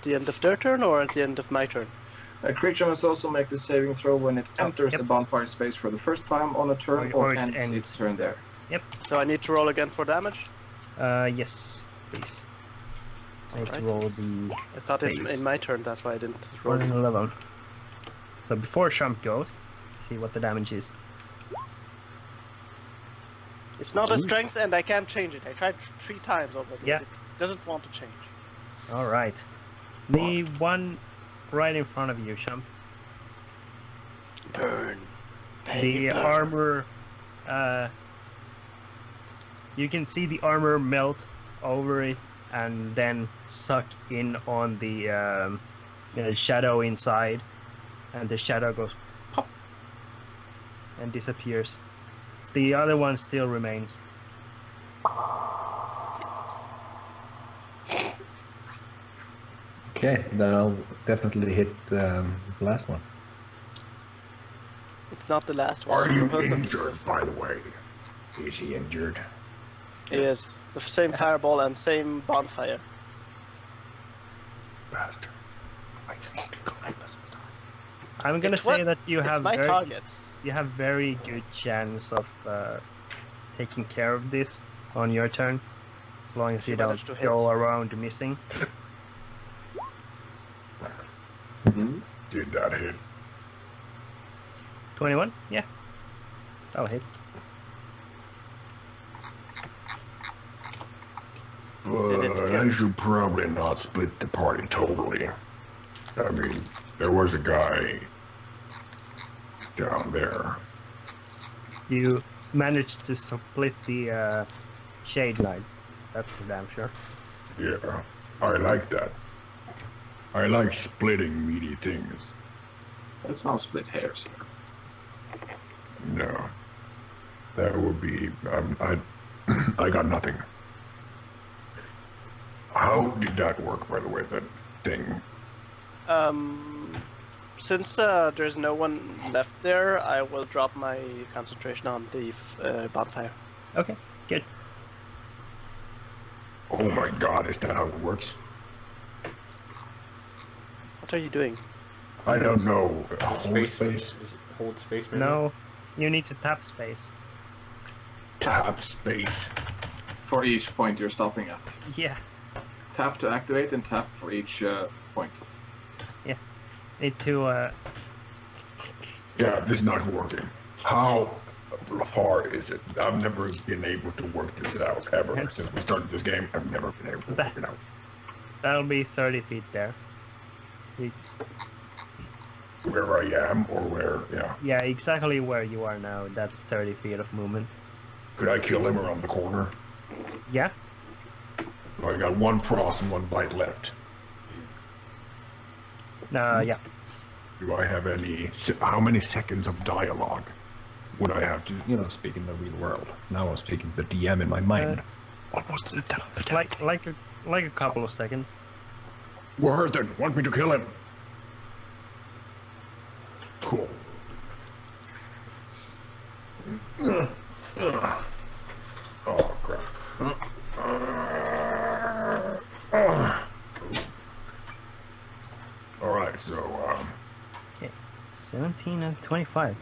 the end of their turn or at the end of my turn? A creature must also make the saving throw when it enters yep. the bonfire space for the first time on a turn or it ends ends. its turn there. Yep. So I need to roll again for damage? Yes, please. I need to Alright. roll the I thought it's saves. in my turn, that's why I didn't roll. 1 and 11. So before Shump goes, see what the damage is. It's not a strength and I can't change it. I tried 3 times already. Yeah. It doesn't want to change. Alright. The one right in front of you, Shump. Burn. The armor, you can see the armor melt over it and then suck in on the shadow inside, and the shadow goes pop and disappears. The other one still remains. Okay, then I'll definitely hit the last one. It's not the last one. Are you Your husband- injured, by the way? Is he injured? It is. The same fireball and same bonfire. Bastard. I just want to go. I'm gonna It's what- say that you It's have my targets. you have very good chance of taking care of this on your turn, as long as You you don't manage to hit. go around missing. Did that hit? 21? Yeah. That'll hit. But I should probably not split the party totally. I mean, there was a guy down there. You managed to split the shade knight. That's for damn sure. Yeah, I like that. I like splitting meaty things. Let's not split hairs here. No, that would be. I got nothing. How did that work, by the way? That thing. Since there's no one left there, I will drop my concentration on the bonfire. Okay, good. Oh my God! Is that how it works? What are you doing? I don't know. Hold Space. space. Is it hold space, maybe? No, you need to tap space. Tap space. For each point you're stopping at. Yeah. Tap to activate and tap for each point. Need to. Yeah, this is not working. How far is it? I've never been able to work this out ever since we started this game. I've never been able to work it out. That'll be 30 feet there. Where I am, or where? Yeah. Yeah, exactly where you are now. That's 30 feet of movement. Could I kill him around the corner? Yeah. I got one frost and one bite left. Yeah. Do I have any? How many seconds of dialogue would I have to? You know, speak in the real world. Now I'm speaking the DM in my mind. What was the tell the Like a couple of seconds. Worthen, want me to kill him? Cool. Oh crap. All right, so Okay. 17 and 25.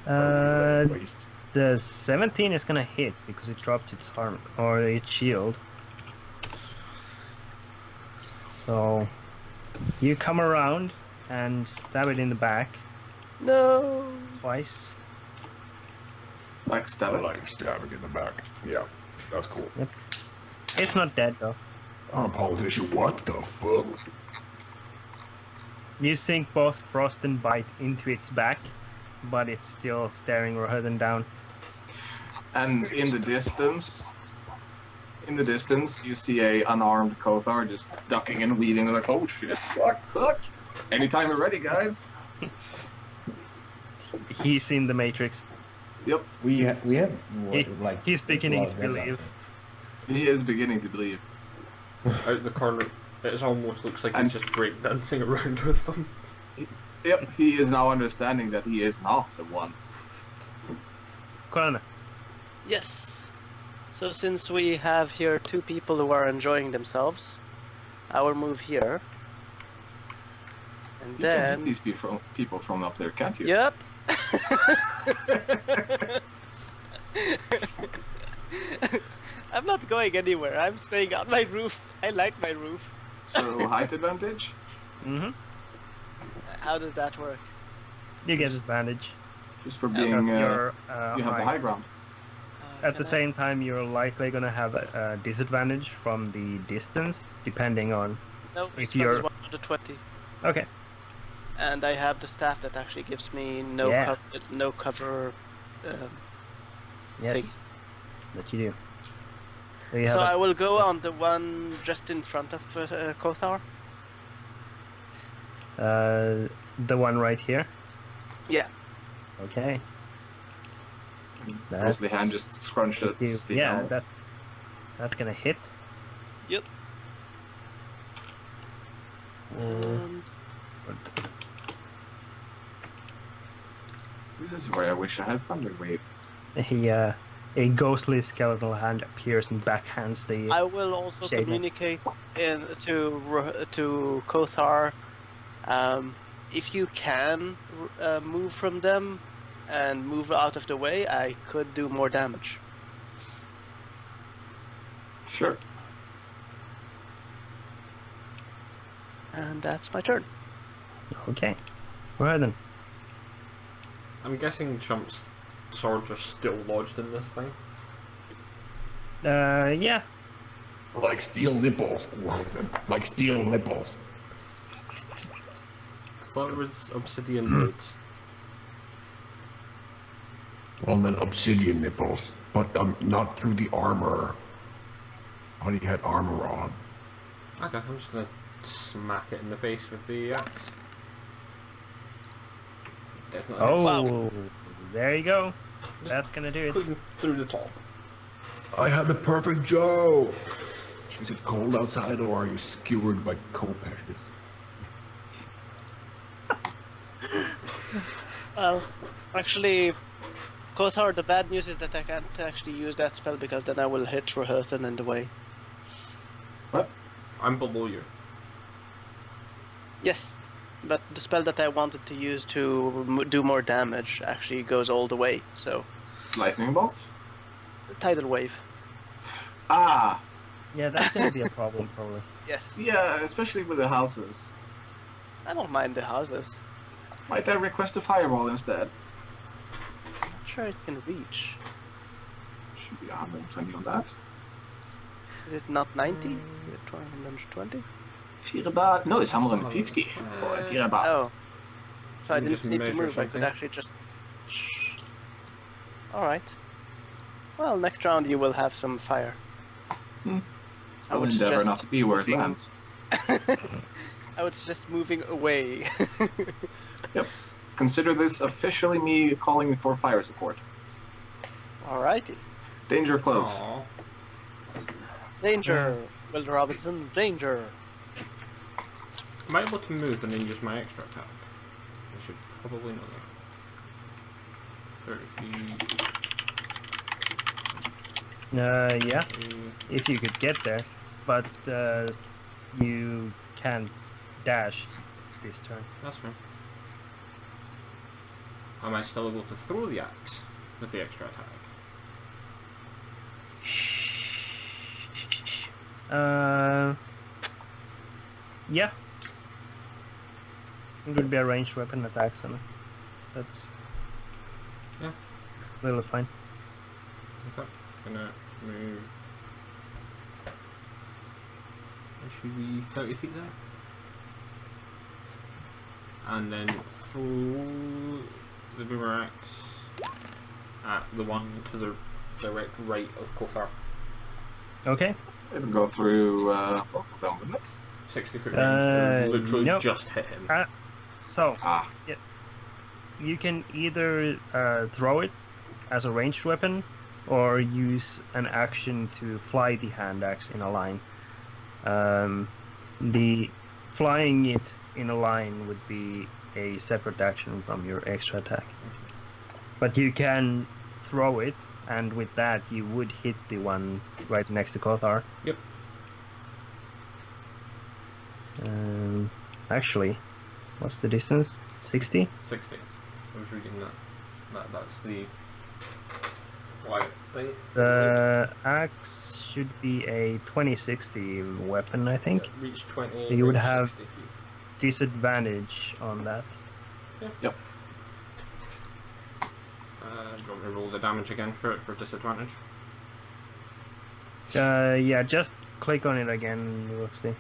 at least. The 17 is gonna hit because it dropped its arm or its shield. So you come around and stab it in the back No. twice. Like I stab it. like stabbing in the back. Yeah, that's cool. It's not dead though. I'm a politician. What the fuck? You sink both frost and bite into its back, but it's still staring Rohirrim down. And in the distance, you see a unarmed Kothar just ducking and weaving like, oh shit, fuck. Anytime you're ready, guys. He's in the Matrix. Yep, We have like. He's beginning there's a to lot of believe. he is beginning to believe. Out the corner, it almost looks like he's just breakdancing around with them. Yep, he is now understanding that he is not the one. Colonna. Yes. So since we have here two people who are enjoying themselves, I will move here. And You can hit then. these people from up there, can't you? Yep. I'm not going anywhere. I'm staying on my roof. I like my roof. So height advantage? Mm-hmm. How does that work? You get advantage. Just for Because being, you're you have the high ground. At the Can I- same time, you're likely gonna have a disadvantage from the distance, depending on. No, if spell you're- is 120. Okay. And I have the staff that actually gives me no Yeah. cover. Yes. Thing. That you do. So you So have I will go on the one just in front of Kothar. the one right here. Yeah. Okay. Mostly hand just scrunched it. Yeah, that's gonna hit. Yep. And This is where I wish I had Thunder Wave. A ghostly skeletal hand appears and backhands the. I will also Shade. communicate to Kothar. If you can move from them and move out of the way, I could do more damage. Sure. And that's my turn. Okay. Go ahead then. I'm guessing Chump's swords are still lodged in this thing. Yeah. Like steel nipples, Worthen. Like steel nipples. I thought it was obsidian blades. Well, then obsidian nipples, but not through the armor. But he had armor on. Okay, I'm just gonna smack it in the face with the axe. Definitely. Oh, Wow. there you go. That's gonna do it. Clean through the top. I had the perfect joke. Is it cold outside, or are you skewered by kopeshes? Well, actually, Kothar, the bad news is that I can't actually use that spell because then I will hit Rohirrim in the way. I'm below you. Yes, but the spell that I wanted to use to do more damage actually goes all the way, so... Lightning bolt? Tidal Wave. Ah, Yeah, that's gonna be a problem probably. Yes. yeah, especially with the houses. I don't mind the houses. Might I request a fireball instead? I'm not sure it can reach. Should be 120 on that. Is it not 90? Is it 120? Vierbaat? No, it's 150. For a vierbaat. Oh. So I You didn't just need to measure move, I something. could actually just... Alright. Well, next round you will have some fire. Hmm. I would endeavor suggest not to be where it moving- lands. I would suggest moving away. Consider this officially me calling for fire support. Alrighty. Danger close. Aw. Danger! Will Robinson, danger! Am I able to move and then use my extra attack? I should probably know that. 30. Yeah, if you could get there, but you can't dash this turn. That's fine. Am I still able to throw the axe with the extra attack? Yeah. It would be a ranged weapon attack, so that's Yeah. really fine. Okay. Gonna move. Should be 30 feet there. And then throw the boomer axe at the one to the direct right of Kothar. Okay. It'll go through both of them, wouldn't it? 60 foot range. Literally nope. just hit him. So Ah, you can either throw it as a ranged weapon, or use an action to fly the hand axe in a line. The flying it in a line would be a separate action from your extra attack. But you can throw it, and with that you would hit the one right next to Kothar. Yep. Actually, what's the distance? 60? 60. I was reading that. That's the fly thing. The axe should be a 2060 weapon, I think. Yeah, reach 20. So you would range have 60 feet. disadvantage on that. yep. Do you want me to roll the damage again for it for disadvantage? Yeah, just click on it again. We'll see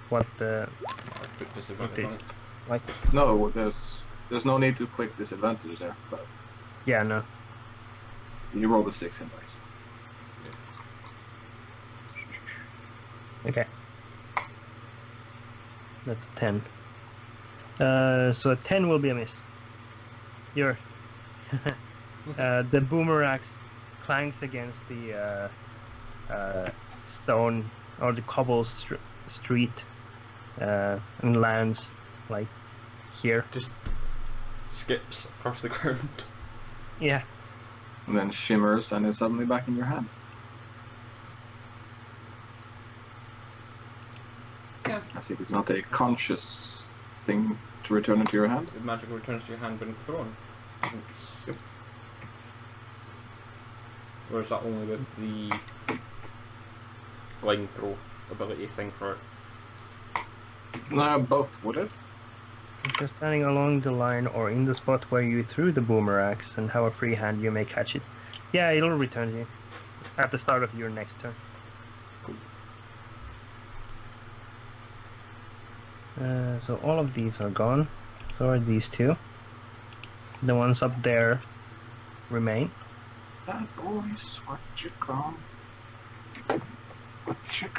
what the I'll put disadvantage on is. it. Like. No, there's no need to click disadvantage there, but Yeah, no. you rolled a 6 anyways. Okay. That's 10. So a 10 will be a miss. You're. The boomerang clangs against the stone or the cobble street and lands like here. Just skips across the ground. Yeah. And then shimmers and is suddenly back in your hand. Yeah. I see it's not a conscious thing to return into your hand. The magic returns to your hand when thrown. Yep. Or is that only with the line throw ability thing for it? No, both would have. If you're standing along the line or in the spot where you threw the boomerang and have a free hand, you may catch it. Yeah, it'll return to you at the start of your next turn. So all of these are gone. So are these two. The ones up there remain. That boys, what you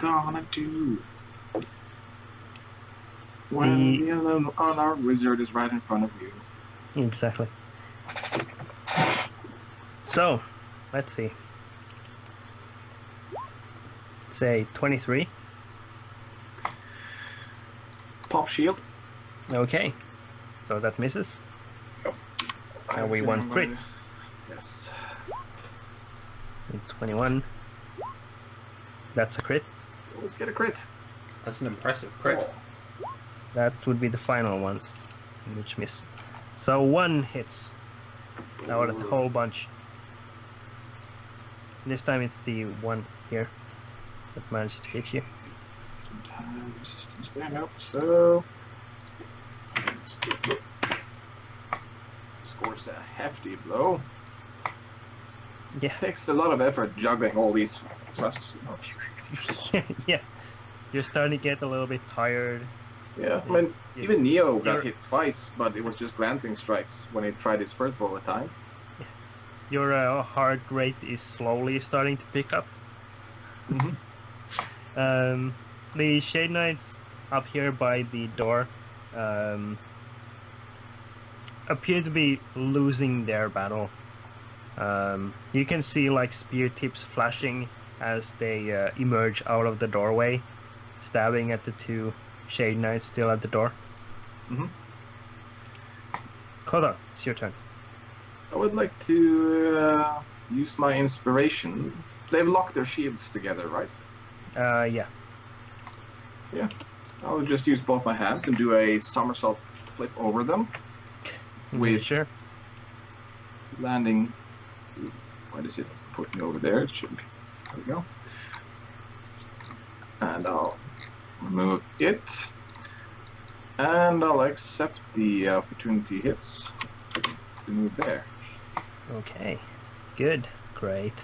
gonna do? When the other on our wizard is right in front of you. Exactly. So, let's see. Say 23. Pop shield. Okay. So that misses. And we want crits. Yes. And 21. That's a crit. You always get a crit. That's an impressive crit. That would be the final ones, which miss. So one hits out of the whole bunch. This time it's the one here that managed to hit you. Don't have resistance there, nope. So scores a hefty blow. Yeah. Takes a lot of effort juggling all these thrusts. Yeah. You're starting to get a little bit tired. Yeah, I mean, even Neo got You're- hit twice, but it was just glancing strikes when he tried his first bullet time. Your heart rate is slowly starting to pick up. Mm-hmm. The Shade Knights up here by the door appear to be losing their battle. You can see like spear tips flashing as they emerge out of the doorway, stabbing at the two Shade Knights still at the door. Mm-hmm. Koda, it's your turn. I would like to use my inspiration. They've locked their shields together, right? Yeah. I'll just use both my hands and do a somersault flip over them, With- Sure. landing. What is it? Put me over there. It should be. There we go. And I'll remove it. And I'll accept the opportunity hits to move there. Okay. Good. Great.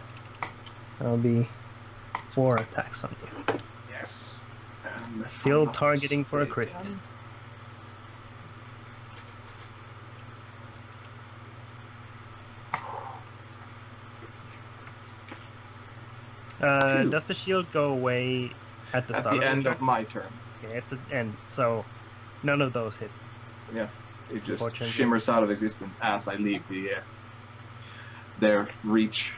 That'll be 4 attacks on you. Yes. And Still targeting for a crit. Does the shield go away at the At start the end of of my turn. Okay, at the end. So none of those hit. It just Fortunately. shimmers out of existence as I leave their reach.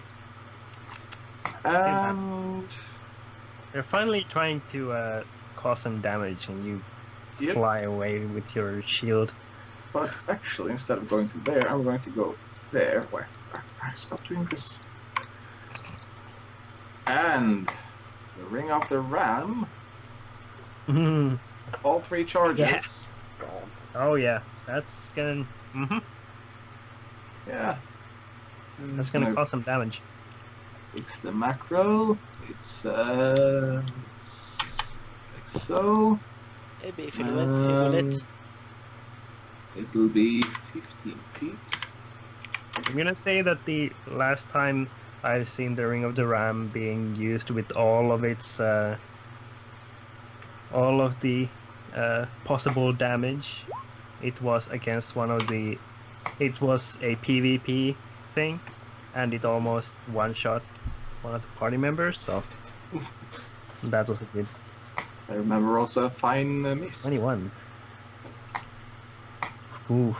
And They're finally trying to cause some damage, and you yep, fly away with your shield. but actually instead of going to there, I'm going to go there. Where? Stop doing this. And the ring of the ram. Mhm. All 3 charges. Yes. Oh yeah, that's gonna. Yeah. That's gonna cause some damage. Fix the macro. It's like so. Maybe if you will it. It will be 15 feet. I'm gonna say that the last time I've seen the Ring of the Ram being used with all of its all of the possible damage, it was against one of the. It was a PvP thing, and it almost one-shot one of the party members. So that was a good I remember also a fine miss. 21. Ooh.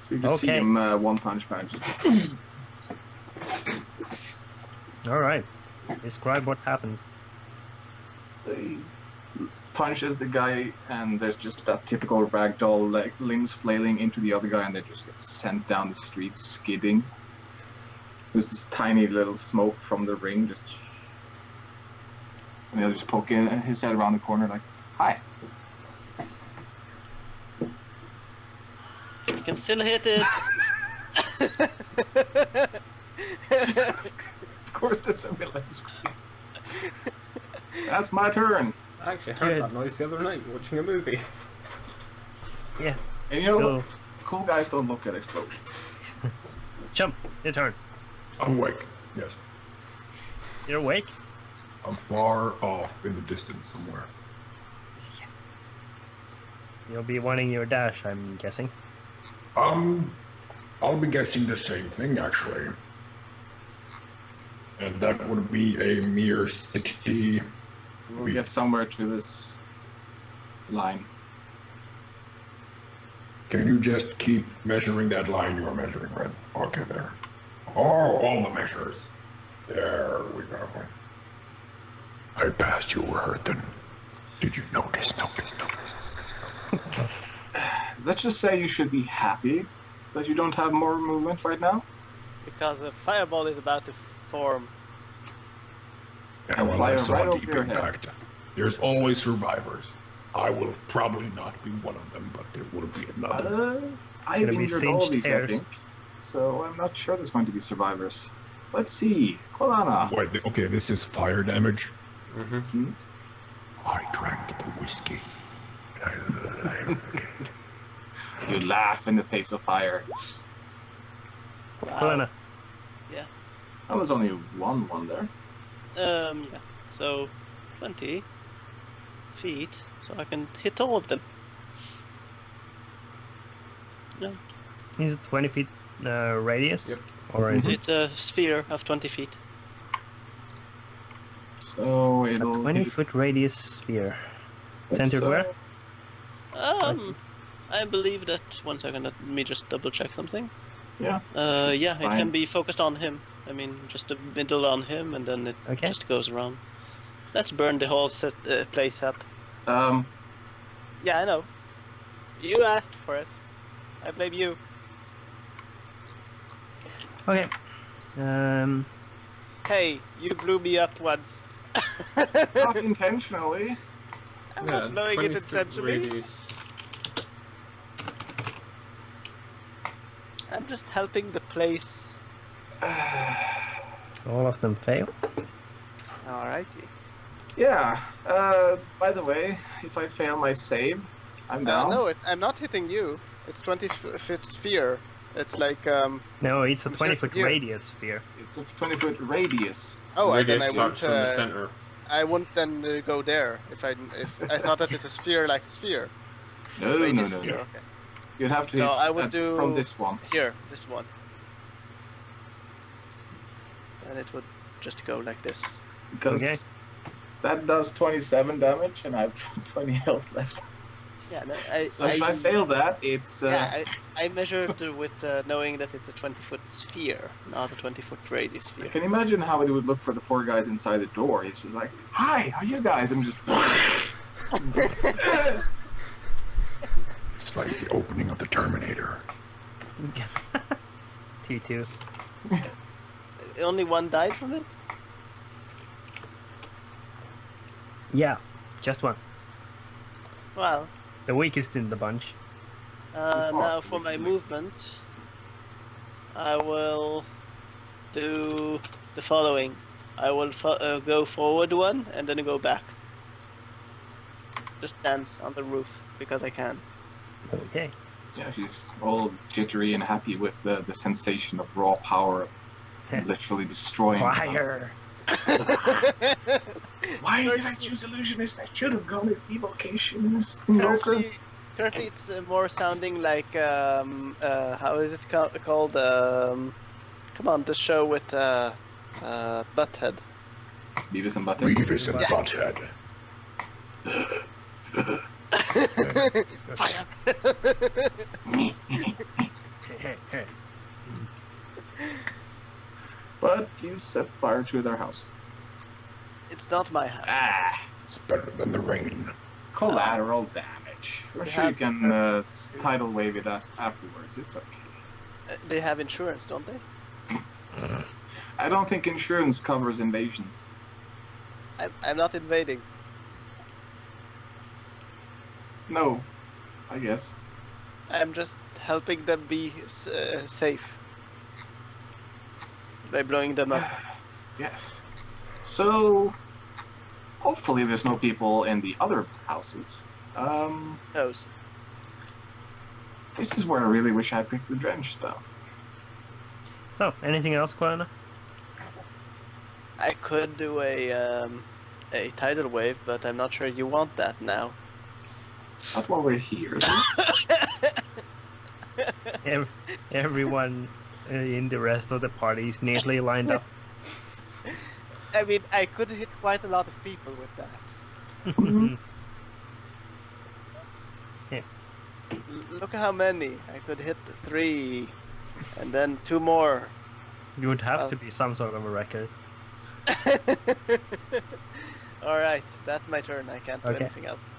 So you just see Okay. him one punch back. Just All right. Describe what happens. he punches the guy, and there's just that typical ragdoll, like limbs flailing into the other guy, and they just get sent down the street skidding. There's this tiny little smoke from the ring, just. And he'll just poke in his head around the corner, like, "Hi." You can still hit it. Of course, the simulator's That's my turn. I actually heard Good. that noise the other night watching a movie. Yeah. And you know, Go. cool guys don't look at explosions. Jump. Your turn. I'm awake. Yes. You're awake. I'm far off in the distance somewhere. You'll be wanting your dash, I'm guessing. I'll be guessing the same thing actually. And that would be a mere 60. We'll get somewhere to this line. Can you just keep measuring that line you are measuring, right? Okay, there. Oh, all the measures. There we go. I passed you were hurt then. Did you notice? Let's just say you should be happy that you don't have more movement right now. Because a fireball is about to form. Yeah, And well, fly I right saw over deep your head. impact. There's always survivors. I will probably not be one of them, but there will be another. I've Gonna be injured all singed these, I hairs. think. So I'm not sure there's going to be survivors. Let's see. Kolana. Wait, okay, this is fire damage. Mm-hmm. I drank the whiskey. I loved it. You laugh in the face of fire. Wow. Colonna. That was only one there. Yeah. So 20 feet, so I can hit all of them. No, Is it 20 feet radius? Yep. Or is it it's a sphere of 20 feet. So a it'll 20-foot radius sphere? Centered so- where? I believe that. 1 second, let me just double check something. Yeah. Yeah, it Fine. can be focused on him. I mean, just the middle on him, and then it Okay. just goes around. Let's burn the whole place up. Yeah, I know. You asked for it. I blame you. Okay. Hey, you blew me up once. Not intentionally. I'm Yeah, not blowing it 20 foot intentionally. radius. I'm just helping the place. All of them fail. Alrighty. Yeah. By the way, if I fail my save, I'm down. No, I'm not hitting you. It's 20-foot sphere. It's like No, it's a I'm sure 20-foot here. radius sphere. It's a 20-foot radius. oh, Radius then I starts from the wouldn't. center. I wouldn't then go there if I thought that it's a sphere like a sphere. No, Radius no. sphere. Okay. You'd have to So hit I would that do- from this one. Here, this one. And it would just go like this. Because Okay. that does 27 damage and I have 20 health left. Yeah, no, So if I fail that, it's... Yeah, I measured with knowing that it's a 20-foot sphere, not a 20-foot radius I sphere. can imagine how it would look for the poor guys inside the door. He's just like, "Hi, how you guys?" I'm just... It's like the opening of the Terminator. T2. Only one died from it? Yeah, just one. Well, The weakest in the bunch. now for my movement, I will do the following. I will go forward one and then go back. Just dance on the roof because I can. Okay. Yeah, she's all jittery and happy with the sensation of raw power of literally destroying stuff. Fire! Why did I choose illusionist? I should have gone with evocationist. Currently, it's more sounding like how is it called? Come on, the show with Butthead. Beavis and Butthead. Beavis and Yeah. Butthead. Fire! But you set fire to their house. It's not my house. Ah, It's better than the rain. collateral damage. I'm They sure you have- can tidal wave it afterwards. It's okay. They have insurance, don't they? I don't think insurance covers invasions. I'm not invading. No, I guess. I'm just helping them be safe by blowing them up. Yes. So, hopefully there's no people in the other houses. Those. This is where I really wish I picked the drench, though. So, anything else, Colonna? I could do a tidal wave, but I'm not sure you want that now. Not while we're here. Everyone in the rest of the party is neatly lined up. I mean, I could hit quite a lot of people with that. Look at how many. I could hit 3, and then 2 more. You would have to be some sort of a record. Alright, that's my turn. I can't do Okay. anything else.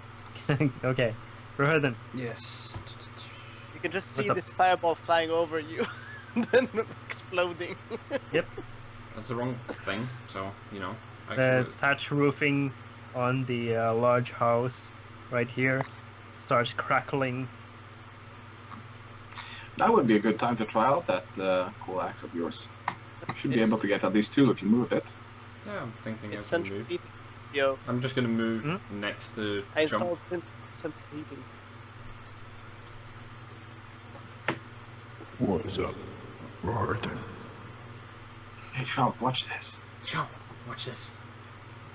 Okay. Rohirden. Yes. You can just What's see up? this fireball flying over you, then exploding. That's the wrong thing, so, you know. The Actually, thatch roofing on the large house right here starts crackling. That would be a good time to try out that cool axe of yours. You should be able to get at least 2 if you move it. Yeah, I'm thinking It's I can central move. heating. Yo, I'm just gonna move next to I jump. installed central heating. What is up, Arthur? Hey, Trump, watch this. Jump! Watch this.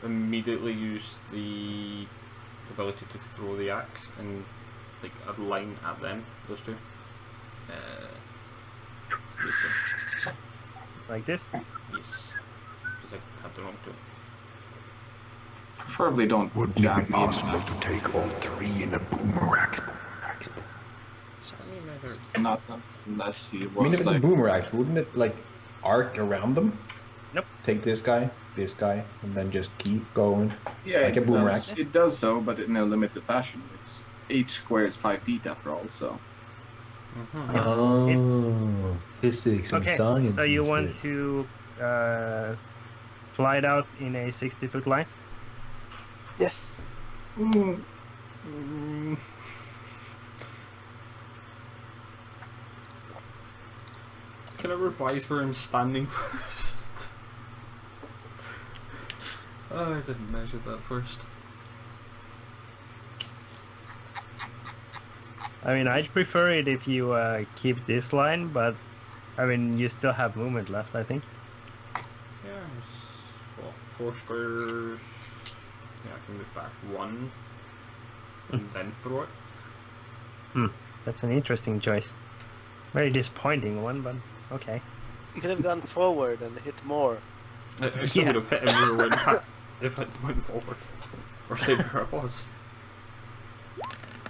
Immediately use the ability to throw the axe and like a line at them, those two. These two. Like this? Yes. Because I had the wrong tool. Preferably don't Wouldn't it jab be me into possible that. to take all 3 in a boomerang? Not unless he I mean, was if it's a like... boomerang, wouldn't it like arc around them? Nope. Take this guy, and then just keep going. Yeah, like a boomerang. It does so, but in a limited fashion. It's each square is 5 feet after all, so... Oh, physics and Okay, science. so you and want shit. to fly it out in a 60-foot line? Yes. Can I revise where I'm standing first? Oh, I didn't measure that first. I mean, I'd prefer it if you keep this line, but I mean, you still have movement left, I think. Yeah, it's, what, 4 squares. Yeah, I can move back 1 and then throw it. That's an interesting choice. Very disappointing one, but okay. You could have gone forward and hit more. I still would have hit him if I went back, if I went forward. Or stayed where I was.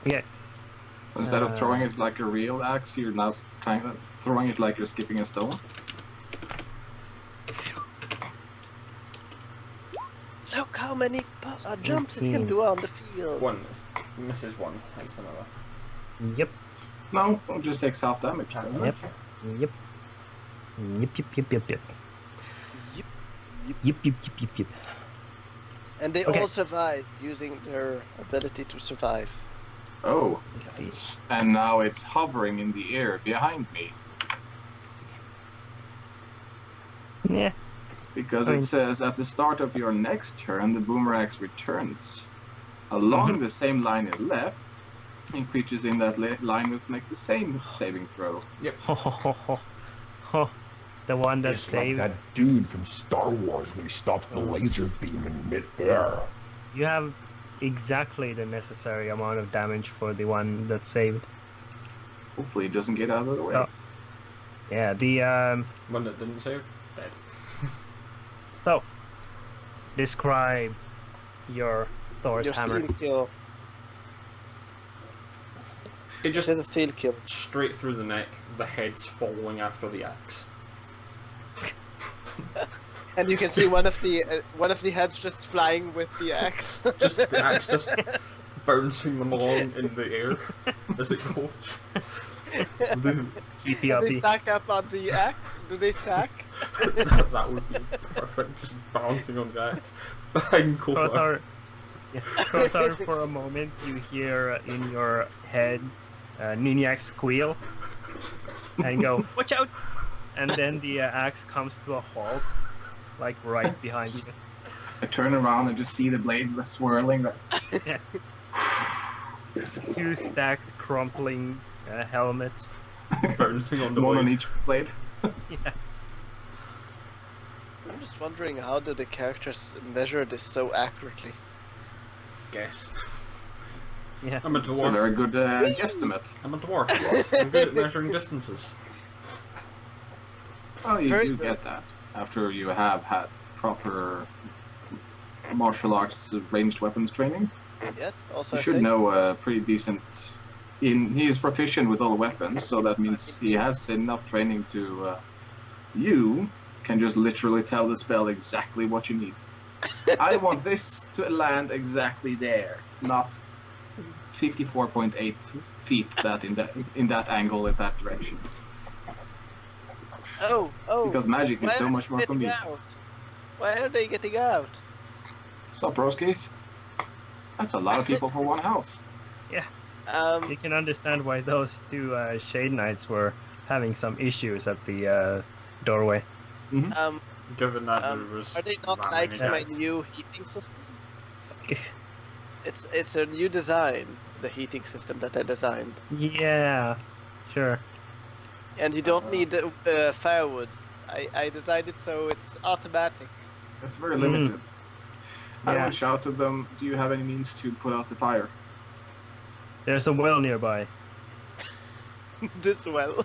Okay. So instead of throwing it like a real axe, you're now throwing it like you're skipping a stone. Look how many jumps it can do on the field. 1 misses 1, takes another. Yep. No, it just takes half damage. Yep. Yep. Yep. Yep. Yep. Yep. Yep. Yep. Yep. Yep. Yep. Yep. And they Okay. all survive using their ability to survive. Oh, and now it's hovering in the air behind me. Yeah. Because I mean- it says at the start of your next turn, the boomerang returns along the same line it left, and creatures in that line must make the same saving throw. Ho ho ho ho. Ho. The one that It's like saved. that dude from Star Wars when he stops the laser beam in mid-air. You have exactly the necessary amount of damage for the one that saved. Hopefully, it doesn't get out of the way. Oh. Yeah. The One that didn't save, dead. So, describe your Thor's Your hammer. steel kill. It just It's a steel kill. straight through the neck, the head's following after the axe. And you can see one of the heads just flying with the axe. Just the axe just bouncing them along in the air as it goes. Keep Do you they uppy. stack up on the axe? Do they stack? That would be perfect, just bouncing on the axe. Behind Kofa. Kothar, yeah, Kothar, for a moment, you hear in your head Ninyak squeal and go, "Watch out!" And then the axe comes to a halt, like right behind you. I turn around and just see the blades swirling. Yeah. There's 2 stacked, crumpling helmets. Bouncing on the One on blade. each blade. Yeah. I'm just wondering, how do the characters measure this so accurately? Guess. Yeah. I'm a It's a dwarf. very good guesstimate. I'm a dwarf. I'm good at measuring distances. Oh, you Very do good. get that after you have had proper martial arts ranged weapons training. Yes, also You I should say. know pretty decent. He is proficient with all weapons, so that means he has enough training to. You can just literally tell the spell exactly what you need. I want this to land exactly there, not 54.8 feet in that angle in that direction. Oh, Because magic is why so are much they more getting convenient. out? Why are they getting out? Sup, Broskies? That's a lot of people for one house. You can understand why those 2 Shade Knights were having some issues at the doorway. Mm-hmm. Given that there was Are they not that like many my guys. new heating system? It's a new design, the heating system that I designed, Yeah, sure. and you don't need firewood. I designed it so it's automatic. It's very limited. I Yeah. will shout to them, do you have any means to put out the fire? There's a well nearby. This well.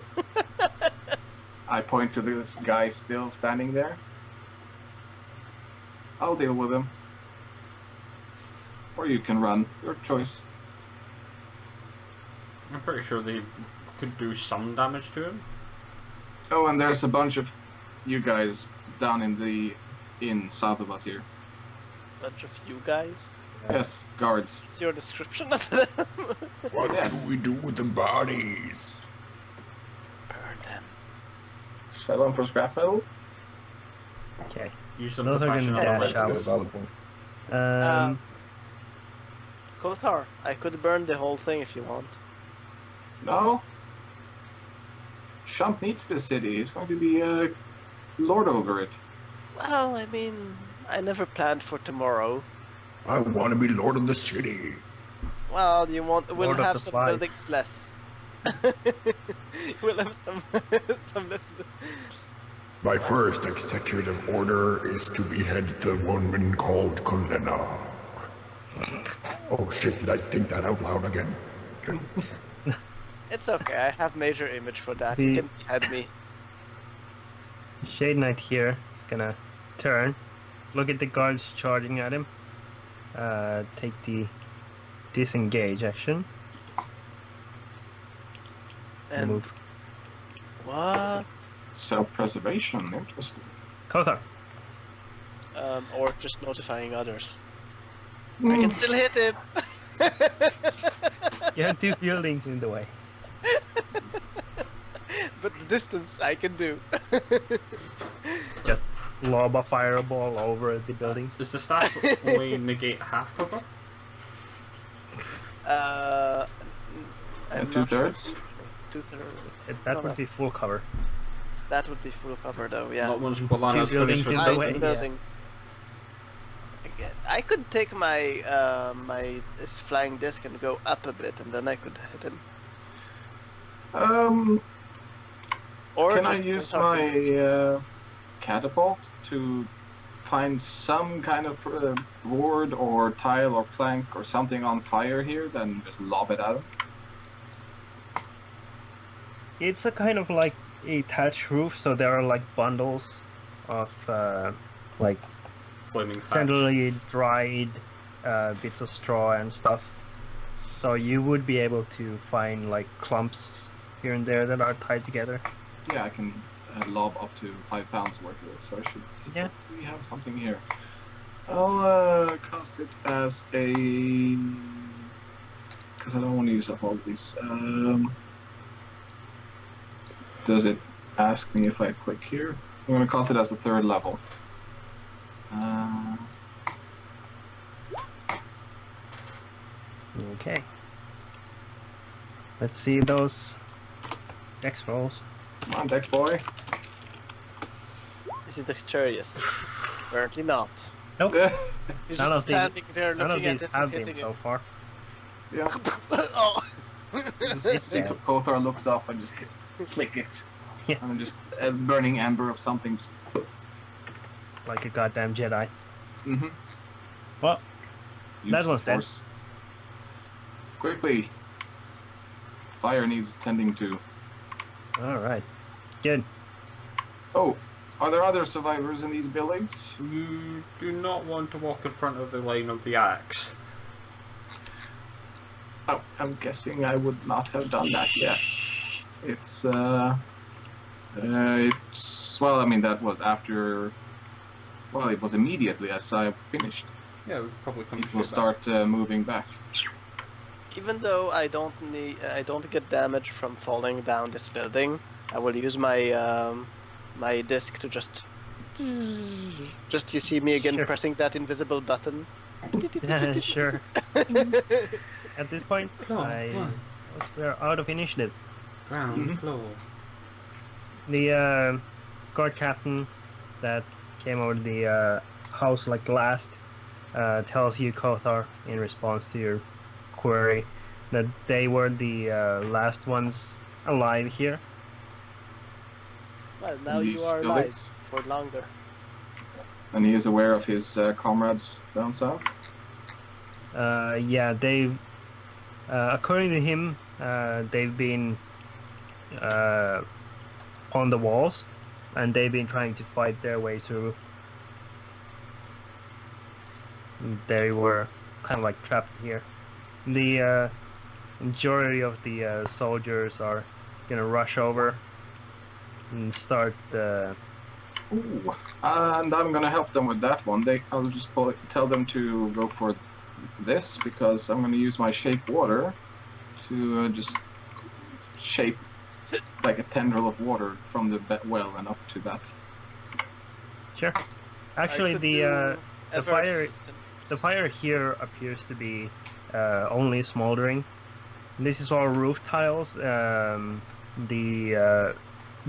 I point to this guy still standing there. I'll deal with him. Or you can run. Your choice. I'm pretty sure they could do some damage to him. Oh, and there's a bunch of you guys down in the inn south of us here. Bunch of you guys. Yes, guards. What's your description of them? What Yes. do we do with the bodies? Burn them. Sell them for scrap metal? Okay. Use them Those to are fashion gonna other dash weapons. out. Um, Kothar, I could burn the whole thing if you want. No. Shump needs this city. He's going to be lord over it. Well, I mean, I never planned for tomorrow. I want to be lord of the city. Well, we'll Lord of have the some Flies. buildings less. We'll have some less. My first executive order is to behead the woman called Colena. Oh shit, did I think that out loud again? It's okay. I have major image for that. The- You can behead me. Shade Knight here is gonna turn, look at the guards charging at him, take the disengage action, And move. what? Self-preservation. Interesting. Kothar. Or just notifying others. I Mm. can still hit him. You have two buildings in the way. But the distance I can do. Just lob a fireball over the buildings. Does the staff only negate half cover? I'm And not sure. 2/3? 2/3. That No, would no. be full cover. That would be full cover though, yeah. Not once Bolana's Two buildings finished with in I the way. the building. Again, I could take my this flying disc and go up a bit, and then I could hit him. Or Can I just use talk my him. catapult to find some kind of board or tile or plank or something on fire here, then just lob it at him? It's a kind of like a thatch roof, so there are like bundles of like flaming thatch. centrally dried bits of straw and stuff. So you would be able to find like clumps here and there that are tied together. Yeah, I can lob up to 5 pounds worth of it, so I should. Yeah. We have something here. I'll cast it as a. Because I don't want to use up all of these. Does it ask me if I click here? I'm going to cast it as the 3rd level. Okay. Let's see those Dex rolls. Come on, Dex boy. This is dexterous. Apparently not. Nope. He's None just of these- standing there None of looking at these it have and been hitting so far. Yeah. it. Oh. Just see Kothar looks up and just flick it. Yeah. And just a burning ember of something. Like a goddamn Jedi. Mm-hmm. Well, that one's dead. Quickly. Fire needs tending to. Alright. Good. Oh, are there other survivors in these buildings? You do not want to walk in front of the line of the axe. Oh, I'm guessing I would not have done that. Yes. It's well, I mean that was after. Well, it was immediately as I finished. Yeah, we probably come It will start moving back. Even though I don't get damage from falling down this building, I will use my my disc to just you see me again Sure. pressing that invisible button. Sure. At this point, Floor, I one. suppose we're out of initiative. Ground Mhm. floor. The guard captain that came over the house like last tells you, Kothar, in response to your query, that they were the last ones alive here. Well, now These you are alive buildings? for longer. And he is aware of his comrades down south? Yeah, they've, according to him, they've been on the walls, and they've been trying to fight their way through. They were kind of like trapped here. The majority of the soldiers are gonna rush over and start. Ooh. And I'm gonna help them with that one. I'll just tell them to go for this, because I'm gonna use my shape water to just shape like a tendril of water from the well and up to that. Sure. Actually, I could the do ever fire assistant. the fire here appears to be only smoldering. This is all roof tiles. The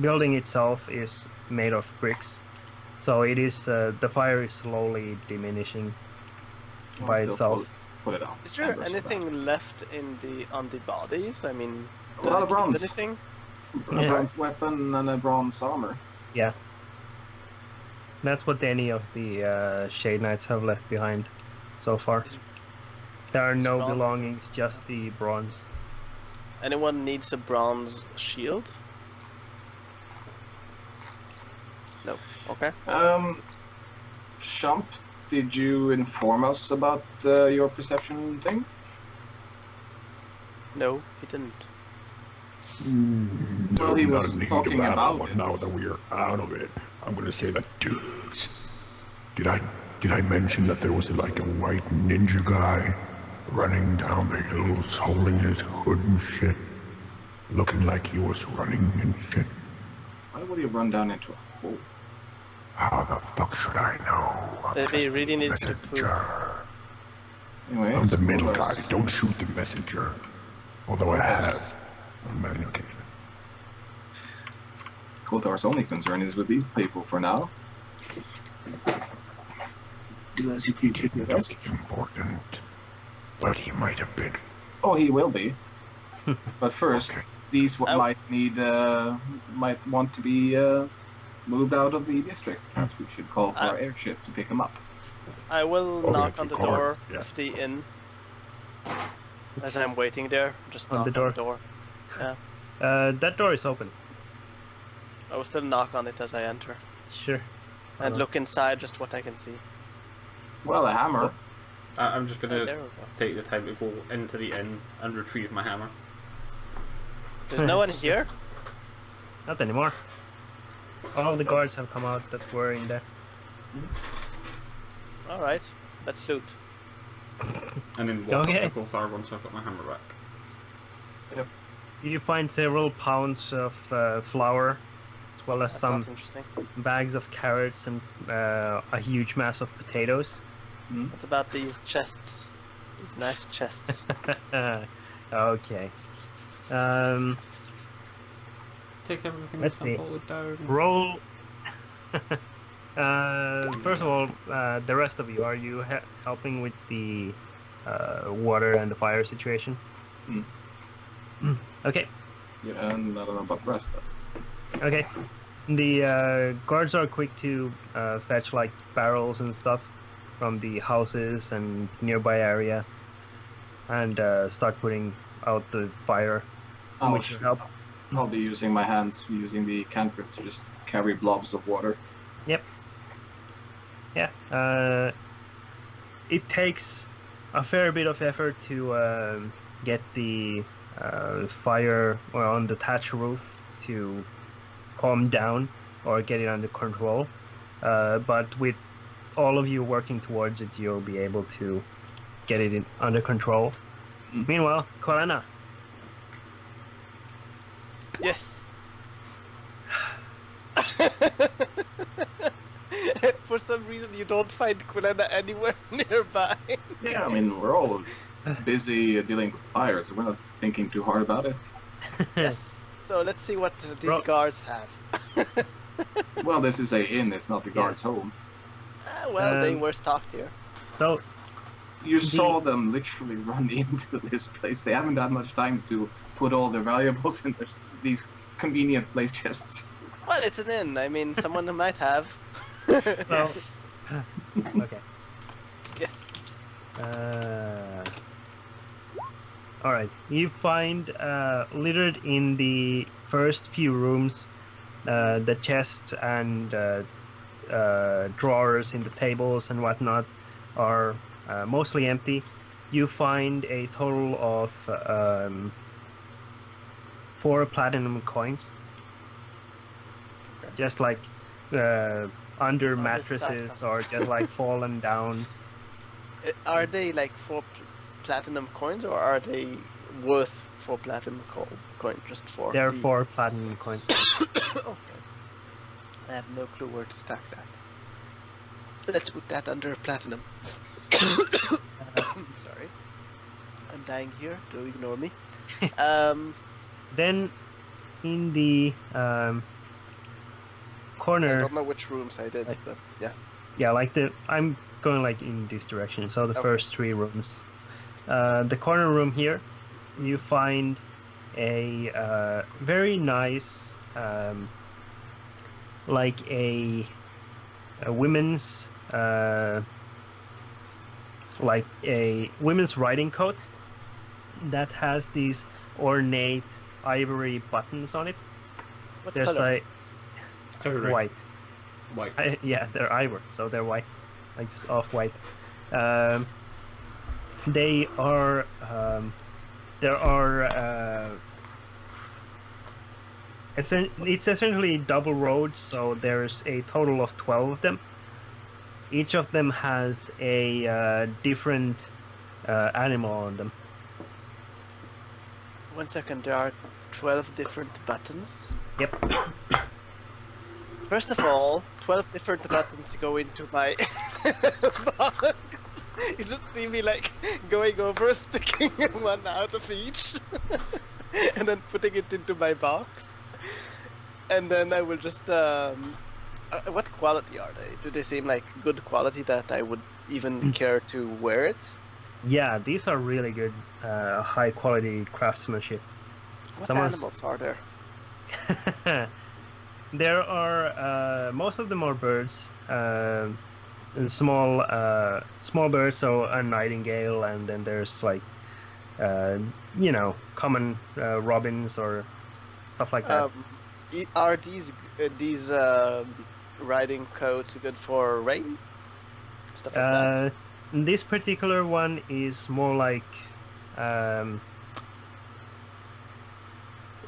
building itself is made of bricks, so it is the fire is slowly diminishing by I'll still itself. Put it out. Is there Embers for anything left on the bodies? I mean, A does lot it of keep bronze. anything? that. A Yeah. bronze weapon and a bronze armor. That's what any of the Shade Knights have left behind so far. Is- There are is no bronze- belongings, just the bronze. Anyone needs a bronze shield? No. Okay. Shump, did you inform us about your perception thing? No, he didn't. Well, he Not was a need talking about but it. now that we are out of it, I'm gonna say that dudes. Did I mention that there was like a white ninja guy running down the hills holding his hood and shit? Looking like he was running and shit. Why would he run down into a hole? How the fuck should I know? I'm They just really the need to messenger. Anyways, I'm the middle guy. spoilers. Don't shoot the messenger. Although I have on many occasions. Kothar's only concern is with these people for now. Unless you can take the rest. It's important. But he might have been. Oh, he will be. But first, Okay. these Oh. might want to be moved out of the district. Perhaps we should call for our airship to pick them up. I will Oh, knock that's on the a card, door yeah. of the inn. As I'm waiting there, just On knock the door? on the door. That door is open. I will still knock on it as I enter. Sure. And look inside just what I can see. Well, a hammer. I'm just Oh, gonna there we go. take the time to go into the inn and retrieve my hammer. There's no one here? Not anymore. All the guards have come out that were in there. Alright, let's loot. And then walk Okay. up to Gothar once I've got my hammer back. You find several pounds of flour, as well as That some sounds interesting. bags of carrots and a huge mass of potatoes. What about these chests? These nice chests. Okay. Take everything Let's that's see. not bolted down. Roll. First of all, the rest of you, are you helping with the water and the fire situation? Okay. Yeah, and I don't know about the rest. But Okay. The guards are quick to fetch like barrels and stuff from the houses and nearby area, and start putting out the fire, which will help. I'll be using my hands, using the cantrip to just carry blobs of water. Yep. Yeah. It takes a fair bit of effort to get the fire on the thatch roof to calm down or get it under control. But with all of you working towards it, you'll be able to get it under control. Meanwhile, Kolana. Yes! For some reason you don't find Kulena anywhere nearby. Yeah, I mean, we're all busy dealing with fire, so we're not thinking too hard about it. Yes. So let's see what these Bro- guards have. Well, this is a inn. It's not the guard's home. Well, they were stocked here. So You saw them literally run into this place. They haven't had much time to put all their valuables in these convenient place chests. Well, it's an inn. I mean, someone might have. Yes. okay. Yes. All right. You find littered in the first few rooms, the chests and drawers in the tables and whatnot are mostly empty. You find a total of 4 platinum coins, just like under mattresses or just like fallen down. Are they like 4 platinum coins, or are they worth 4 platinum coins? Just 4. There are 4 platinum coins. Okay. I have no clue where to stack that. Let's put that under platinum. Sorry. I'm dying here. Do ignore me. Then, in the corner. I don't know which rooms I did, but yeah. Yeah, like I'm going like in this direction. So the Okay. first 3 rooms. The corner room here, you find a very nice, like a women's, like a women's riding coat that has these ornate ivory buttons on it. What There's color? like white. White. Yeah, they're ivory, so they're white, like just off-white. They are. There are. It's essentially double road, so there's a total of 12 of them. Each of them has a different animal on them. 1 second, there are 12 different buttons. Yep. First of all, 12 different buttons go into my box. You just see me like going over, sticking one out of each, and then putting it into my box. And then I will just, what quality are they? Do they seem like good quality that I would even care to wear it? Yeah, these are really good, high quality craftsmanship. What Someone's- animals are there? There are most of them are birds, small birds, so a nightingale, and then there's like common robins or stuff like that. Are these riding coats good for rain? Stuff like that. This particular one is more like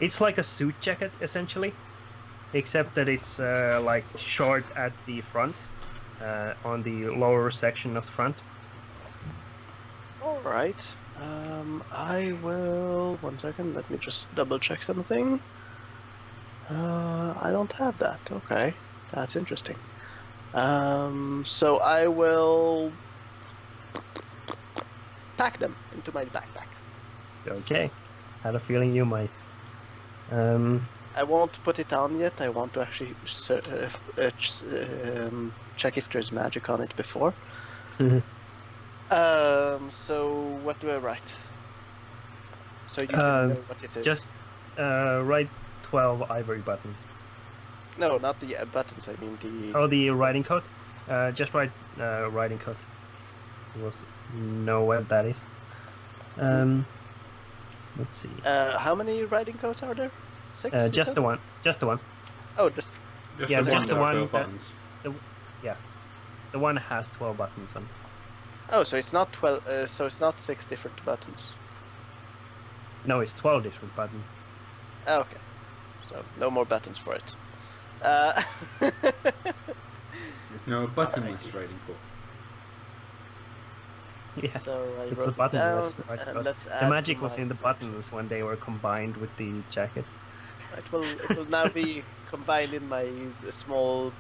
it's like a suit jacket essentially, except that it's like short at the front, on the lower section of the front. All right. I will. 1 second. Let me just double check something. I don't have that. Okay, that's interesting. So I will pack them into my backpack. Okay, had a feeling you might. I won't put it on yet. I want to actually check if there's magic on it before. So what do I write? So you can know what it is. Just write 12 ivory buttons. No, not the buttons. I mean the. Oh, the riding coat? Just write riding coat. We'll know what that is. Let's see. How many riding coats are there? 6? you Just said? the one. Just the one. Oh, just. Just Yeah, the just one the with one 12 that- buttons. The one has 12 buttons on. Oh, so it's not 12. So it's not 6 different buttons. No, it's 12 different buttons. Oh, okay. So no more buttons for it. There's no buttonless riding coat. Yeah. So I It's wrote a it buttonless down, riding and coat. let's The add magic was my- in the buttons when they were combined with the jacket. It will now be combined in my small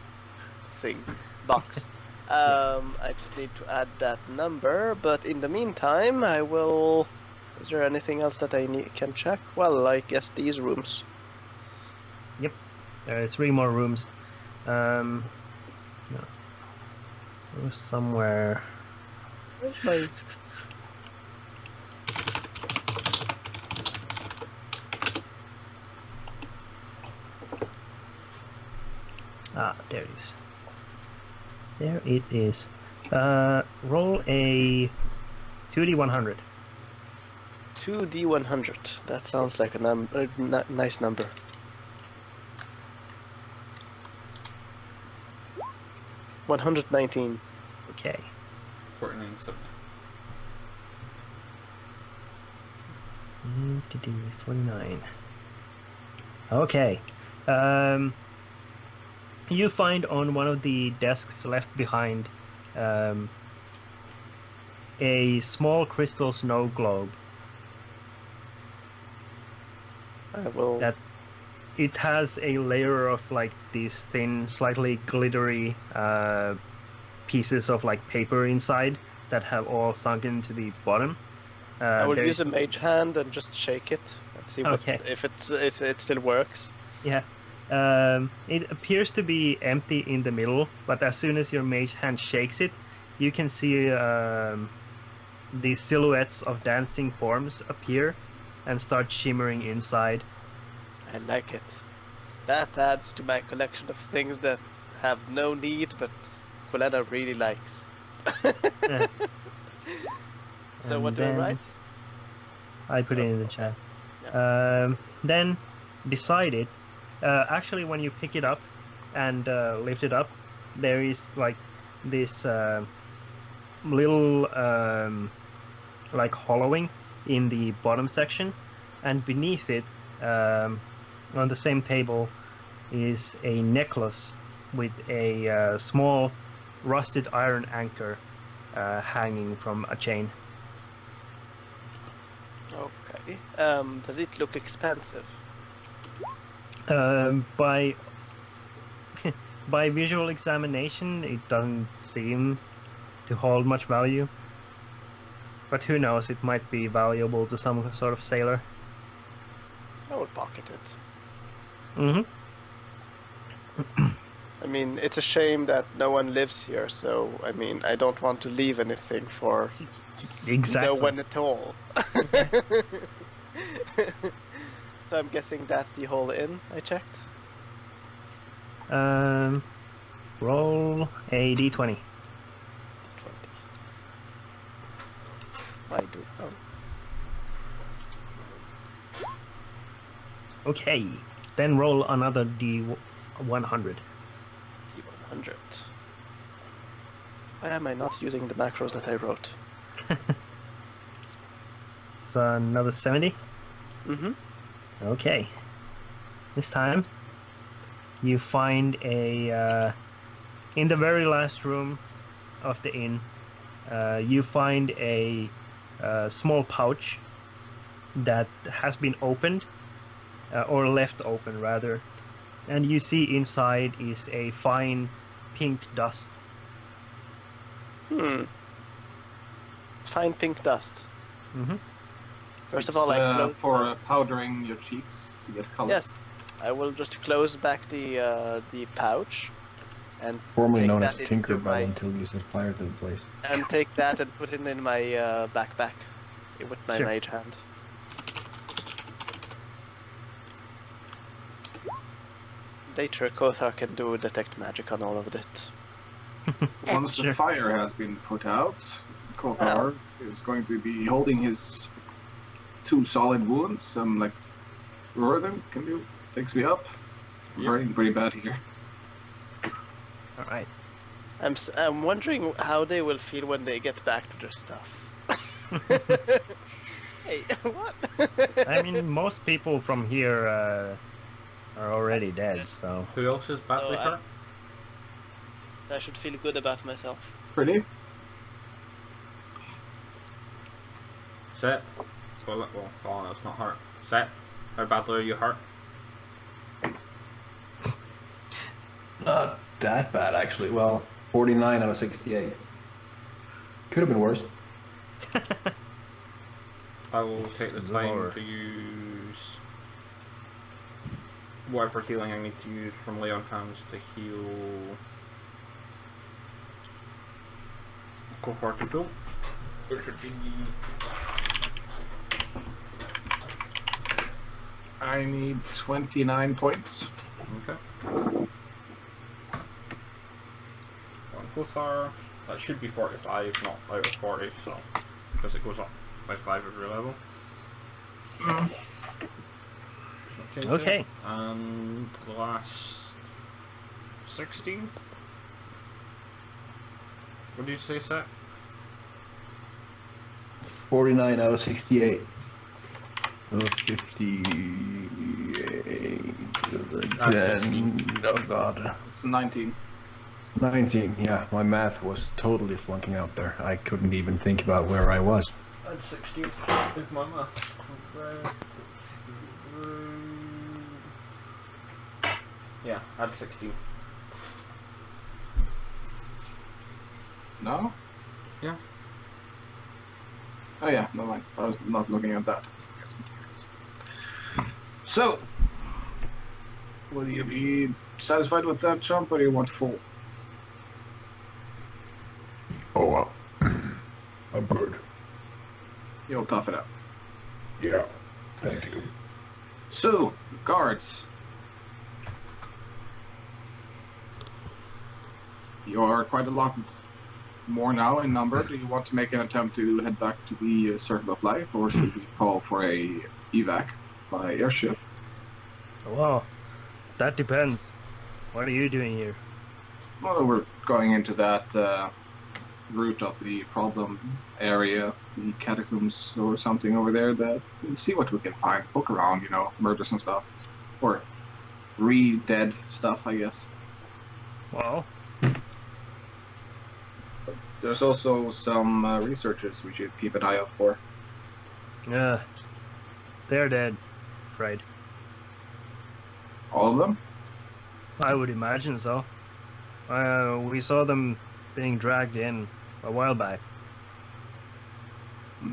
thing box. I just need to add that number, but in the meantime, I will. Is there anything else that I can check? Well, I guess these rooms. There are 3 more rooms. No. It was somewhere. My Ah, there it is. There it is. Roll a 2d100. 2d100. That sounds like a nice number. $119. Okay. 49.70. 49. Okay. You find on one of the desks left behind a small crystal snow globe. I will. That it has a layer of like these thin, slightly glittery pieces of like paper inside that have all sunk into the bottom. I will use a mage hand and just shake it and see if it still works. Yeah. It appears to be empty in the middle, but as soon as your mage hand shakes it, you can see the silhouettes of dancing forms appear and start shimmering inside. I like it. That adds to my collection of things that have no need, but Coletta really likes. So And what do I then write? I put it in the chat. Yeah. Then beside it, actually when you pick it up and lift it up, there is like this little like hollowing in the bottom section, and beneath it on the same table is a necklace with a small rusted iron anchor hanging from a chain. Okay. Does it look expensive? By visual examination, it doesn't seem to hold much value. But who knows, it might be valuable to some sort of sailor. I will pocket it. Mm-hmm. I mean, it's a shame that no one lives here, so, I mean, I don't want to leave anything for Exactly. no one at all. So I'm guessing that's the whole inn I checked. Roll a d20. 20. I do. Oh. Okay, then roll another d100. D100. Why am I not using the macros that I wrote? So another 70. Mm-hmm. Okay. This time, you find a in the very last room of the inn. You find a small pouch that has been opened, or left open rather, and you see inside is a fine pink dust. Fine pink dust. Mm-hmm. First of all, I close for powdering your cheeks to get color. Yes, I will just close back the pouch and Formerly take known that as into Tinkerbell my- until you set fire to the place. and take that and put it in my backpack with my Sure. mage hand. Later, Kothar can do detect magic on all of it. Once Sure. the fire has been put out, Kothar is going to be holding his 2 solid wounds. Some like, Rorthan, can you fix me up? I'm hurting pretty bad here. All right. I'm wondering how they will feel when they get back to their stuff. Hey, what? I mean, most people from here are already dead, so. Who else is badly So, hurt? I should feel good about myself. Pretty? Sepp. Well, oh, that's not hurt. Sepp, how badly are you hurt? Not that bad, actually. Well, 49 out of 68. Could have been worse. I will take the time Lord. to use whatever healing I need to use from lay on hands to heal cohort to full, which would be. I need 29 points. Okay. One Kuthar. That should be 45, not out of 40, so because it goes up by 5 every level. Okay. It. And the last 16. What did you say, Sepp? 49 out of 68. 58. Oh god. It's 19. 19, yeah. My math was totally flunking out there. I couldn't even think about where I was. Add 16 if my math's correct. Yeah, add 16. No? Yeah. Oh yeah, never mind. I was not looking at that. So, will you be satisfied with that jump, or do you want full? Oh, I'm good. You'll tough it out. Yeah, thank you. So, guards. You are quite a lot more now in number. Do you want to make an attempt to head back to the Circle of Life, or should we call for a evac by airship? Well, that depends. What are you doing here? Well, we're going into that route of the problem area, the catacombs or something over there, that see what we can find. Poke around, murder some stuff. Or re-dead stuff, I guess. Well, There's also some researchers we should keep an eye out for. yeah, they're dead, right? All of them? I would imagine so. We saw them being dragged in a while back.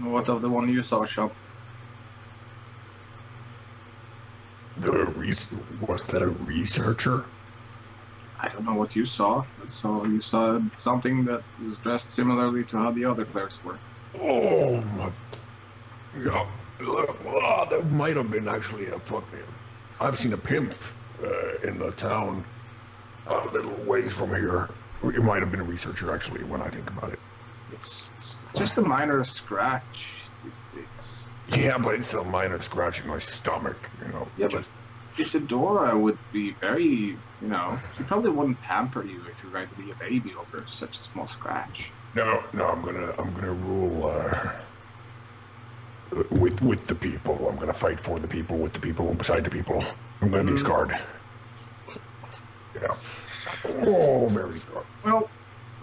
What of the one you saw, Shop? Was that a researcher? I don't know what you saw. So you saw something that was dressed similarly to how the other clerics were. Oh my! Yeah, that might have been actually a fucking. I've seen a pimp in the town a little ways from here. It might have been a researcher actually, when I think about it. It's just a minor scratch. Yeah, but it's a minor scratch in my stomach, Yeah, but Isadora would be very, she probably wouldn't pamper you if you were going to be a baby over such a small scratch. No, I'm gonna rule with the people. I'm gonna fight for the people, with the people, beside the people. I'm gonna be scarred. Yeah. Oh, very scarred. Well,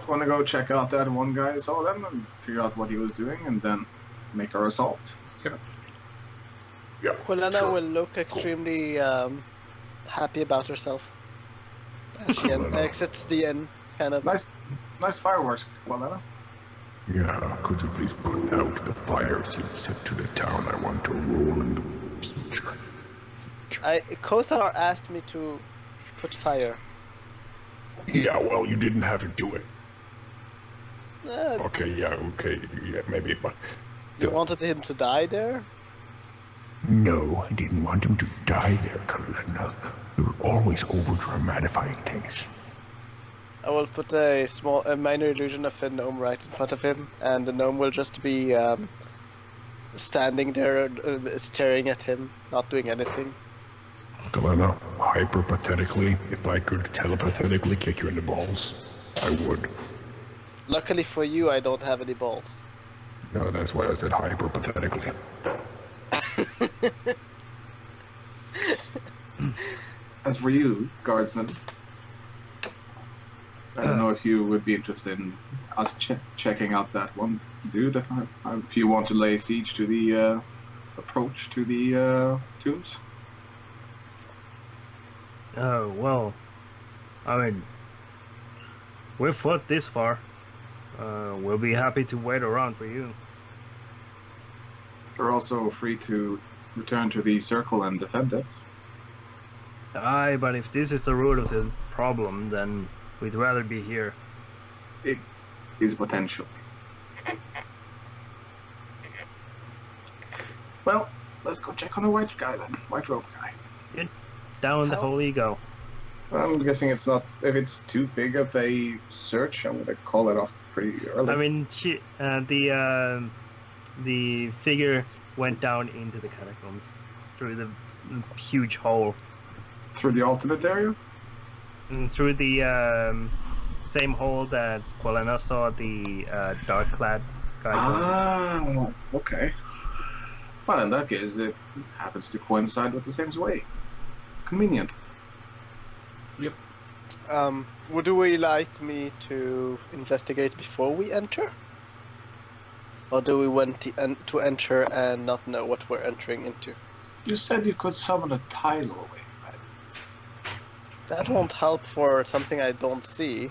want to go check out that one guy I saw then and figure out what he was doing and then make our assault. Yeah. Quilena sure. will look extremely happy about herself as she exits the inn, kind of. Nice fireworks, Quilena. Yeah, could you please put out the fires you've set to the town? I want to rule in the future. Kothar asked me to put fire. Yeah, well, you didn't have to do it. Uh, Okay, maybe, but... You wanted him to die there? No, I didn't want him to die there, Kalena. You're always over-dramatizing things. I will put a minor illusion of a gnome right in front of him, and the gnome will just be standing there, staring at him, not doing anything. Kalena, hyper-pathetically, if I could telepathetically kick you in the balls, I would. Luckily for you, I don't have any balls. No, that's why I said hyper-pathetically. As for you, guardsman, I don't know if you would be interested in us checking out that one dude. If you want to lay siege to the approach to the tombs. Oh, well, I mean, we've fought this far. We'll be happy to wait around for you. You're also free to return to the circle and defend it. Aye, but if this is the root of the problem, then we'd rather be here. It is potential. Well, let's go check on the white guy then. White robe guy. Down the How- whole ego. I'm guessing it's not. If it's too big of a search, I'm gonna call it off pretty early. I mean, the figure went down into the catacombs through the huge hole, through the alternate area. and through the same hole that Qualena saw the dark-clad guy. Ah, okay. Well, in that case, it happens to coincide with the same way. Convenient. Would we like me to investigate before we enter? Or do we want to enter and not know what we're entering into? You said you could summon a tidal wave. That won't help for something I don't see.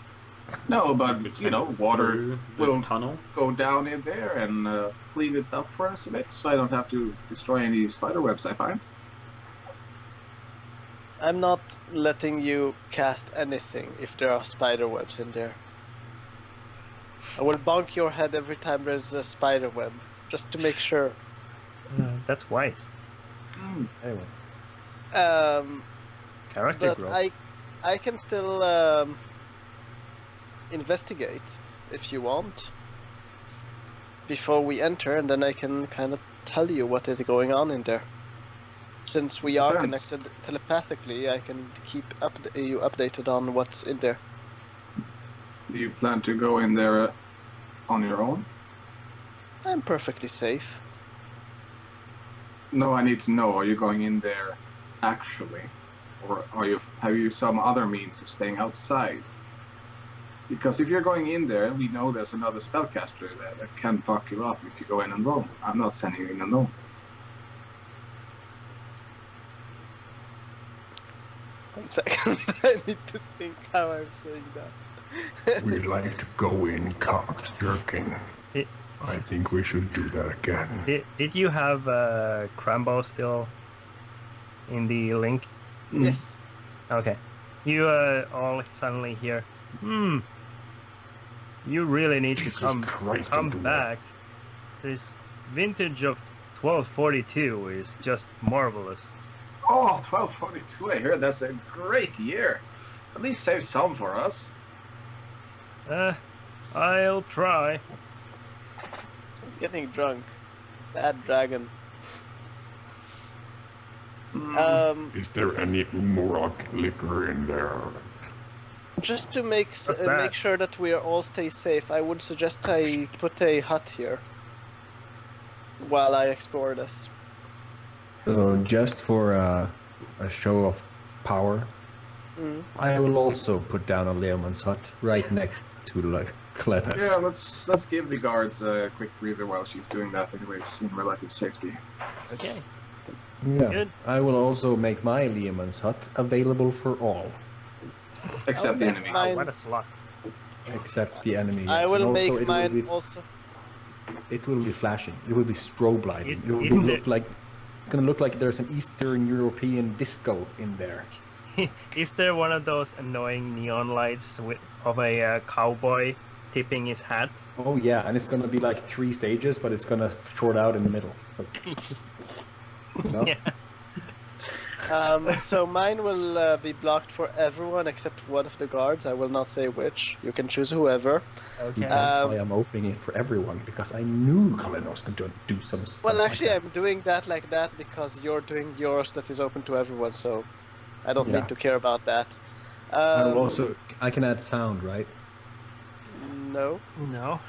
No, but Could you know, send it water through the will tunnel. go down in there and clean it up for us a bit, so I don't have to destroy any spider webs I find. I'm not letting you cast anything if there are spider webs in there. I will bonk your head every time there's a spider web, just to make sure. That's wise. Anyway, Character But growth. I can still investigate if you want before we enter, and then I can kind of tell you what is going on in there. Since we are Depends. connected telepathically, I can keep you updated on what's in there. Do you plan to go in there on your own? I'm perfectly safe. No, I need to know. Are you going in there actually, or have you some other means of staying outside? Because if you're going in there, we know there's another spellcaster there that can fuck you up if you go in alone. I'm not sending you in alone. One second, I need to think how I'm saying that. We like to go in cocks jerking. It- I think we should do that again. Did you have Crambo still in the link? Yes. Okay. You all suddenly hear, you really need to Jesus come Christ, don't do that. back. This vintage of 1242 is just marvelous. Oh, 1242, I hear that's a great year. At least save some for us. I'll try. He's getting drunk. Bad dragon. Is there any Umurok liquor in there? Just to make What's that? make sure that we all stay safe, I would suggest I put a hut here while I explore this. so just for a show of power, I will also put down a Leomund's hut right next to the Cletus. Yeah, let's give the guards a quick breather while she's doing that anyways, in relative safety. Okay. Yeah. Good. I will also make my Leomund's hut available for all, Except the make enemy. mine- What a slot. except the enemy. I yes. will And also make it mine will be, also. It will be flashing. It will be strobe lighting. Is- It will isn't look it- like it's gonna look like there's an Eastern European disco in there. Is there one of those annoying neon lights of a cowboy tipping his hat? Oh yeah, and it's gonna be like 3 stages, but it's gonna short out in the middle. No? Yeah. So mine will be blocked for everyone except one of the guards. I will not say which. You can choose whoever. Okay. That's why I'm opening it for everyone, because I knew Colin was going to do some stuff. Well, like actually, that. I'm doing that like that because you're doing yours that is open to everyone, so I don't Yeah. need to care about that. I will also I can add sound, right? No. No.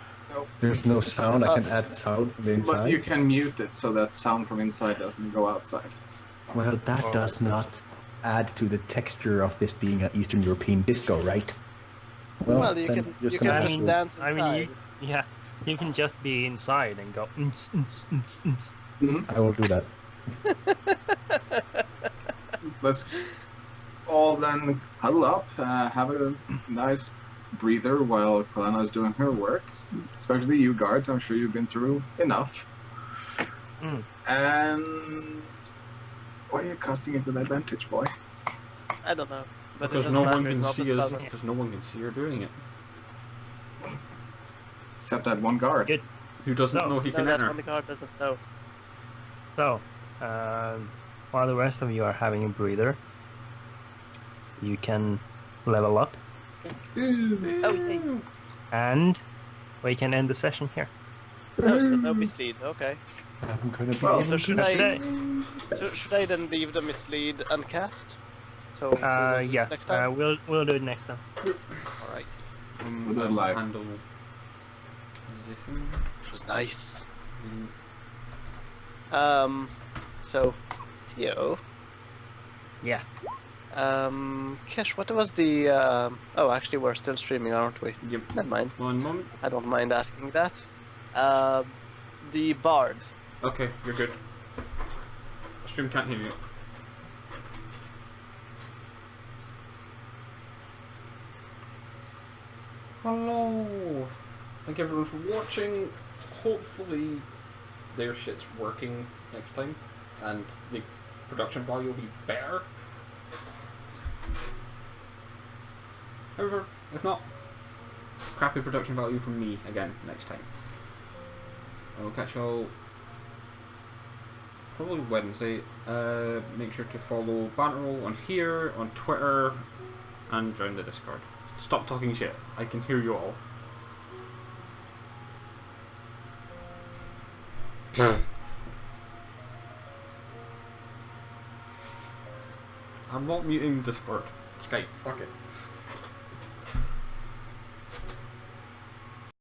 There's no sound. I can add sound from the But you inside. can mute it so that sound from inside doesn't go outside. Well, that does not add to the texture of this being an Eastern European disco, right? Well, you then can you're you gonna can have just to- dance I inside. mean, yeah, you can just be inside and go. I will do that. Let's all then huddle up, have a nice breather while Kalana is doing her work. Especially you guards, I'm sure you've been through enough. Mm. And why are you casting it with advantage, boy? I don't know. But it Because doesn't no matter, one it's can not the see us. spell. Because no one can see her doing it. Except that one guard. Good. Who doesn't No, know he No, can that enter? one guard doesn't know. So, while the rest of you are having a breather, you can level up, Oh, yay. and we can end the session here. Oh, so no mislead, okay. I'm gonna be Well, able So to should Today. should I then leave the mislead uncast? So we will do it Yeah, next time? we'll do it next time. Alright. We'll do it live. Handle this thing. Which was nice. Mm, So, Theo. Yeah. Kish, what was the, oh, actually, we're still streaming, aren't we? Yep. Never mind. 1 moment. I don't mind asking that. The bard. Okay, you're good. Stream can't hear you. Hello! Thank everyone for watching. Hopefully their shit's working next time and the production value will be better. However, if not, crappy production value from me again next time. I will catch y'all probably Wednesday. Make sure to follow Banterroll on here, on Twitter, and join the Discord. Stop talking shit. I can hear you all. I'm not muting Discord. Skype. Fuck it.